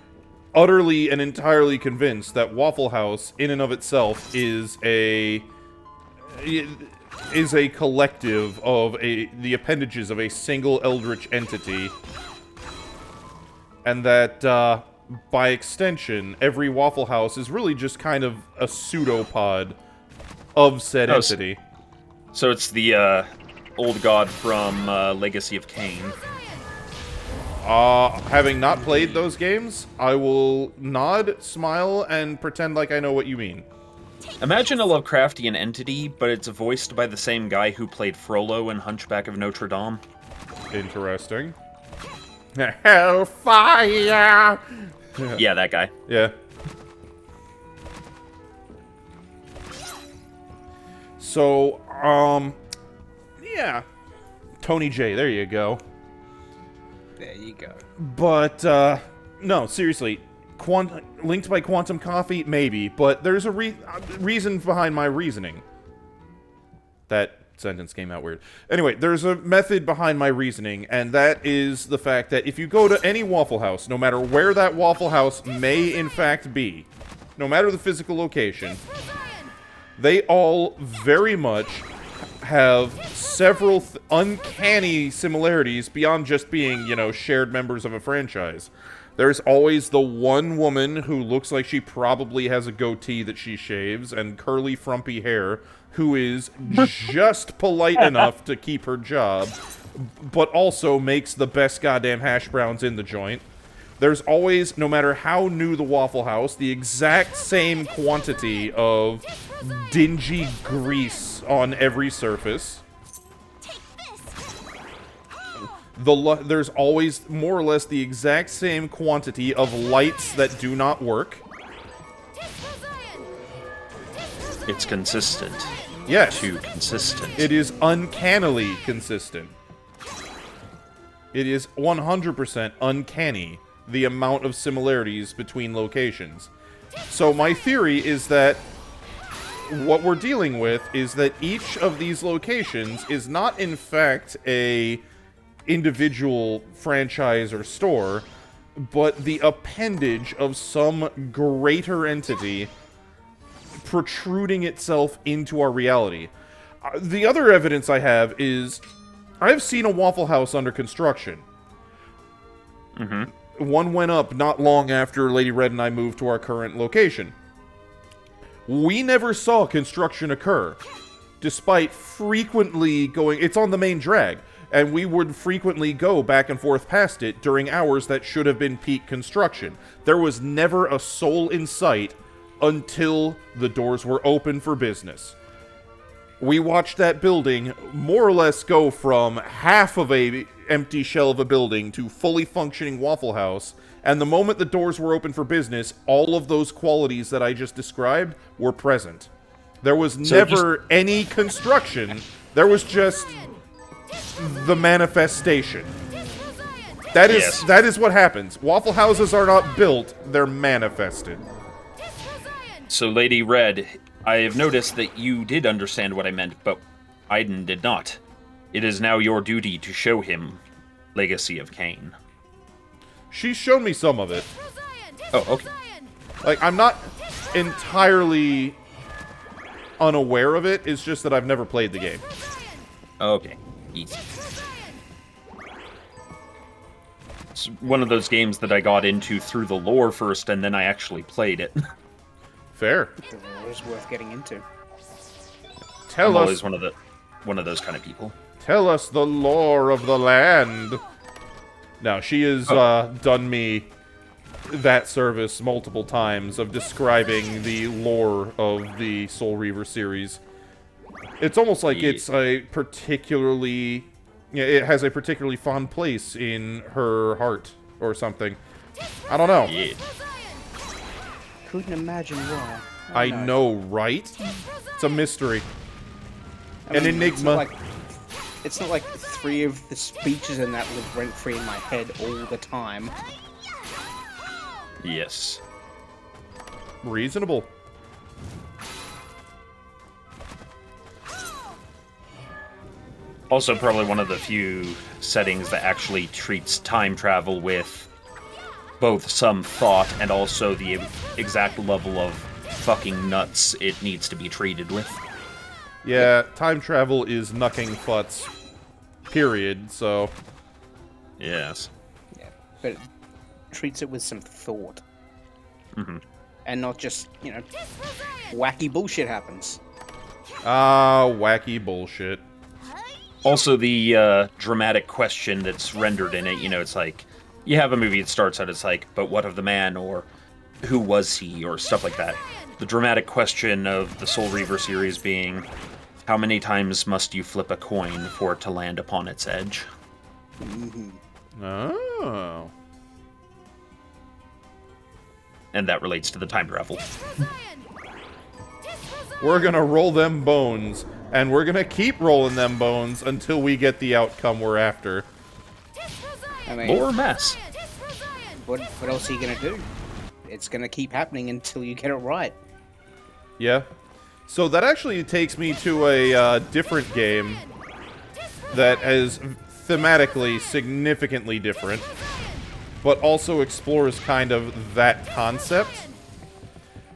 utterly and entirely convinced that Waffle House, in and of itself, is a collective of the appendages of a single eldritch entity. And that, by extension, every Waffle House is really just kind of a pseudopod of said entity. So it's the, old god from, Legacy of Kain. Having not played those games, I will nod, smile, and pretend like I know what you mean. Imagine a Lovecraftian entity, but it's voiced by the same guy who played Frollo in Hunchback of Notre Dame. Interesting. Hellfire! Yeah, that guy. Yeah. So, yeah. Tony J, there you go. There you go. But, no, seriously. Linked by quantum coffee? Maybe. But there's a reason behind my reasoning. That sentence came out weird. Anyway, there's a method behind my reasoning, and that is the fact that if you go to any Waffle House, no matter where that Waffle House may in fact be, no matter the physical location, they all very much have several uncanny similarities beyond just being, you know, shared members of a franchise. There's always the one woman who looks like she probably has a goatee that she shaves and curly, frumpy hair, who is just polite enough to keep her job, but also makes the best goddamn hash browns in the joint. There's always, no matter how new the Waffle House, the exact same quantity of dingy grease on every surface. There's always more or less the exact same quantity of lights that do not work. It's consistent. Yes. Too consistent. It is uncannily consistent. It is 100% uncanny, the amount of similarities between locations. So my theory is that what we're dealing with is that each of these locations is not in fact a individual franchise or store, but the appendage of some greater entity protruding itself into our reality. The other evidence I have is I've seen a Waffle House under construction. Mm-hmm. One went up not long after Lady Red and I moved to our current location. We never saw construction occur, despite frequently going... It's on the main drag, and we would frequently go back and forth past it during hours that should have been peak construction. There was never a soul in sight until the doors were open for business. We watched that building more or less go from half of a empty shell of a building to fully functioning Waffle House, and the moment the doors were open for business, all of those qualities that I just described were present. There was never any construction. There was just the manifestation. That is what happens. Waffle Houses are not built, they're manifested. So, Lady Red, I have noticed that you did understand what I meant, but Iden did not. It is now your duty to show him Legacy of Kain. She's shown me some of it. Oh, okay. Like, I'm not entirely unaware of it, it's just that I've never played the game. Okay, easy. It's one of those games that I got into through the lore first, and then I actually played it. Fair. The lore is worth getting into. I'm always one of those kind of people. Tell us the lore of the land. No, she has done me that service multiple times of describing the lore of the Soul Reaver series. It's almost like it's a particularly... it has a particularly fond place in her heart or something. I don't know. Yeah. Couldn't imagine why. I know, right? It's a mystery. I mean, An enigma. It's not like 3 of the speeches in that live rent-free in my head all the time. Yes. Reasonable. Also, probably one of the few settings that actually treats time travel with both some thought and also the exact level of fucking nuts it needs to be treated with. Yeah, time travel is knucking futz. Period, so... Yes. Yeah, but it treats it with some thought. Mm-hmm. And not just, you know, wacky bullshit happens. Ah, wacky bullshit. Also, the dramatic question that's rendered in it, you know, it's like, you have a movie that starts out, it's like, but what of the man, or who was he, or stuff like that. The dramatic question of the Soul Reaver series being, how many times must you flip a coin for it to land upon its edge? Mm-hmm. Oh. And that relates to the time travel. We're gonna roll them bones, and we're gonna keep rolling them bones until we get the outcome we're after. I mean, More mess. what else are you gonna do? It's gonna keep happening until you get it right. Yeah. So that actually takes me to a different game that is thematically significantly different, but also explores kind of that concept.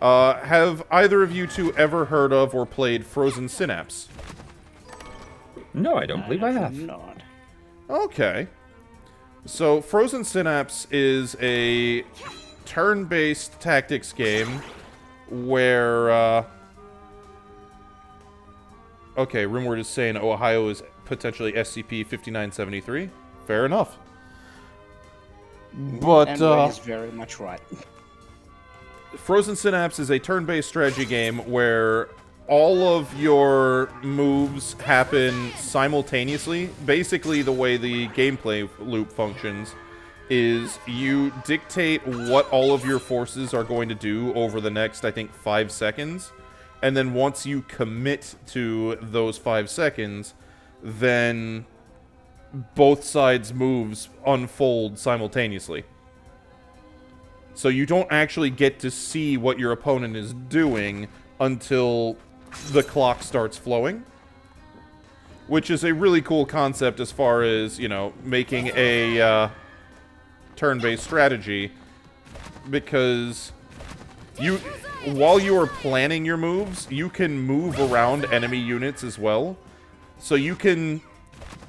Have either of you two ever heard of or played Frozen Synapse? No, I don't believe I have. Not. Okay. So, Frozen Synapse is a turn-based tactics game where, okay, Rimward is saying Ohio is potentially SCP-5973. Fair enough. But, And Ray is very much right. Frozen Synapse is a turn-based strategy game where all of your moves happen simultaneously. Basically, the way the gameplay loop functions is you dictate what all of your forces are going to do over the next, I think, 5 seconds. And then once you commit to those 5 seconds, then both sides' moves unfold simultaneously. So you don't actually get to see what your opponent is doing until the clock starts flowing. Which is a really cool concept as far as, you know, making a turn-based strategy. Because while you are planning your moves, you can move around enemy units as well. So you can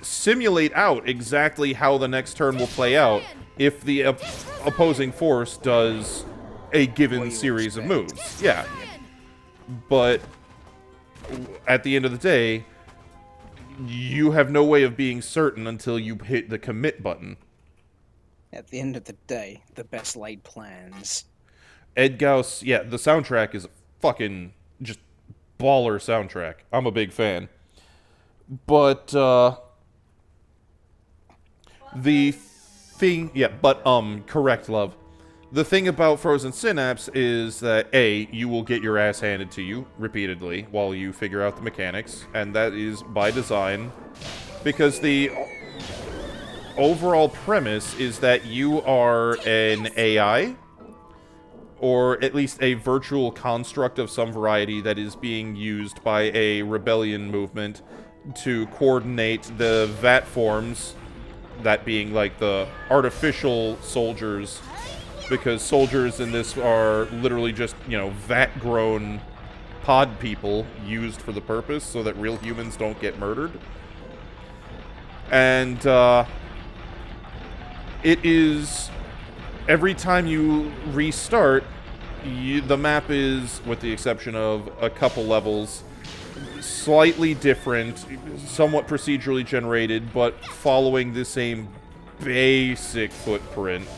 simulate out exactly how the next turn will play out if the opposing force does a given series of moves. Yeah. But at the end of the day, you have no way of being certain until you hit the commit button. At the end of the day, the best laid plans. Ed Gauss, yeah, the soundtrack is a fucking just baller soundtrack. I'm a big fan. But, the thing, yeah, but, correct, love. The thing about Frozen Synapse is that, A, you will get your ass handed to you repeatedly while you figure out the mechanics, and that is by design, because the overall premise is that you are an AI, or at least a virtual construct of some variety that is being used by a rebellion movement to coordinate the VAT forms, that being like the artificial soldiers, because soldiers in this are literally just, you know, VAT-grown pod people used for the purpose so that real humans don't get murdered. And, it is, every time you restart, the map is, with the exception of a couple levels, slightly different, somewhat procedurally generated, but following the same basic footprint.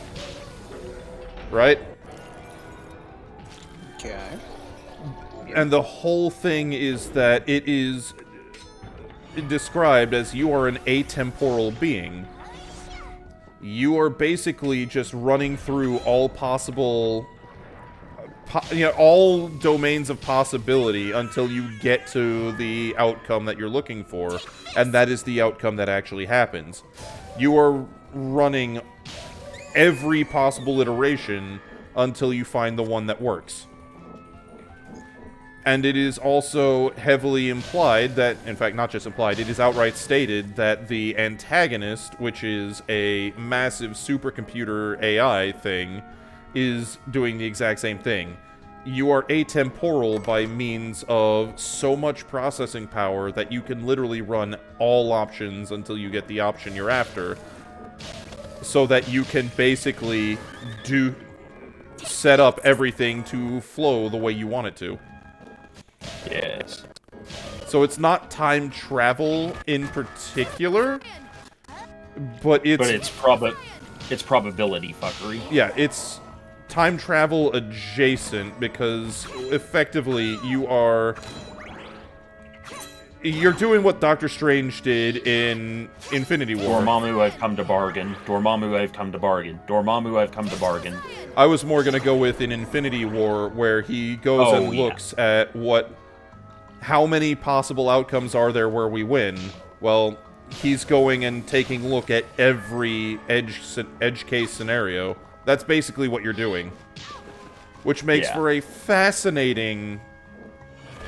Right? Okay. And the whole thing is that it is described as you are an atemporal being. You are basically just running through all possible, all domains of possibility until you get to the outcome that you're looking for, and that is the outcome that actually happens. You are running every possible iteration until you find the one that works. And it is also heavily implied that, in fact, not just implied, it is outright stated that the antagonist, which is a massive supercomputer AI thing, is doing the exact same thing. You are atemporal by means of so much processing power that you can literally run all options until you get the option you're after, so that you can basically set up everything to flow the way you want it to. Yes. So it's not time travel in particular, but it's probability fuckery. Yeah, it's time travel adjacent, because effectively you're doing what Doctor Strange did in Infinity War. Dormammu, I've come to bargain. Dormammu, I've come to bargain. Dormammu, I've come to bargain. I was more gonna go with in Infinity War, where he goes and looks at how many possible outcomes are there where we win. Well, he's going and taking a look at every edge case scenario. That's basically what you're doing. Which makes for a fascinating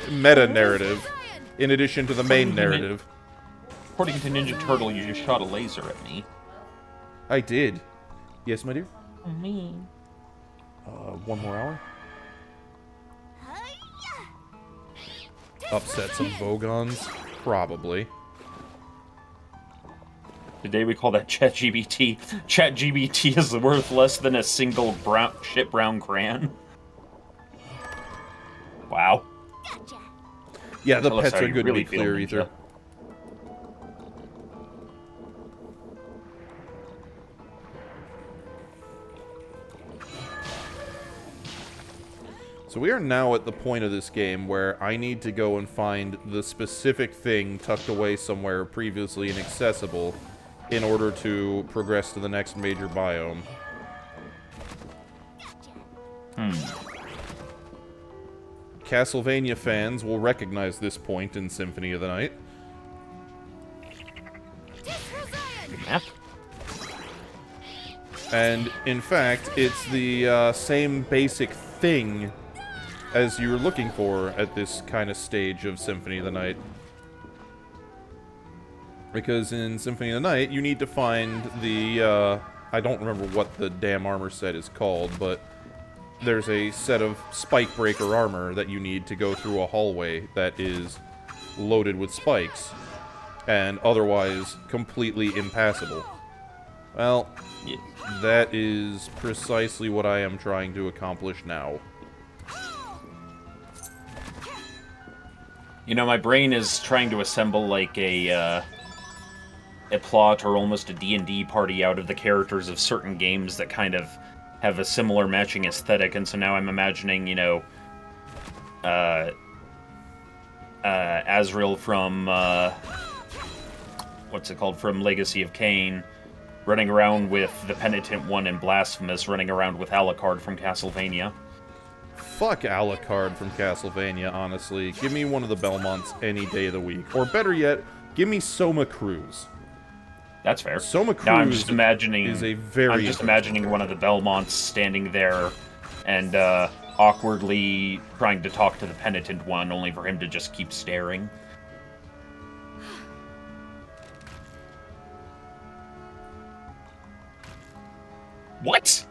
meta-narrative, in addition to the main narrative. According to Ninja Turtle, you just shot a laser at me. I did. Yes, my dear? Me. 1 more hour? Upset some Vogons? Probably. Today we call that ChatGPT. ChatGPT is worth less than a single brown crayon. Wow. Yeah, the pets are good to be clear, Ether. So we are now at the point of this game where I need to go and find the specific thing tucked away somewhere previously inaccessible in order to progress to the next major biome. Castlevania fans will recognize this point in Symphony of the Night. Map? And, in fact, it's the same basic thing as you're looking for at this kind of stage of Symphony of the Night. Because in Symphony of the Night, you need to find the, I don't remember what the damn armor set is called, but there's a set of spike breaker armor that you need to go through a hallway that is loaded with spikes, and otherwise completely impassable. Well, that is precisely what I am trying to accomplish now. You know, my brain is trying to assemble, like, a plot or almost a D&D party out of the characters of certain games that kind of have a similar matching aesthetic, and so now I'm imagining, you know, Azrael from, what's it called, from Legacy of Kain, running around with the Penitent One and Blasphemous, running around with Alucard from Castlevania. Fuck Alucard from Castlevania, honestly. Give me one of the Belmonts any day of the week. Or better yet, give me Soma Cruz. That's fair. Soma Cruz now I'm just imagining, is a very... I'm just imagining one of the Belmonts standing there and awkwardly trying to talk to the Penitent One, only for him to just keep staring. What?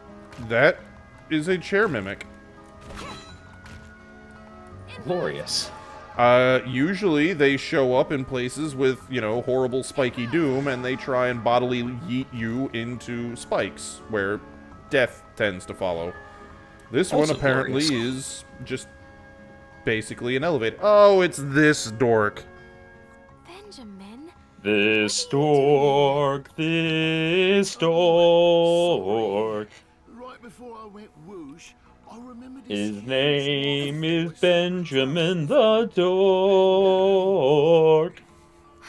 That is a chair mimic. Glorious. Usually they show up in places with, you know, horrible spiky doom, and they try and bodily yeet you into spikes, where death tends to follow. This Also one apparently glorious. is just basically an elevator. Oh, it's this dork. Benjamin? This dork, this dork. Right before I went whoosh, I remembered His name is Benjamin the Dork.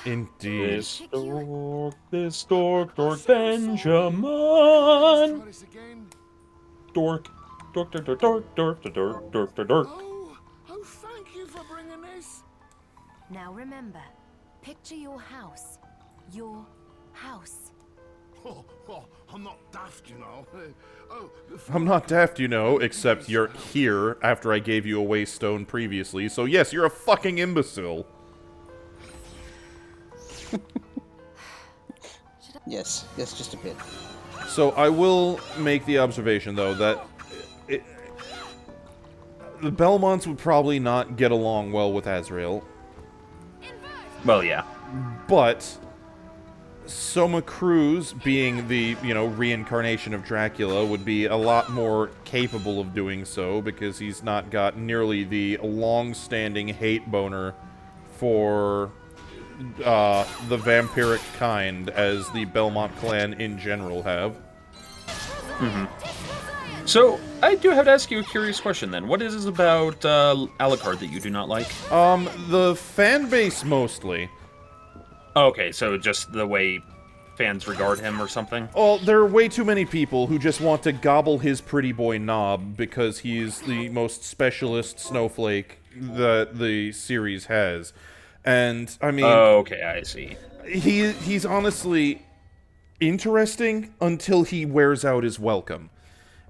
Indeed. This dork, Benjamin. Dork, dork, dork, dork, dork, dork, dork, dork, dork. Oh, thank you for bringing this. Now remember, picture your house. Your house. Oh, I'm not daft, you know. I'm not daft, you know, except you're here after I gave you a waste stone previously, so yes, you're a fucking imbecile. Yes, just a bit. So I will make the observation, though, that the Belmonts would probably not get along well with Azrael. Well, yeah. But Soma Cruz, being the, reincarnation of Dracula, would be a lot more capable of doing so because he's not got nearly the long-standing hate boner for the vampiric kind as the Belmont clan in general have. So, I do have to ask you a curious question then. What is it about Alucard that you do not like? The fan base mostly. Okay, so just the way fans regard him or something? Well, there are way too many people who just want to gobble his pretty boy knob because he's the most specialist snowflake that the series has. And, I mean... Oh, okay, I see. He's honestly interesting until he wears out his welcome.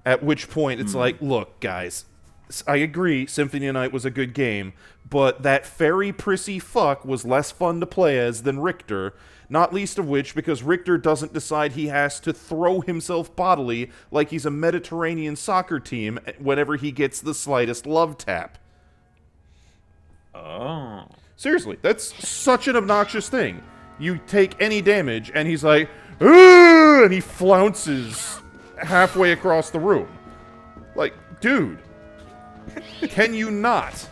At which point, it's like, look, guys, I agree, Symphony of Night was a good game, but that fairy prissy fuck was less fun to play as than Richter, not least of which because Richter doesn't decide he has to throw himself bodily like he's a Mediterranean soccer team whenever he gets the slightest love tap. Oh. Seriously, that's such an obnoxious thing. You take any damage, and he's like, "Ugh!" and he flounces halfway across the room. Like, dude, can you not?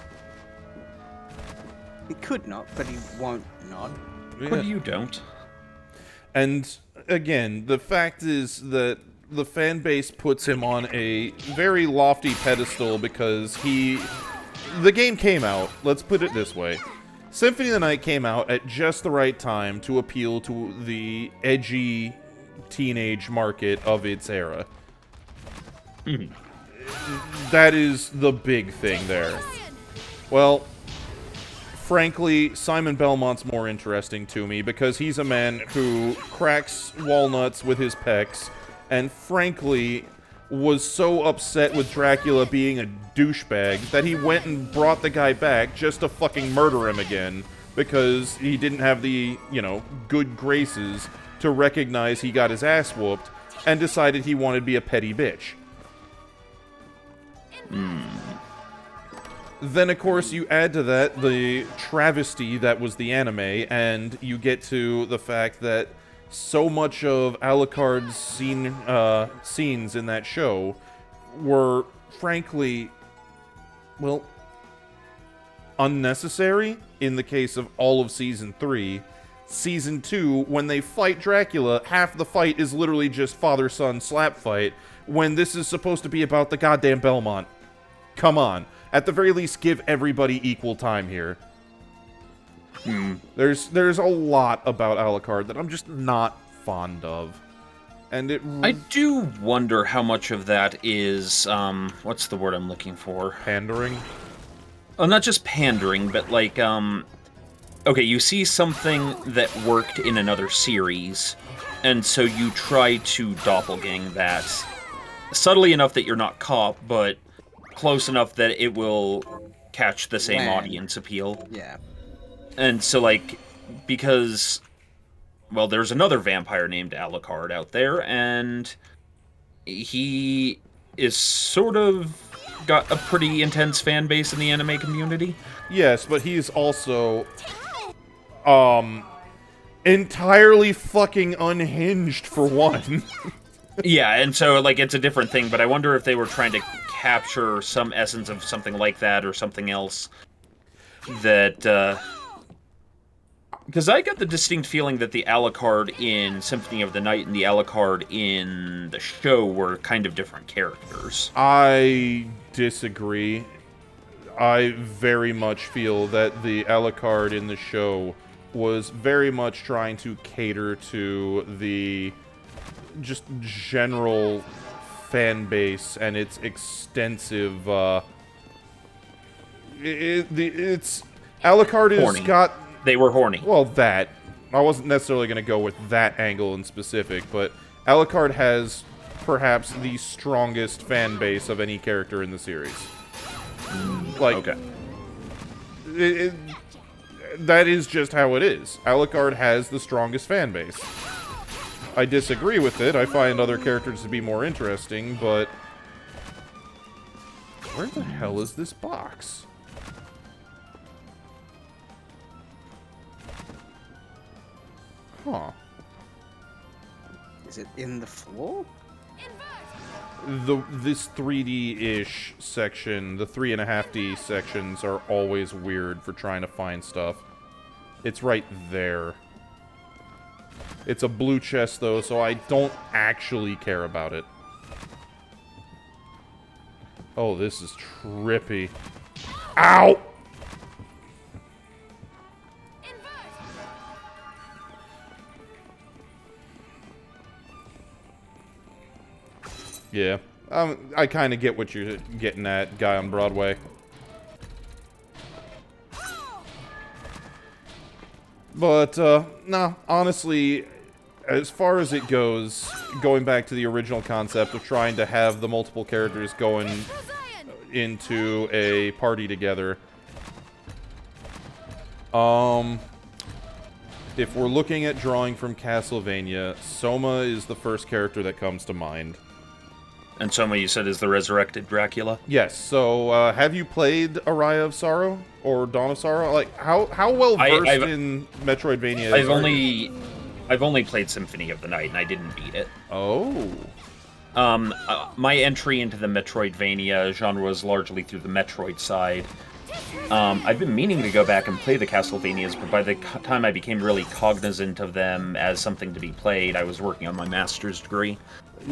He could not, but he won't not. But you don't. And, again, the fact is that the fan base puts him on a very lofty pedestal because the game came out, let's put it this way. Symphony of the Night came out at just the right time to appeal to the edgy teenage market of its era. That is the big thing there. Well, frankly, Simon Belmont's more interesting to me because he's a man who cracks walnuts with his pecs and frankly was so upset with Dracula being a douchebag that he went and brought the guy back just to fucking murder him again because he didn't have the, good graces to recognize he got his ass whooped and decided he wanted to be a petty bitch. Then, of course, you add to that the travesty that was the anime, and you get to the fact that so much of Alucard's scenes in that show were, frankly, well, unnecessary in the case of all of Season 3. Season 2, when they fight Dracula, half the fight is literally just father-son slap fight, when this is supposed to be about the goddamn Belmont. Come on. At the very least, give everybody equal time here. There's a lot about Alucard that I'm just not fond of. And I do wonder how much of that is, what's the word I'm looking for? Pandering? Oh, not just pandering, but like, okay, you see something that worked in another series, and so you try to doppelgang that. Subtly enough that you're not caught, but close enough that it will catch the same audience appeal. Yeah. And so, like, because, well, there's another vampire named Alucard out there, and he is sort of got a pretty intense fan base in the anime community. Yes, but he's also, entirely fucking unhinged, for one. Yeah, and so, like, it's a different thing, but I wonder if they were trying to capture some essence of something like that or something else that, Because I got the distinct feeling that the Alucard in Symphony of the Night and the Alucard in the show were kind of different characters. I disagree. I very much feel that the Alucard in the show was very much trying to cater to the just general fan base and its extensive, it's Alucard has Horny. got... They were horny. Well, that. I wasn't necessarily going to go with that angle in specific, but Alucard has perhaps the strongest fan base of any character in the series. Like, Okay. That is just how it is. Alucard has the strongest fan base. I disagree with it. I find other characters to be more interesting, but... Where the hell is this box? Huh. Is it in the floor? This 3D-ish section, the 3.5D sections are always weird for trying to find stuff. It's right there. It's a blue chest, though, so I don't actually care about it. Oh, this is trippy. Ow! Yeah. I kind of get what you're getting at, guy on Broadway. But, no, honestly, as far as it goes, going back to the original concept of trying to have the multiple characters going into a party together, if we're looking at drawing from Castlevania, Soma is the first character that comes to mind. And Soma, you said, is the resurrected Dracula? Yes, so, have you played Araya of Sorrow? Or Dawn of Sorrow? Like, how well versed in Metroidvania I've only played Symphony of the Night, and I didn't beat it. Oh. My entry into the Metroidvania genre was largely through the Metroid side. I've been meaning to go back and play the Castlevanias, but by the time I became really cognizant of them as something to be played, I was working on my master's degree.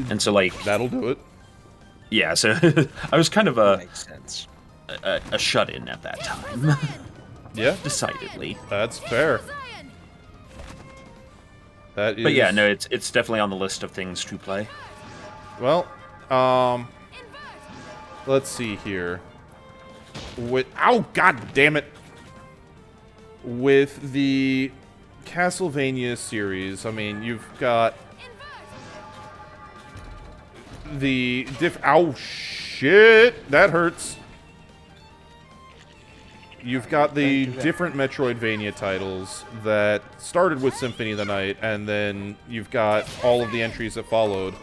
And so, like... That'll do it. Yeah, so I was kind of Makes sense. a shut-in at that time. Yeah. Decidedly. That's fair. That is... But yeah, no, it's definitely on the list of things to play. Well, let's see here. Ow, god damn it! With the Castlevania series, I mean, you've got the ow, shit! That hurts! You've got the different Metroidvania titles that started with Symphony of the Night, and then you've got all of the entries that followed.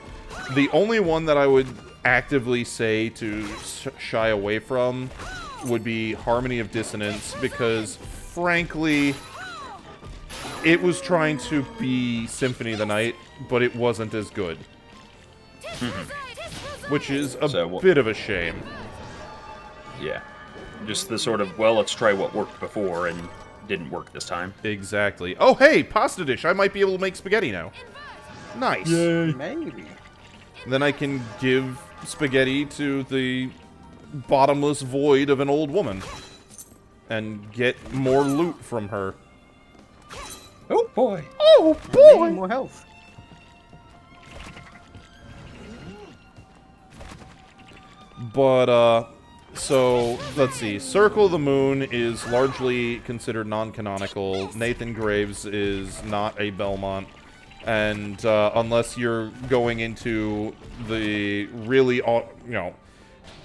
The only one that I would actively say to shy away from would be Harmony of Dissonance, because, frankly, it was trying to be Symphony of the Night, but it wasn't as good. Which is a bit of a shame. Yeah. Just the sort of, well, let's try what worked before and didn't work this time. Exactly. Oh, hey, pasta dish. I might be able to make spaghetti now. Nice. Yay. Maybe. Then I can give spaghetti to the bottomless void of an old woman. And get more loot from her. Oh, boy. Oh, boy! More health. But, so, let's see. Circle of the Moon is largely considered non-canonical. Nathan Graves is not a Belmont. And, unless you're going into the really,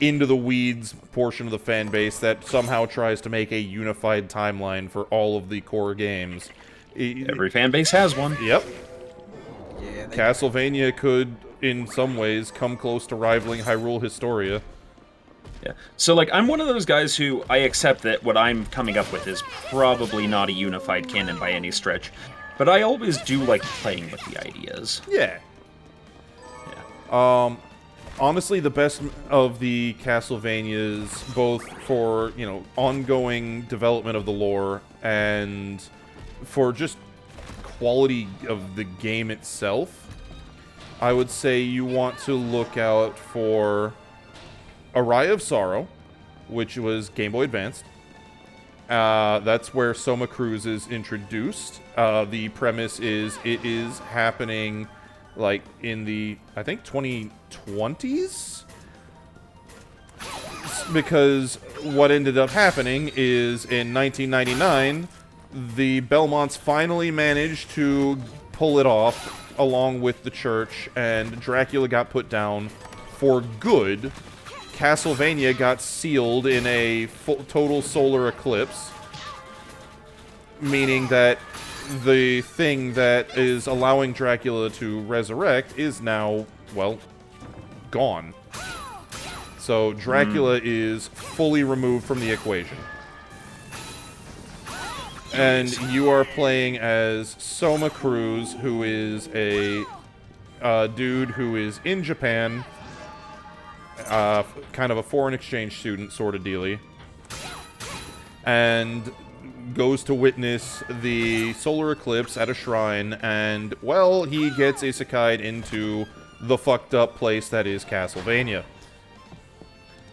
into the weeds portion of the fan base that somehow tries to make a unified timeline for all of the core games. Every fan base has one. Yep. Yeah, Castlevania could, in some ways, come close to rivaling Hyrule Historia. Yeah. So, like, I'm one of those guys who I accept that what I'm coming up with is probably not a unified canon by any stretch. But I always do like playing with the ideas. Yeah. Yeah. Honestly, the best of the Castlevanias, both for, ongoing development of the lore and for just quality of the game itself, I would say you want to look out for Araya of Sorrow, which was Game Boy Advanced. That's where Soma Cruz is introduced. The premise is it is happening like in the, I think, 2020s? Because what ended up happening is in 1999, the Belmonts finally managed to pull it off along with the church, and Dracula got put down for good. Castlevania got sealed in a total solar eclipse, meaning that the thing that is allowing Dracula to resurrect is now, well, gone. So Dracula is fully removed from the equation. And you are playing as Soma Cruz, who is a dude who is in Japan, kind of a foreign exchange student sort of dealy, and goes to witness the solar eclipse at a shrine, and, well, he gets isekai'd into the fucked up place that is Castlevania.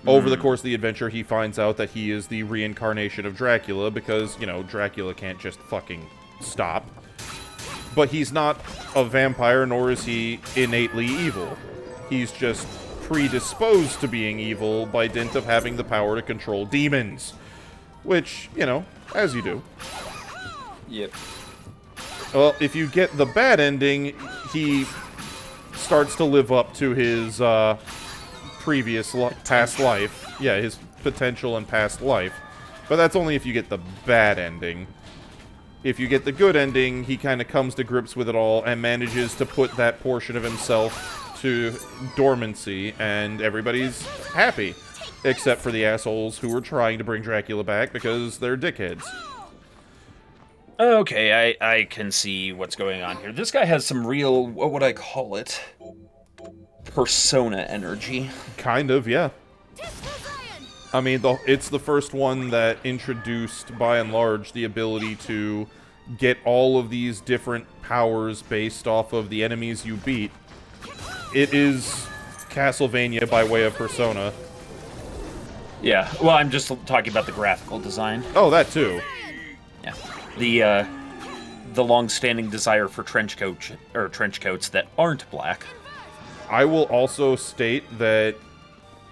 Over the course of the adventure, he finds out that he is the reincarnation of Dracula, because, you know, Dracula can't just fucking stop. But he's not a vampire, nor is he innately evil. He's just predisposed to being evil by dint of having the power to control demons. Which, you know, as you do. Yep. Well, if you get the bad ending, he starts to live up to his previous past life. Yeah, his potential and past life. But that's only if you get the bad ending. If you get the good ending, he kind of comes to grips with it all and manages to put that portion of himself to dormancy, and everybody's happy. Except for the assholes who were trying to bring Dracula back because they're dickheads. Okay, I can see what's going on here. This guy has some real, what would I call it? Persona energy. Kind of, yeah. I mean, it's the first one that introduced, by and large, the ability to get all of these different powers based off of the enemies you beat. It is Castlevania by way of Persona. Yeah, well, I'm just talking about the graphical design. Oh, that too. Yeah. The long-standing desire for trench coats that aren't black. I will also state that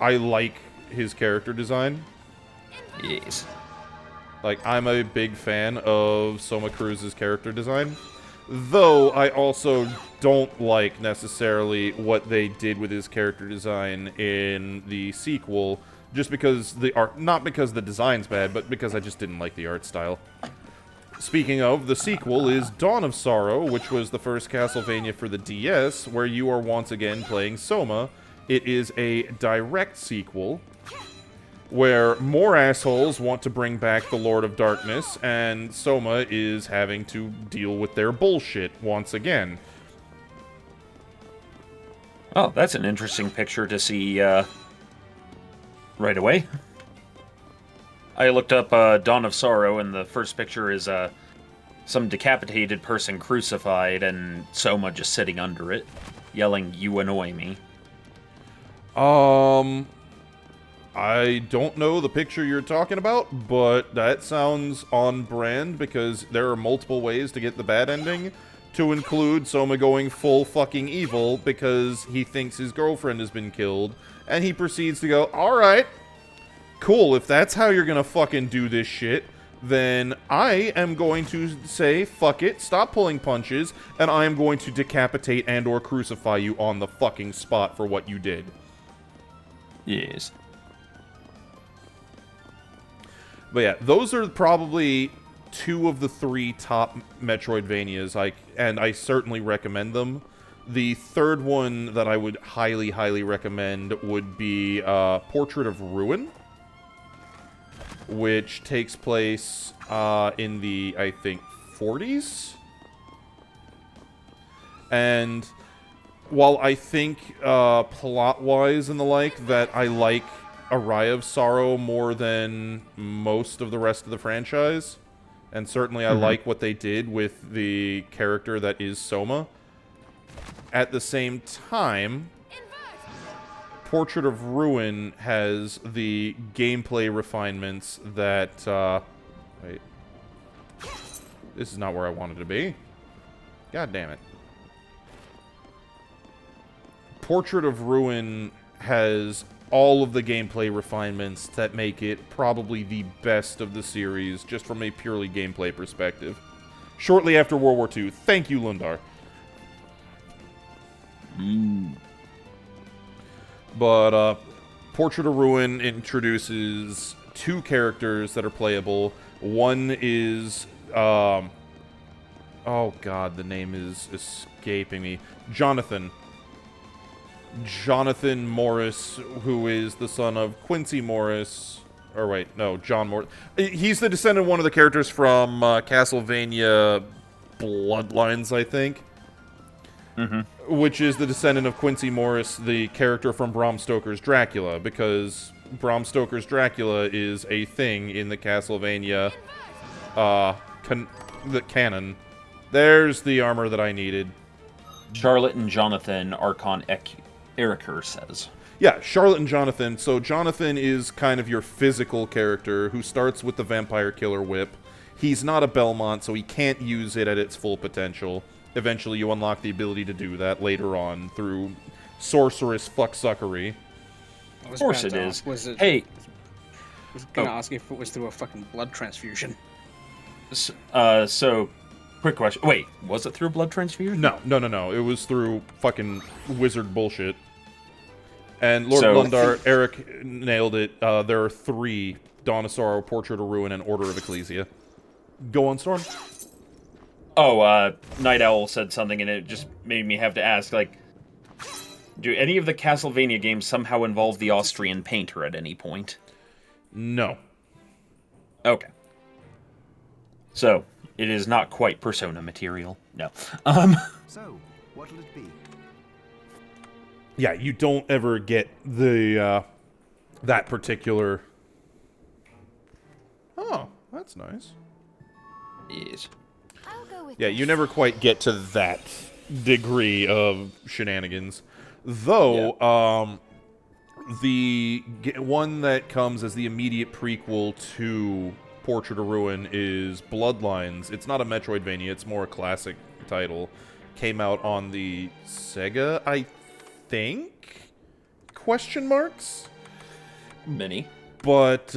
I like his character design. Yes. Like, I'm a big fan of Soma Cruz's character design. Though, I also don't like, necessarily, what they did with his character design in the sequel, just because the art... Not because the design's bad, but because I just didn't like the art style. Speaking of, the sequel is Dawn of Sorrow, which was the first Castlevania for the DS, where you are once again playing Soma. It is a direct sequel, where more assholes want to bring back the Lord of Darkness, and Soma is having to deal with their bullshit once again. Oh, that's an interesting picture to see right away. I looked up Dawn of Sorrow, and the first picture is some decapitated person crucified, and Soma just sitting under it, yelling, "You annoy me." I don't know the picture you're talking about, but that sounds on brand, because there are multiple ways to get the bad ending, to include Soma going full fucking evil because he thinks his girlfriend has been killed, and he proceeds to go, alright, cool, if that's how you're gonna fucking do this shit, then I am going to say, fuck it, stop pulling punches, and I am going to decapitate and or crucify you on the fucking spot for what you did. Yes. But yeah, those are probably two of the three top Metroidvanias, and I certainly recommend them. The third one that I would highly, highly recommend would be Portrait of Ruin, which takes place in the, I think, 40s. And while I think plot-wise and the like, that I like Araya of Sorrow more than most of the rest of the franchise, And certainly I like what they did with the character that is Soma. At the same time, Portrait of Ruin has the gameplay refinements that, wait. This is not where I wanted to be. God damn it. Portrait of Ruin has all of the gameplay refinements that make it probably the best of the series, just from a purely gameplay perspective. Shortly after World War II. Thank you, Lundar. But, Portrait of Ruin introduces 2 characters that are playable. One is, oh god, the name is escaping me. Jonathan Morris, who is the son of Quincy Morris. Or wait, no, John Morris. He's the descendant of one of the characters from Castlevania Bloodlines, I think. Which is the descendant of Quincy Morris, the character from Bram Stoker's Dracula, because Bram Stoker's Dracula is a thing in the Castlevania the canon. There's the armor that I needed. Charlotte and Jonathan, Archon Eriker says. Yeah, Charlotte and Jonathan. So Jonathan is kind of your physical character who starts with the Vampire Killer Whip. He's not a Belmont, so he can't use it at its full potential. Eventually you unlock the ability to do that later on through sorceress fucksuckery. Of course it is. Hey! I was gonna ask if it was through a fucking blood transfusion. So, quick question. Wait, was it through a blood transfusion? No. It was through fucking wizard bullshit. And Lord So- Lundar, Eric nailed it. There are 3: Dawn of Sorrow, Portrait of Ruin, and Order of Ecclesia. Go on, Storm. Oh, Night Owl said something, and it just made me have to ask, like, do any of the Castlevania games somehow involve the Austrian painter at any point? No. Okay. So, it is not quite Persona material. No. So, what'll it be? Yeah, you don't ever get the, that particular... Oh, that's nice. Yes. Yeah, you never quite get to that degree of shenanigans. Though, the one that comes as the immediate prequel to Portrait of Ruin is Bloodlines. It's not a Metroidvania, it's more a classic title. Came out on the Sega, I think? Question marks? Many. But,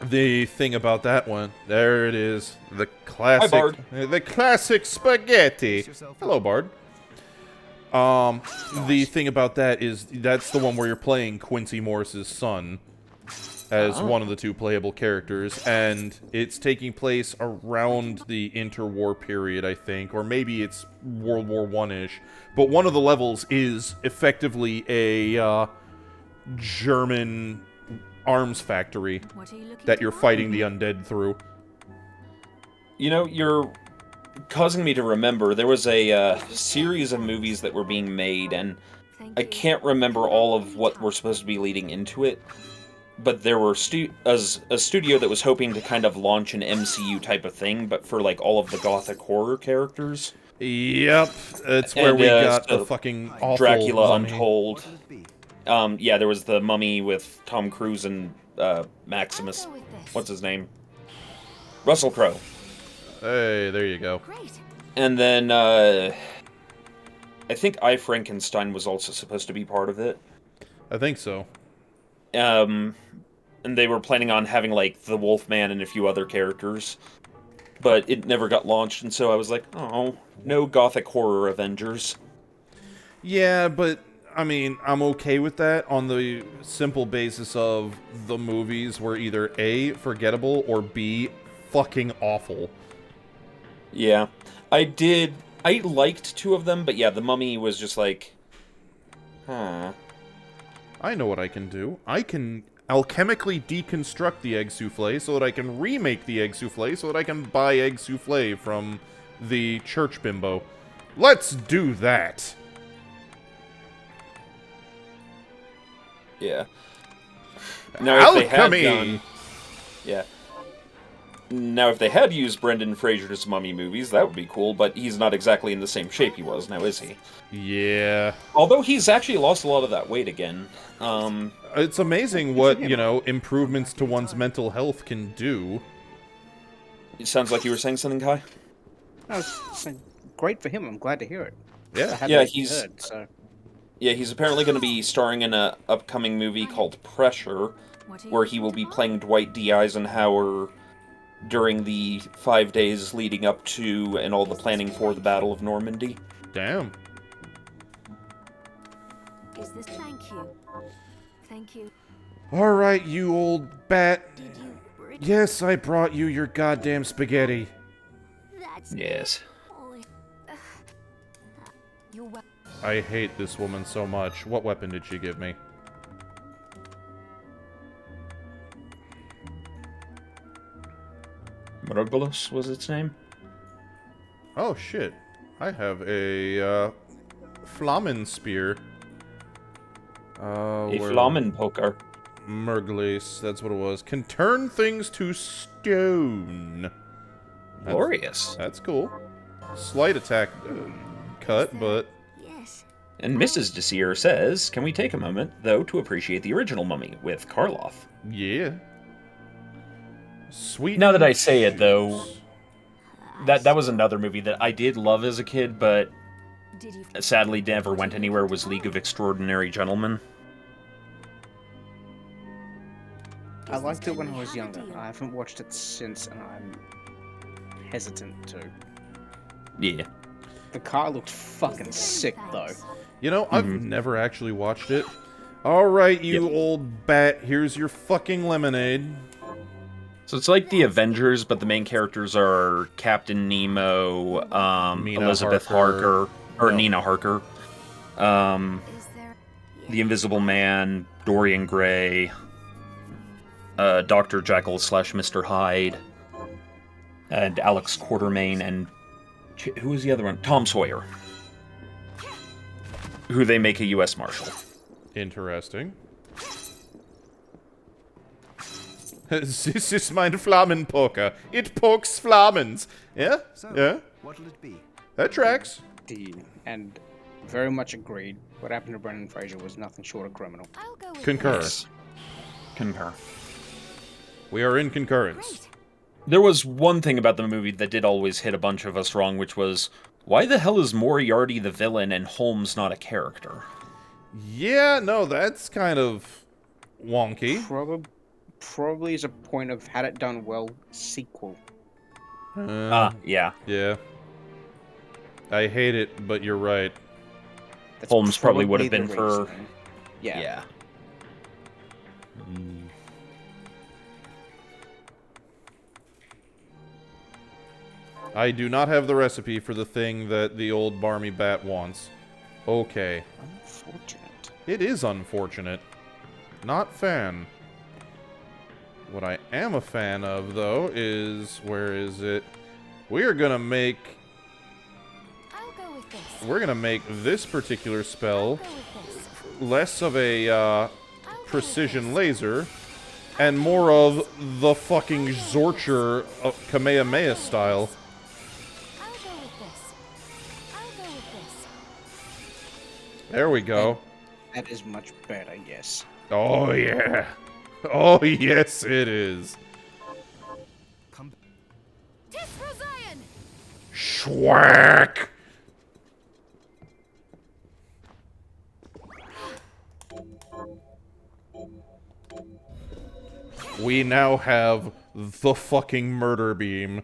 the thing about that one, there it is, the classic, Hi, Bard. The classic spaghetti. Hello, Bard. The thing about that is that's the one where you're playing Quincy Morris's son as one of the 2 playable characters, and it's taking place around the interwar period, I think, or maybe it's World War I-ish. But one of the levels is effectively a German arms factory that you're fighting the undead through. You know, you're causing me to remember, there was a series of movies that were being made, and I can't remember all of what were supposed to be leading into it, but there were a studio that was hoping to kind of launch an MCU type of thing, but for, like, all of the gothic horror characters. Yep, it's where we got the fucking awful Dracula Mummy. Untold. Yeah, there was the Mummy with Tom Cruise and Maximus. What's his name? Russell Crowe. Hey, there you go. And then I think I Frankenstein was also supposed to be part of it. I think so. And they were planning on having, like, the Wolfman and a few other characters. But it never got launched, and so I was like, oh, no gothic horror Avengers. Yeah, but, I mean, I'm okay with that on the simple basis of the movies were either A, forgettable, or B, fucking awful. Yeah. I liked 2 of them, but yeah, the Mummy was just like, huh. I know what I can do. I can alchemically deconstruct the egg souffle so that I can remake the egg souffle so that I can buy egg souffle from the church bimbo. Let's do that! Yeah. Now, if they had Alchemy! done... Yeah. Now, if they had used Brendan Fraser's mummy movies, that would be cool, but he's not exactly in the same shape he was now, is he? Yeah. Although he's actually lost a lot of that weight again. It's amazing what, improvements to one's mental health can do. It sounds like you were saying something, Kai? No, it's great for him. I'm glad to hear it. Yeah. He's apparently going to be starring in an upcoming movie called Pressure, where he will be playing Dwight D. Eisenhower during the 5 days leading up to and all the planning for the Battle of Normandy. Damn. Is this thank you? Thank you. Alright, you old bat. Yes, I brought you your goddamn spaghetti. Yes. I hate this woman so much. What weapon did she give me? Morogulos was its name? Oh, shit. I have a, Flamen spear. A Flamen poker. Merglace, that's what it was. Can turn things to stone. Glorious. That's cool. Slight attack cut, but... Yes. And Mrs. Desir says, can we take a moment, though, to appreciate the original Mummy with Karloff? Yeah. Sweet. Now that I say it, though, that was another movie that I did love as a kid, but sadly never went anywhere, was League of Extraordinary Gentlemen. I liked it when I was younger. I haven't watched it since, and I'm hesitant to. Yeah. The car looked fucking sick, though. You know, I've never actually watched it. Alright, you old bat, here's your fucking lemonade. So it's like the Avengers, but the main characters are Captain Nemo, Elizabeth Harker, or No. Nina Harker, the Invisible Man, Dorian Gray, Dr. Jekyll / Mr. Hyde, and Alex Quartermain, and who was the other one? Tom Sawyer, who they make a U.S. Marshal. Interesting. This is my Flamen poker. It pokes Flamens. Yeah? So, Yeah? what'll it be? That tracks. And very much agreed. What happened to Brendan Fraser was nothing short of criminal. Concur. Yes. Concur. We are in concurrence. There was one thing about the movie that did always hit a bunch of us wrong, which was, why the hell is Moriarty the villain and Holmes not a character? Yeah, no, that's kind of wonky. Probably is a point of, had it done well, sequel. Yeah. Yeah. I hate it, but you're right. That's Holmes probably would have the been for... reason. Yeah. I do not have the recipe for the thing that the old barmy bat wants. Okay. Unfortunate. It is unfortunate. Not fan. What I am a fan of, though, is... Where is it? We're gonna make... We're gonna make this particular spell less of a, precision laser, and more of the fucking Zorcher Kamehameha style. There we go. That is much better, yes. Oh, yeah. Oh, yes, it is. Schwack! We now have the fucking murder beam.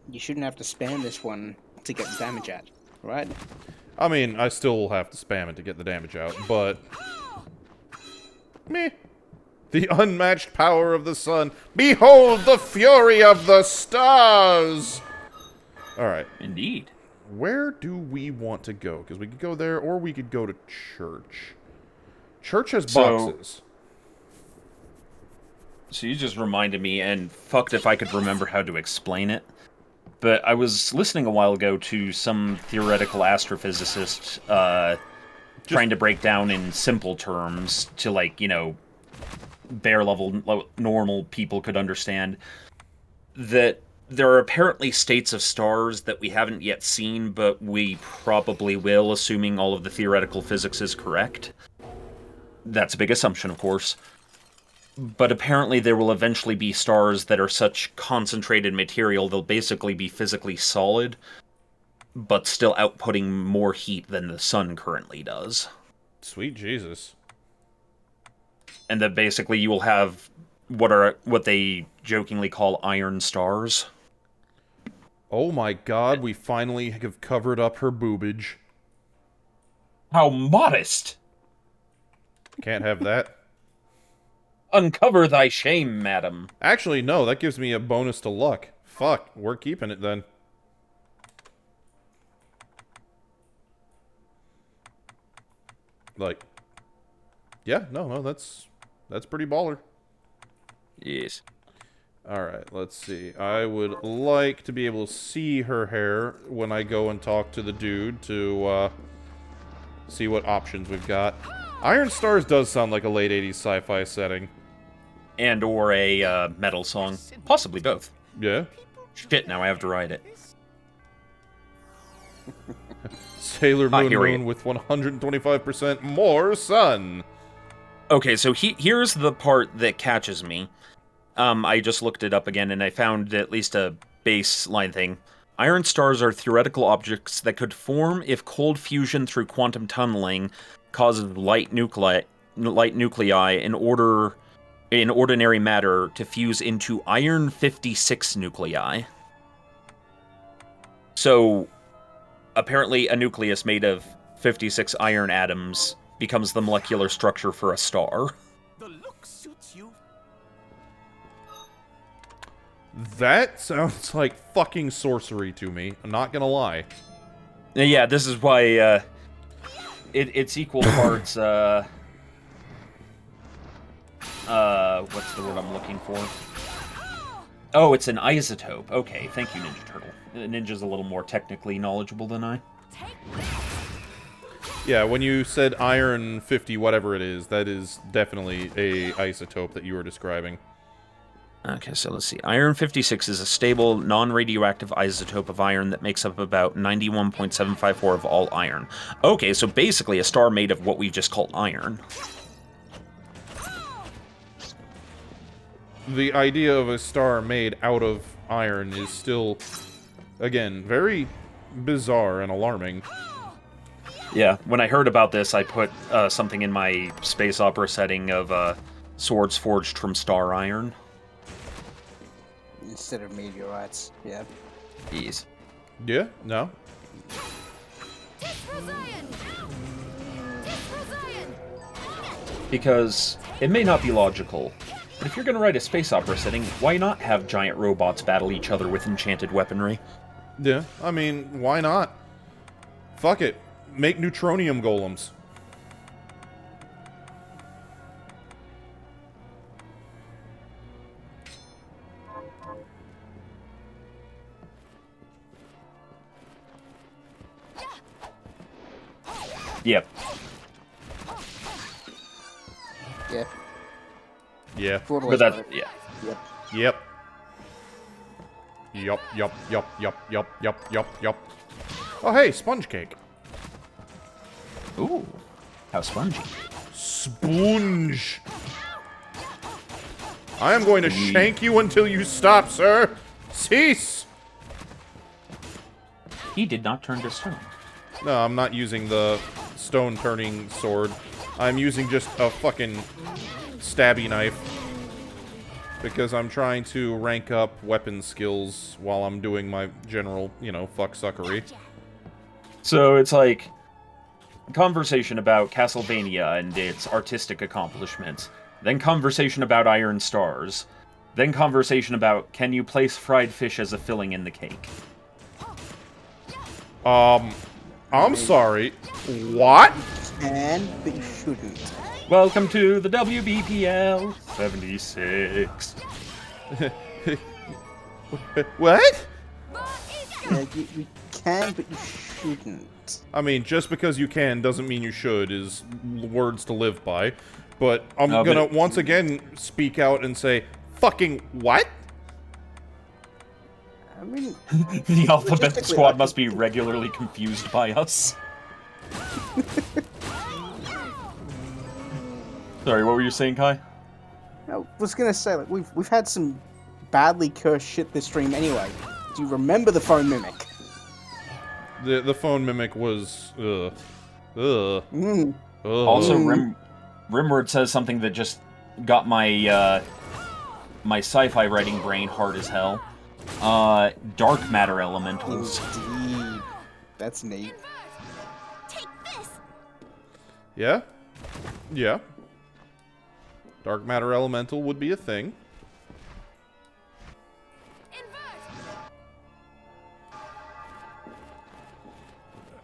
You shouldn't have to spam this one to get damage at, right? I mean, I still will have to spam it to get the damage out, but... Meh. The unmatched power of the sun. Behold the fury of the stars! Alright. Indeed. Where do we want to go? Because we could go there, or we could go to church. Church has boxes. So you just reminded me, and fucked if I could remember how to explain it. But I was listening a while ago to some theoretical astrophysicist trying to break down in simple terms to, like, you know, bare level normal people could understand, that there are apparently states of stars that we haven't yet seen, but we probably will, assuming all of the theoretical physics is correct. That's a big assumption, of course. But apparently there will eventually be stars that are such concentrated material they'll basically be physically solid, but still outputting more heat than the sun currently does. Sweet Jesus. And that basically you will have what they jokingly call iron stars. Oh my god, we finally have covered up her boobage. How modest! Can't have that. Uncover thy shame, madam. Actually, no, that gives me a bonus to luck. Fuck, we're keeping it then. Like, yeah, no, that's pretty baller. Yes. Alright, let's see. I would like to be able to see her hair when I go and talk to the dude to, see what options we've got. Iron Stars does sound like a late 80s sci-fi setting. And or a, metal song. Possibly both. Yeah. Shit, now I have to write it. Sailor Moon with 125% more sun. Okay, so here's the part that catches me. I just looked it up again, and I found at least a baseline thing. Iron stars are theoretical objects that could form if cold fusion through quantum tunneling causes light nuclei in ordinary matter to fuse into iron-56 nuclei. So, apparently a nucleus made of 56 iron atoms becomes the molecular structure for a star. The look suits you. That sounds like fucking sorcery to me. I'm not gonna lie. Yeah, this is why, it's equal parts, what's the word I'm looking for? Oh, it's an isotope. Okay, thank you, Ninja Turtle. Ninja's a little more technically knowledgeable than I. Yeah, when you said iron 50 whatever it is, that is definitely a isotope that you were describing. Okay, so let's see. Iron-56 is a stable, non-radioactive isotope of iron that makes up about 91.754 of all iron. Okay, so basically a star made of what we just call iron. The idea of a star made out of iron is still, again, very bizarre and alarming. Yeah, when I heard about this, I put something in my space opera setting of swords forged from star iron. Instead of meteorites, yeah. Yes. Yeah? No? Because it may not be logical, but if you're going to write a space opera setting, why not have giant robots battle each other with enchanted weaponry? Yeah, I mean, why not? Fuck it. Make neutronium golems. Yep. Yeah. Yeah. But that, yeah. Yep. Yep. Yup, yup, yup, yup, yup, yup, yup, yup. Oh, hey, sponge cake. Ooh, how spongy. Sponge. I am going to shank you until you stop, sir. Cease. He did not turn to stone. No, I'm not using the stone-turning sword. I'm using just a fucking stabby knife. Because I'm trying to rank up weapon skills while I'm doing my general, you know, fucksuckery. So it's like conversation about Castlevania and its artistic accomplishments, then conversation about Iron Stars, then conversation about can you place fried fish as a filling in the cake. I'm sorry. What? Can, but you shouldn't. Welcome to the WBPL 76. What? Yeah, you can, but you shouldn't. I mean, just because you can doesn't mean you should is words to live by. But I'm No, gonna but- once again speak out and say, fucking what? I mean, The alphabet logistically, squad I must be regularly confused by us. Sorry, what were you saying, Kai? I was gonna say, like, we've had some badly cursed shit this stream anyway. Do you remember the phone mimic? The phone mimic was ugh. Mm. Also, Rimward says something that just got my my sci-fi writing brain hard as hell. Dark matter elementals. Indeed. That's neat. Take this. Yeah? Yeah. Dark matter elemental would be a thing.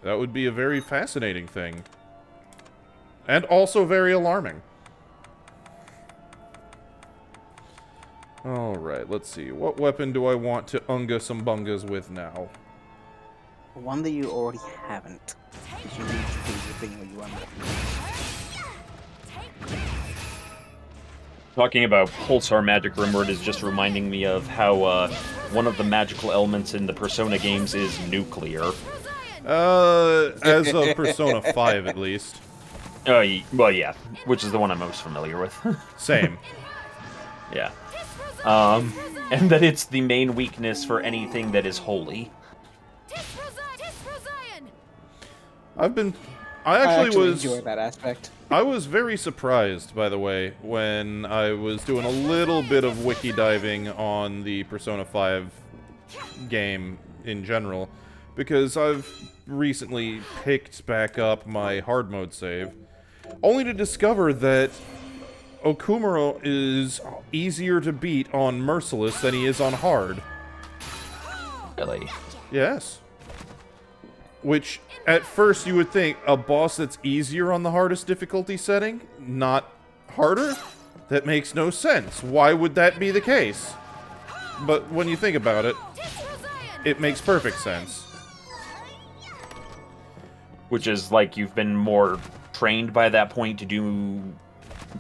That would be a very fascinating thing. And also very alarming. Alright, let's see. What weapon do I want to unga some bungas with now? One that you already haven't. Because you need to do the thing where you unlock. Talking about Pulsar Magic Rimward is just reminding me of how one of the magical elements in the Persona games is nuclear. As of Persona 5 at least. Well, yeah, which is the one I'm most familiar with. Same. Yeah. And that it's the main weakness for anything that is holy. I I actually was enjoy that aspect. I was very surprised, by the way, when I was doing a little bit of wiki diving on the Persona 5 game in general, because I've recently picked back up my hard mode save, only to discover that Okumura is easier to beat on Merciless than he is on hard. Really? Yes. Which, at first you would think, a boss that's easier on the hardest difficulty setting, not harder? That makes no sense. Why would that be the case? But when you think about it, it makes perfect sense. Which is like you've been more trained by that point to do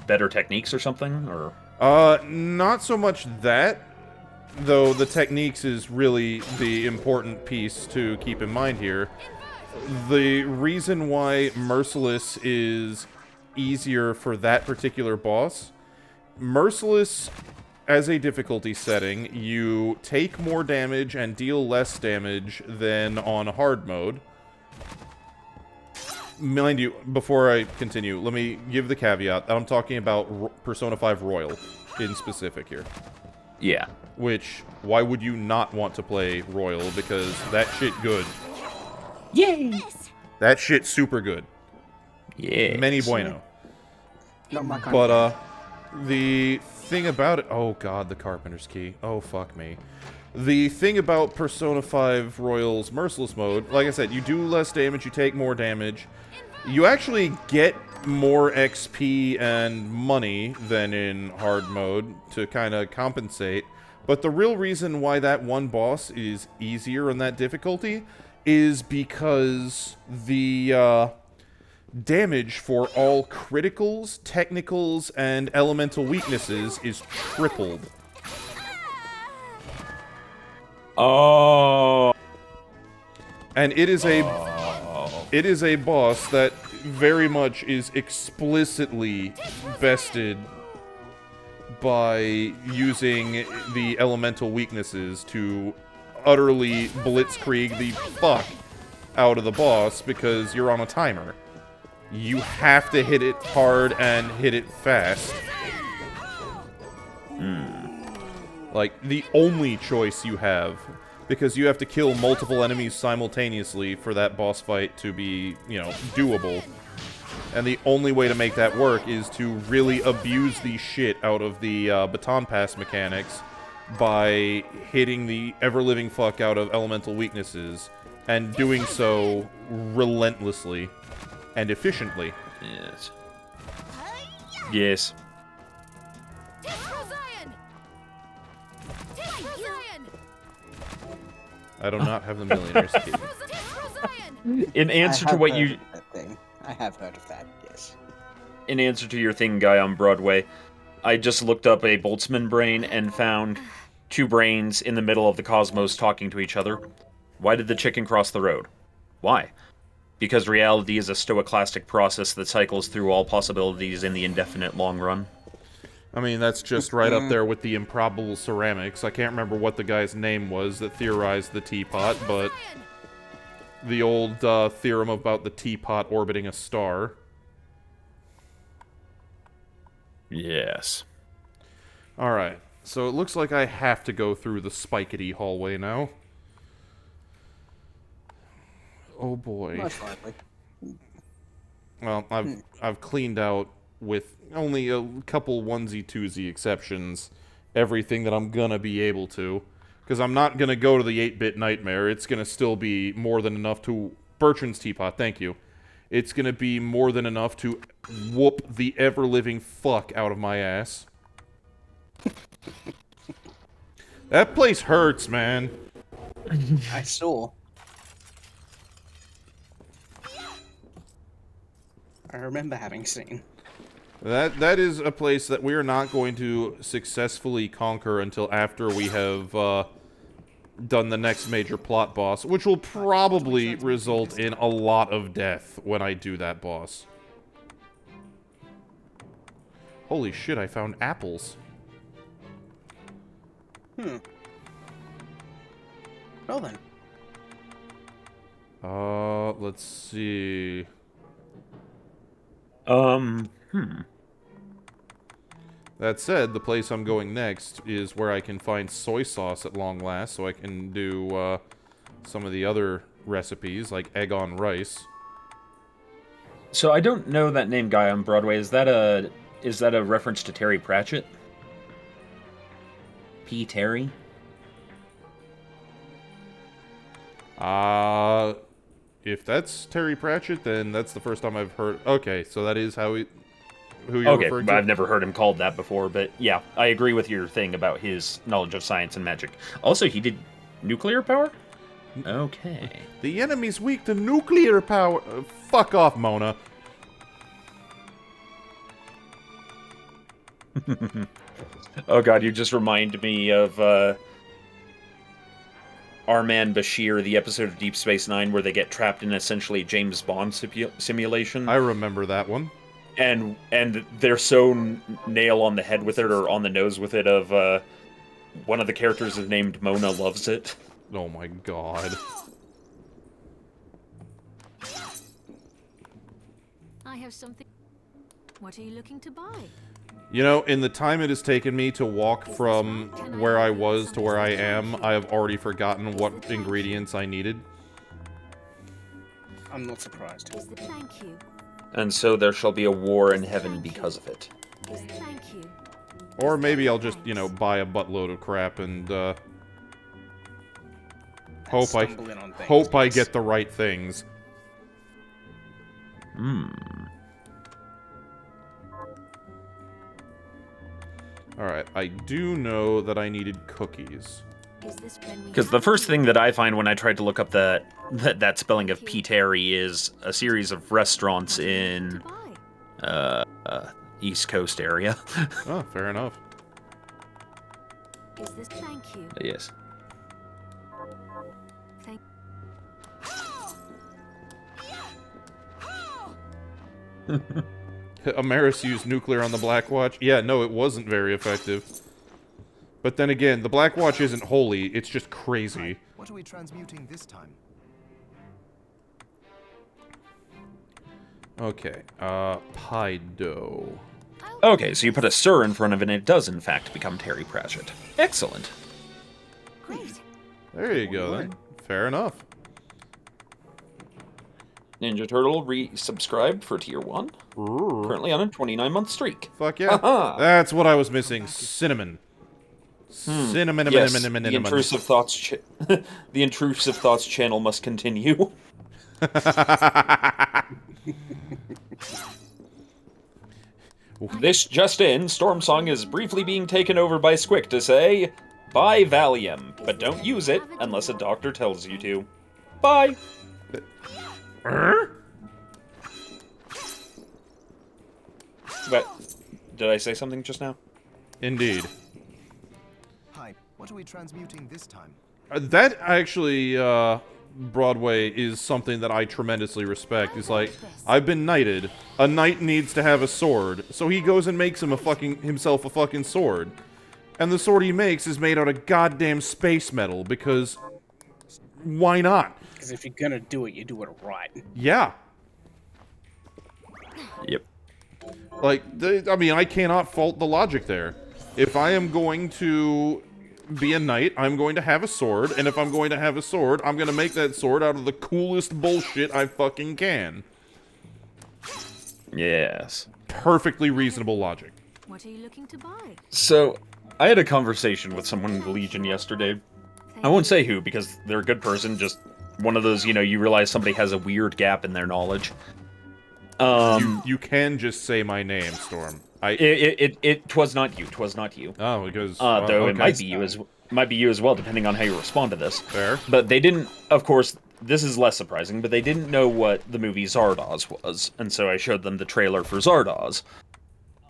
better techniques or something? Or Not so much that, though the techniques is really the important piece to keep in mind here. The reason why Merciless is easier for that particular boss, Merciless, as a difficulty setting, you take more damage and deal less damage than on hard mode. Mind you, before I continue, let me give the caveat that I'm talking about Persona 5 Royal in specific here. Yeah. Which, why would you not want to play Royal? Because that shit good. Yay! That shit super good. Yeah. Many bueno. Not my kind But, of the thing about it... Oh, God, the Carpenter's Key. Oh, fuck me. The thing about Persona 5 Royal's Merciless mode, like I said, you do less damage, you take more damage. You actually get more XP and money than in hard mode to kind of compensate. But the real reason why that one boss is easier on that difficulty is because the damage for all criticals, technicals, and elemental weaknesses is tripled. Oh. And it is a boss that very much is explicitly bested by using the elemental weaknesses to utterly blitzkrieg the fuck out of the boss because you're on a timer. You have to hit it hard and hit it fast. Like, the only choice you have, because you have to kill multiple enemies simultaneously for that boss fight to be, you know, doable. And the only way to make that work is to really abuse the shit out of the baton pass mechanics by hitting the ever-living fuck out of elemental weaknesses, and doing so relentlessly and efficiently. Yes. Yes. I do not have the millionaire's key. In answer to what you... I have heard of that, yes. In answer to your thing, guy on Broadway, I just looked up a Boltzmann brain and found 2 brains in the middle of the cosmos talking to each other. Why did the chicken cross the road? Why? Because reality is a stochastic process that cycles through all possibilities in the indefinite long run. I mean, that's just right up there with the improbable ceramics. I can't remember what the guy's name was that theorized the teapot, but the old theorem about the teapot orbiting a star. Yes. Alright, so it looks like I have to go through the spikety hallway now. Oh boy. Most likely. Well, I've cleaned out, with only a couple onesie-twosie exceptions, everything that I'm gonna be able to. Because I'm not gonna go to the 8-bit nightmare. It's gonna still be more than enough to... Bertrand's teapot, thank you. It's gonna be more than enough to whoop the ever-living fuck out of my ass. That place hurts, man. I saw. I remember having seen. That is a place that we are not going to successfully conquer until after we have done the next major plot boss, which will probably result in a lot of death when I do that boss. Holy shit, I found apples. Well then. Let's see. That said, the place I'm going next is where I can find soy sauce at long last, so I can do, some of the other recipes, like egg on rice. So I don't know that name, guy on Broadway. Is that a reference to Terry Pratchett? P. Terry? If that's Terry Pratchett, then that's the first time I've heard... Okay, so that is how who you're referring to? I've never heard him called that before, but yeah, I agree with your thing about his knowledge of science and magic. Also, he did nuclear power? Okay. The enemy's weak to nuclear power... fuck off, Mona. Oh god, you just remind me of, our man Bashir, the episode of Deep Space Nine where they get trapped in essentially a James Bond simulation. I remember that one. And they're so nail on the head with it, or on the nose with it, of, one of the characters is named Mona Loves It. Oh my god. I have something. What are you looking to buy? You know, in the time it has taken me to walk from where I was to where I am, I have already forgotten what ingredients I needed. I'm not surprised. Thank you. And so there shall be a war in heaven because of it. Thank you. Or maybe I'll just, you know, buy a buttload of crap and, hope I get the right things. Alright, I do know that I needed cookies. Because the first thing that I find when I tried to look up that spelling of P. Terry is a series of restaurants in East Coast area. Oh, fair enough. Thank you. Yes. Amaris used nuclear on the Black Watch. Yeah, no, it wasn't very effective. But then again, the Black Watch isn't holy, it's just crazy. What are we transmuting this time? Okay, pie dough. Okay, so you put a sir in front of it, and it does, in fact, become Terry Pratchett. Excellent. Great. There you go, then. Fair enough. Ninja Turtle resubscribed for Tier 1. Currently on a 29-month streak. Fuck yeah. That's what I was missing. Cinnamon. Cinnamon. Yes, the intrusive thoughts the intrusive thoughts channel must continue. This just in, Stormsong is briefly being taken over by Squick to say, buy Valium, but don't use it unless a doctor tells you to. Bye! But did I say something just now? Indeed. Hi, what are we transmuting this time? That actually, Broadway is something that I tremendously respect. It's like, I've been knighted. A knight needs to have a sword, so he goes and makes himself a fucking sword. And the sword he makes is made out of goddamn space metal, because why not? Because if you're gonna do it, you do it right. Yeah. Yep. Like, I mean, I cannot fault the logic there. If I am going to be a knight, I'm going to have a sword, and if I'm going to have a sword, I'm going to make that sword out of the coolest bullshit I fucking can. Yes. Perfectly reasonable logic. What are you looking to buy? So, I had a conversation with someone in the Legion yesterday. I won't say who, because they're a good person, just one of those, you realize somebody has a weird gap in their knowledge. You can just say my name, Storm. Twas not you. Twas not you. Oh, because though okay. it might be you as well, depending on how you respond to this. Fair. But they didn't. Of course, this is less surprising. But they didn't know what the movie Zardoz was, and so I showed them the trailer for Zardoz.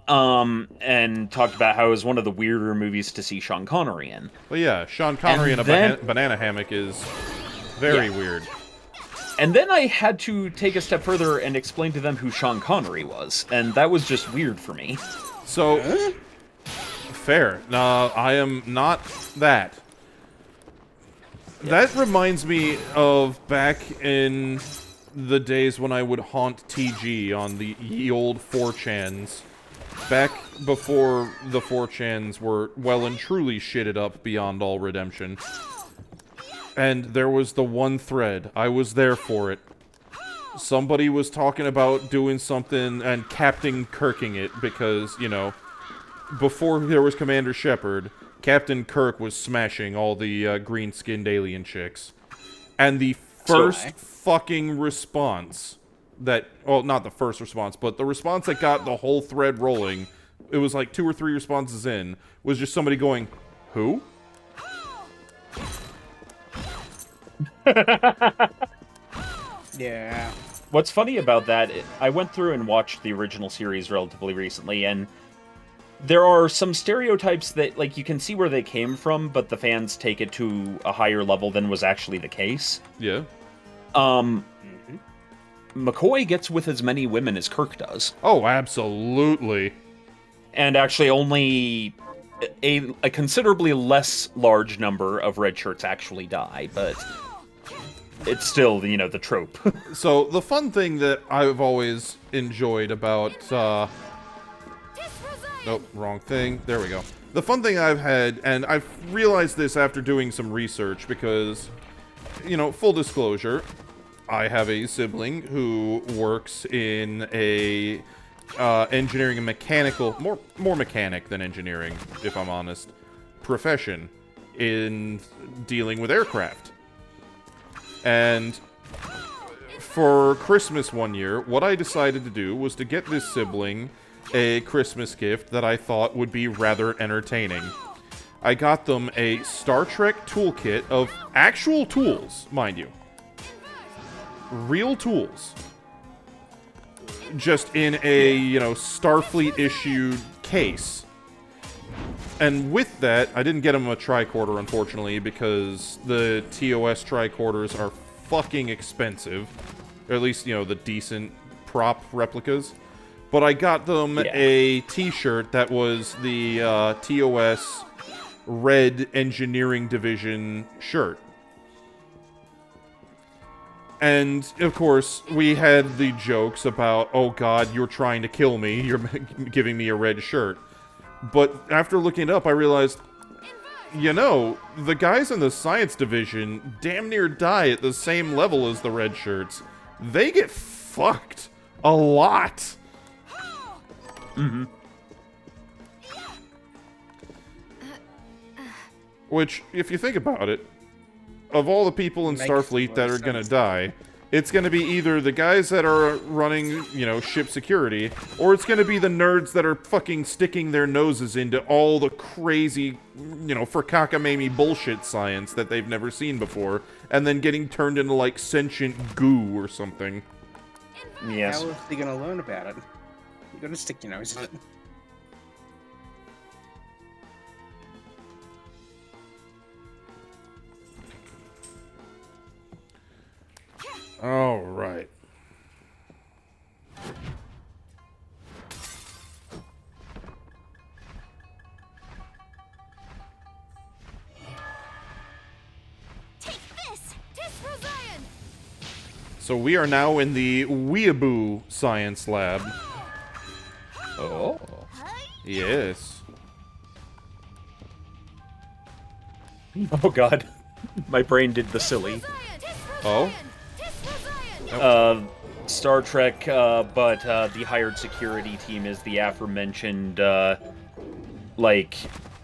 And talked about how it was one of the weirder movies to see Sean Connery in. Well, yeah, Sean Connery in a banana hammock is very weird. And then I had to take a step further and explain to them who Sean Connery was, and that was just weird for me. So, fair. I am not that. Yeah. That reminds me of back in the days when I would haunt TG on the ye old 4chans. Back before the 4chans were well and truly shitted up beyond all redemption. And there was the one thread. I was there for it. Somebody was talking about doing something and Captain Kirking it because, before there was Commander Shepard, Captain Kirk was smashing all the green-skinned alien chicks. And the first fucking response not the first response, but the response that got the whole thread rolling, it was like 2 or 3 responses in, was just somebody going, "Who?" Yeah. What's funny about that, I went through and watched the original series relatively recently, and there are some stereotypes that, like, you can see where they came from, but the fans take it to a higher level than was actually the case. Yeah. McCoy gets with as many women as Kirk does. Oh, absolutely. And actually only a considerably less large number of red shirts actually die, but it's still, the trope. So, the fun thing that I've always enjoyed about, nope, wrong thing. There we go. The fun thing I've had, and I've realized this after doing some research, because, full disclosure, I have a sibling who works in a engineering and mechanical, more mechanic than engineering, if I'm honest, profession in dealing with aircraft. And for Christmas one year, what I decided to do was to get this sibling a Christmas gift that I thought would be rather entertaining. I got them a Star Trek toolkit of actual tools, mind you. Real tools. Just in a, Starfleet-issued case. And with that, I didn't get them a tricorder, unfortunately, because the TOS tricorders are fucking expensive. Or at least, the decent prop replicas. But I got them a t-shirt that was the TOS Red Engineering Division shirt. And, of course, we had the jokes about, oh god, you're trying to kill me, you're giving me a red shirt. But after looking it up, I realized, the guys in the science division damn near die at the same level as the red shirts. They get fucked a lot. Mm-hmm. Which, if you think about it, of all the people in Starfleet that are gonna die, It's going to be either the guys that are running, ship security, or it's going to be the nerds that are fucking sticking their noses into all the crazy, for cockamamie bullshit science that they've never seen before, and then getting turned into, like, sentient goo or something. Yes. How are they going to learn about it? You got to stick your nose in it. All right. Take this! Tisrozion! So we are now in the Weeaboo Science Lab. Oh. Yes. Oh god. My brain did the silly. Oh? Star Trek, but the hired security team is the aforementioned,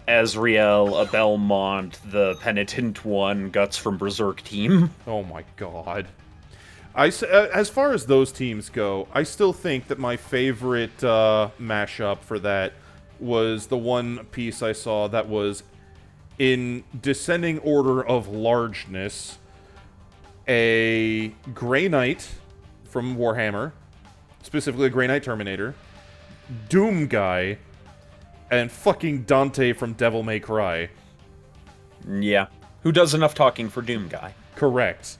Azrael, a Belmont, the Penitent One, Guts from Berserk team. Oh my god. As far as those teams go, I still think that my favorite mashup for that was the one piece I saw that was in descending order of largeness, a Grey Knight from Warhammer, specifically a Grey Knight Terminator, Doom Guy, and fucking Dante from Devil May Cry. Yeah. Who does enough talking for Doom Guy? Correct.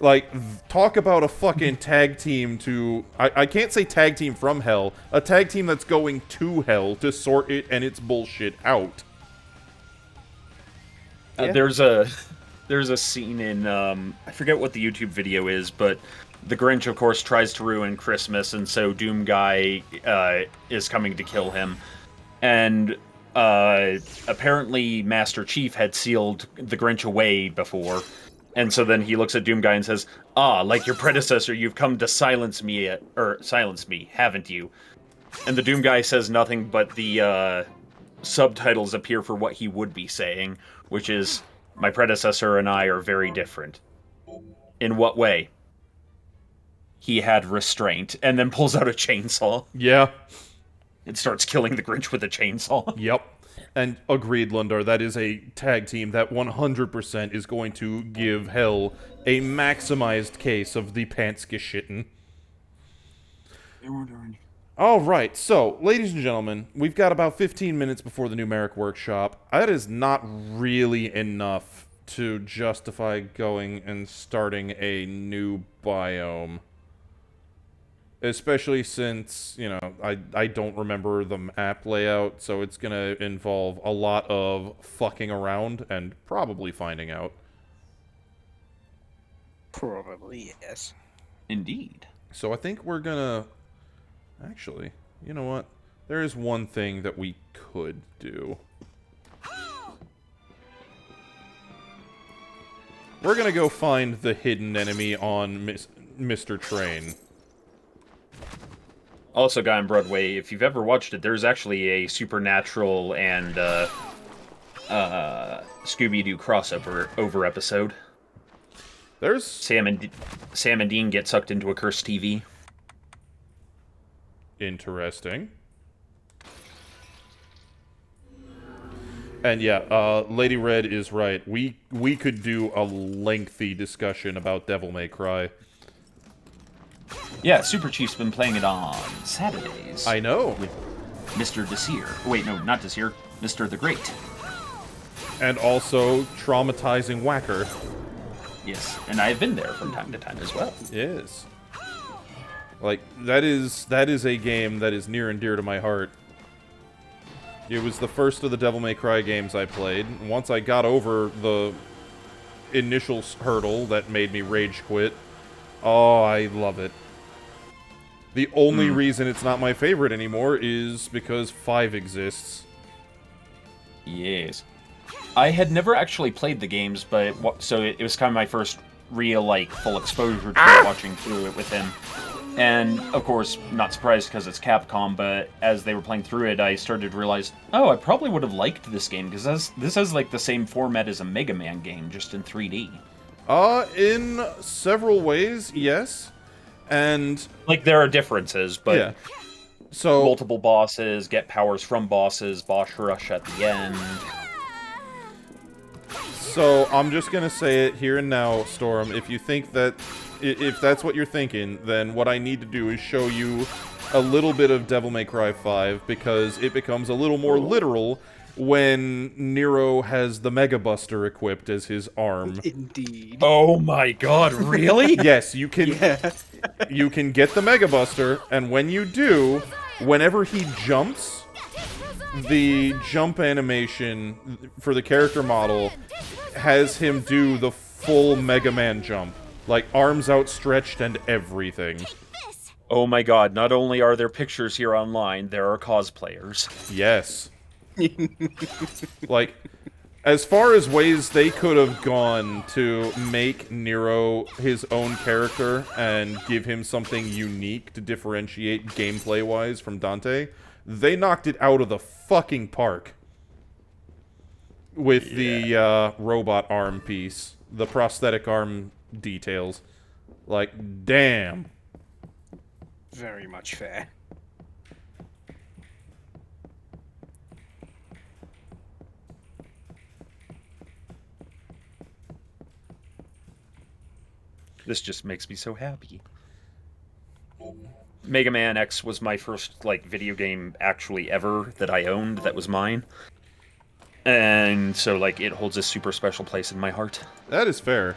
Like, talk about a fucking tag team to... I can't say tag team from hell. A tag team that's going to hell to sort it and its bullshit out. Yeah. There's a scene in, I forget what the YouTube video is, but the Grinch, of course, tries to ruin Christmas, and so Doom Guy is coming to kill him. And apparently Master Chief had sealed the Grinch away before. And so then he looks at Doom Guy and says, like your predecessor, you've come to silence me, haven't you? And the Doom Guy says nothing, but the subtitles appear for what he would be saying, which is, my predecessor and I are very different. In what way? He had restraint, and then pulls out a chainsaw. Yeah. It starts killing the Grinch with a chainsaw. Yep. And agreed, Lundar, that is a tag team that 100% is going to give hell a maximized case of the pants-geschitten. Alright, so, ladies and gentlemen, we've got about 15 minutes before the numeric workshop. That is not really enough to justify going and starting a new biome. Especially since, I don't remember the map layout, so it's going to involve a lot of fucking around and probably finding out. Probably, yes. Indeed. So I think we're going to... Actually, you know what? There is one thing that we could do. We're going to go find the hidden enemy on Mr. Train. Also, Guy on Broadway, if you've ever watched it, there's actually a Supernatural and Scooby-Doo crossover episode. There's... Sam and Dean get sucked into a cursed TV. Interesting. And yeah, Lady Red is right. We could do a lengthy discussion about Devil May Cry. Yeah, Super Chief's been playing it on Saturdays. I know. With Mr. Desir. Wait, no, not Desir. Mr. the Great. And also traumatizing Whacker. Yes, and I've been there from time to time as well. Yes. Like, that is a game that is near and dear to my heart. It was the first of the Devil May Cry games I played. Once I got over the initial hurdle that made me rage quit, oh, I love it. The only reason it's not my favorite anymore is because 5 exists. Yes. I had never actually played the games, but so it was kind of my first real, full exposure to it, watching through it with him. And, of course, not surprised because it's Capcom, but as they were playing through it, I started to realize, oh, I probably would have liked this game, because this has, the same format as a Mega Man game, just in 3D. In several ways, yes. And Like, there are differences, but yeah. So multiple bosses get powers from bosses, boss rush at the end. So I'm just gonna say it here and now, Storm. If you think that, if that's what you're thinking, then what I need to do is show you a little bit of Devil May Cry 5, because it becomes a little more literal when Nero has the Mega Buster equipped as his arm. Indeed. Oh my god, really? Yes, you can. You can get the Mega Buster, and when you do, whenever he jumps, the jump animation for the character model has him do the full Mega Man jump. Like, arms outstretched and everything. Oh my god, not only are there pictures here online, there are cosplayers. Yes. Like, as far as ways they could have gone to make Nero his own character and give him something unique to differentiate gameplay-wise from Dante, they knocked it out of the fucking park. With the robot arm piece. The prosthetic arm details. Like, damn. Very much fair. This just makes me so happy. Mega Man X was my first, like, video game actually ever that I owned that was mine. And so, like, it holds a super special place in my heart. That is fair.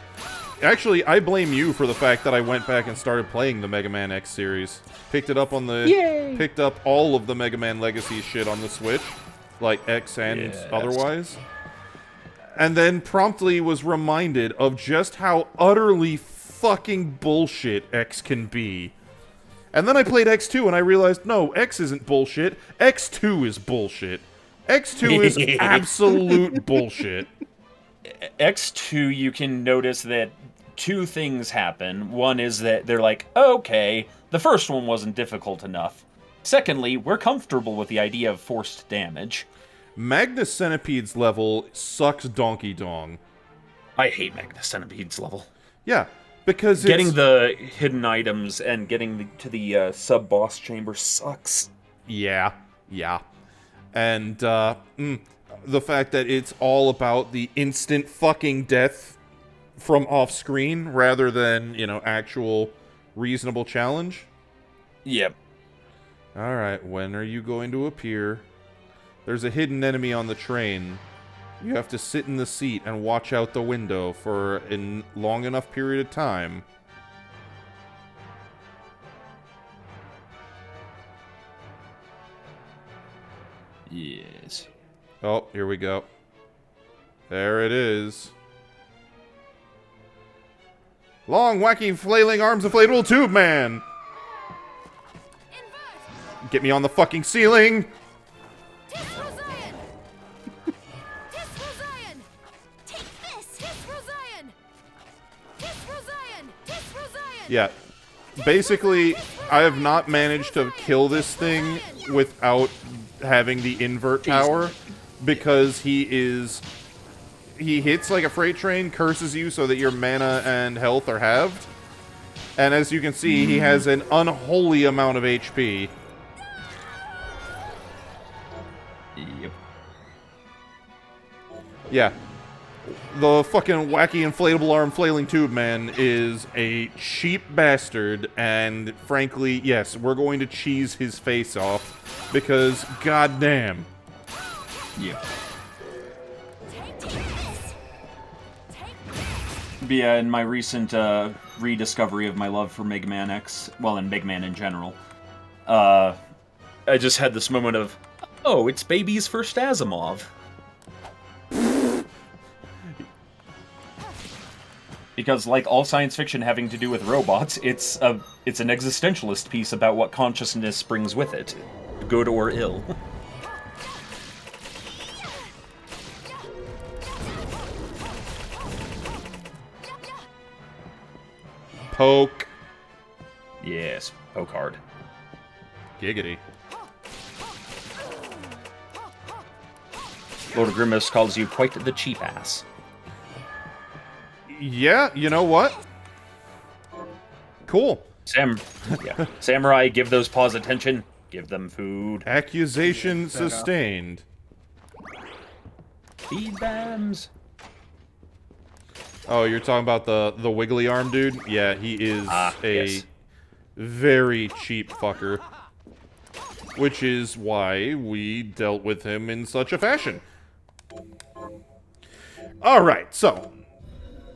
Actually, I blame you for the fact that I went back and started playing the Mega Man X series. Picked it up on the... Yay! Picked up all of the Mega Man Legacy shit on the Switch. Like, X and otherwise. And then promptly was reminded of just how utterly fucking bullshit X can be. And then I played X2 and I realized, no, X isn't bullshit. X2 is bullshit. X2 is absolute bullshit. X2, you can notice that two things happen. One is that they're like, okay, the first one wasn't difficult enough. Secondly, we're comfortable with the idea of forced damage. Magnus Centipede's level sucks donkey dong. I hate Magnus Centipede's level. Yeah, because getting the hidden items and getting to the sub-boss chamber sucks. Yeah. And the fact that it's all about the instant fucking death from off-screen rather than, you know, actual reasonable challenge. Yep. Alright, when are you going to appear? There's a hidden enemy on the train. You have to sit in the seat and watch out the window for a long enough period of time. Yes. Oh, here we go. There it is. Long, wacky, flailing arms, inflatable tube man! Get me on the fucking ceiling! Yeah. Basically, I have not managed to kill this thing without having the invert power, because he hits like a freight train, curses you so that your mana and health are halved. And as you can see, he has an unholy amount of HP. Yep. Yeah. The fucking wacky inflatable arm flailing tube man is a cheap bastard, and frankly, yes, we're going to cheese his face off, because goddamn. Yep. But yeah, in my recent rediscovery of my love for Mega Man X, well, and Mega Man in general, I just had this moment of, oh, it's baby's first Asimov. Because, like all science fiction having to do with robots, it's an existentialist piece about what consciousness brings with it, good or ill. Poke. Yes, poke hard. Giggity. Lord Grimace calls you quite the cheap ass. Yeah, you know what? Cool. Samurai, give those paws attention. Give them food. Accusation sustained. Feed thems. Oh, you're talking about the wiggly arm dude? Yeah, he is a very cheap fucker. Which is why we dealt with him in such a fashion. Alright, so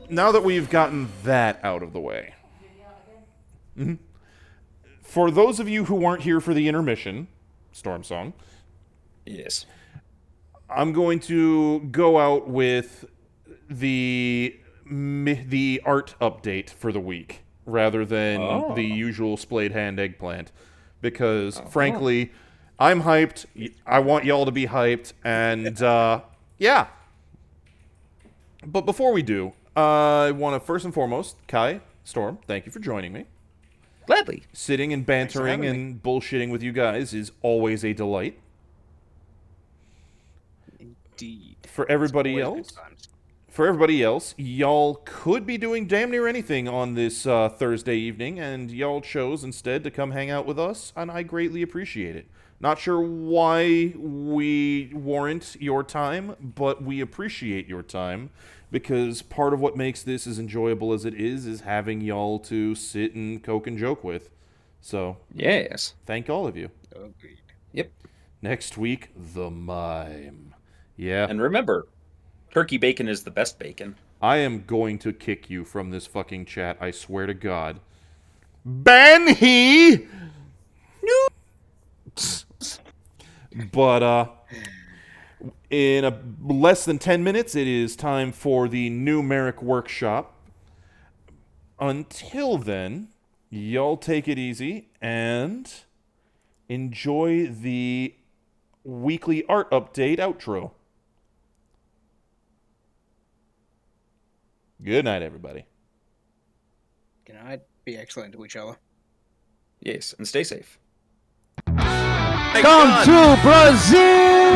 now that we've gotten that out of the way. For those of you who weren't here for the intermission, Storm Song. Yes. I'm going to go out with the art update for the week rather than the usual splayed hand eggplant. Because, frankly, I'm hyped. I want y'all to be hyped. And, yeah. But before we do, I want to first and foremost, Kai, Storm, thank you for joining me. Gladly. Sitting and bantering and bullshitting with you guys is always a delight. Indeed. For everybody else, y'all could be doing damn near anything on this Thursday evening, and y'all chose instead to come hang out with us, and I greatly appreciate it. Not sure why we warrant your time, but we appreciate your time, because part of what makes this as enjoyable as it is having y'all to sit and coke and joke with. So, yes. Thank all of you. Agreed. Yep. Next week, the mime. Yeah. And remember, turkey bacon is the best bacon. I am going to kick you from this fucking chat, I swear to God. Ban he! No! But, in less than 10 minutes, it is time for the numeric workshop. Until then, y'all take it easy and enjoy the weekly art update outro. Good night, everybody. Good night. Be excellent to each other. Yes, and stay safe. Come to Brazil!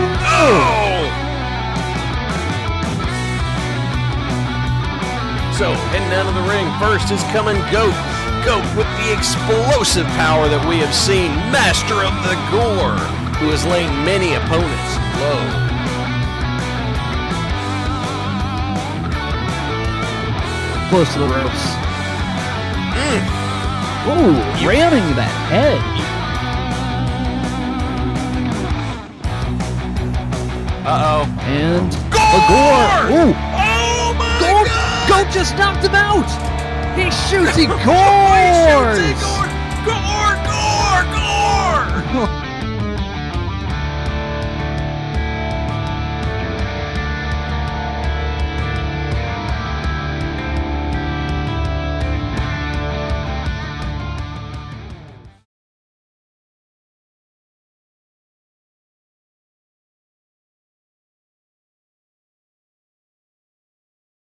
So, heading down to the ring, first is coming Goat. Goat with the explosive power that we have seen. Master of the Gore, who has laid many opponents low. Close to the ropes. Ooh, ramming that head. Uh-oh. And Gore! a gore. Ooh. Oh my Gore! God! Goat just knocked him out! He's shooting Gore! gores! Gore! Gore! Gore! Gore!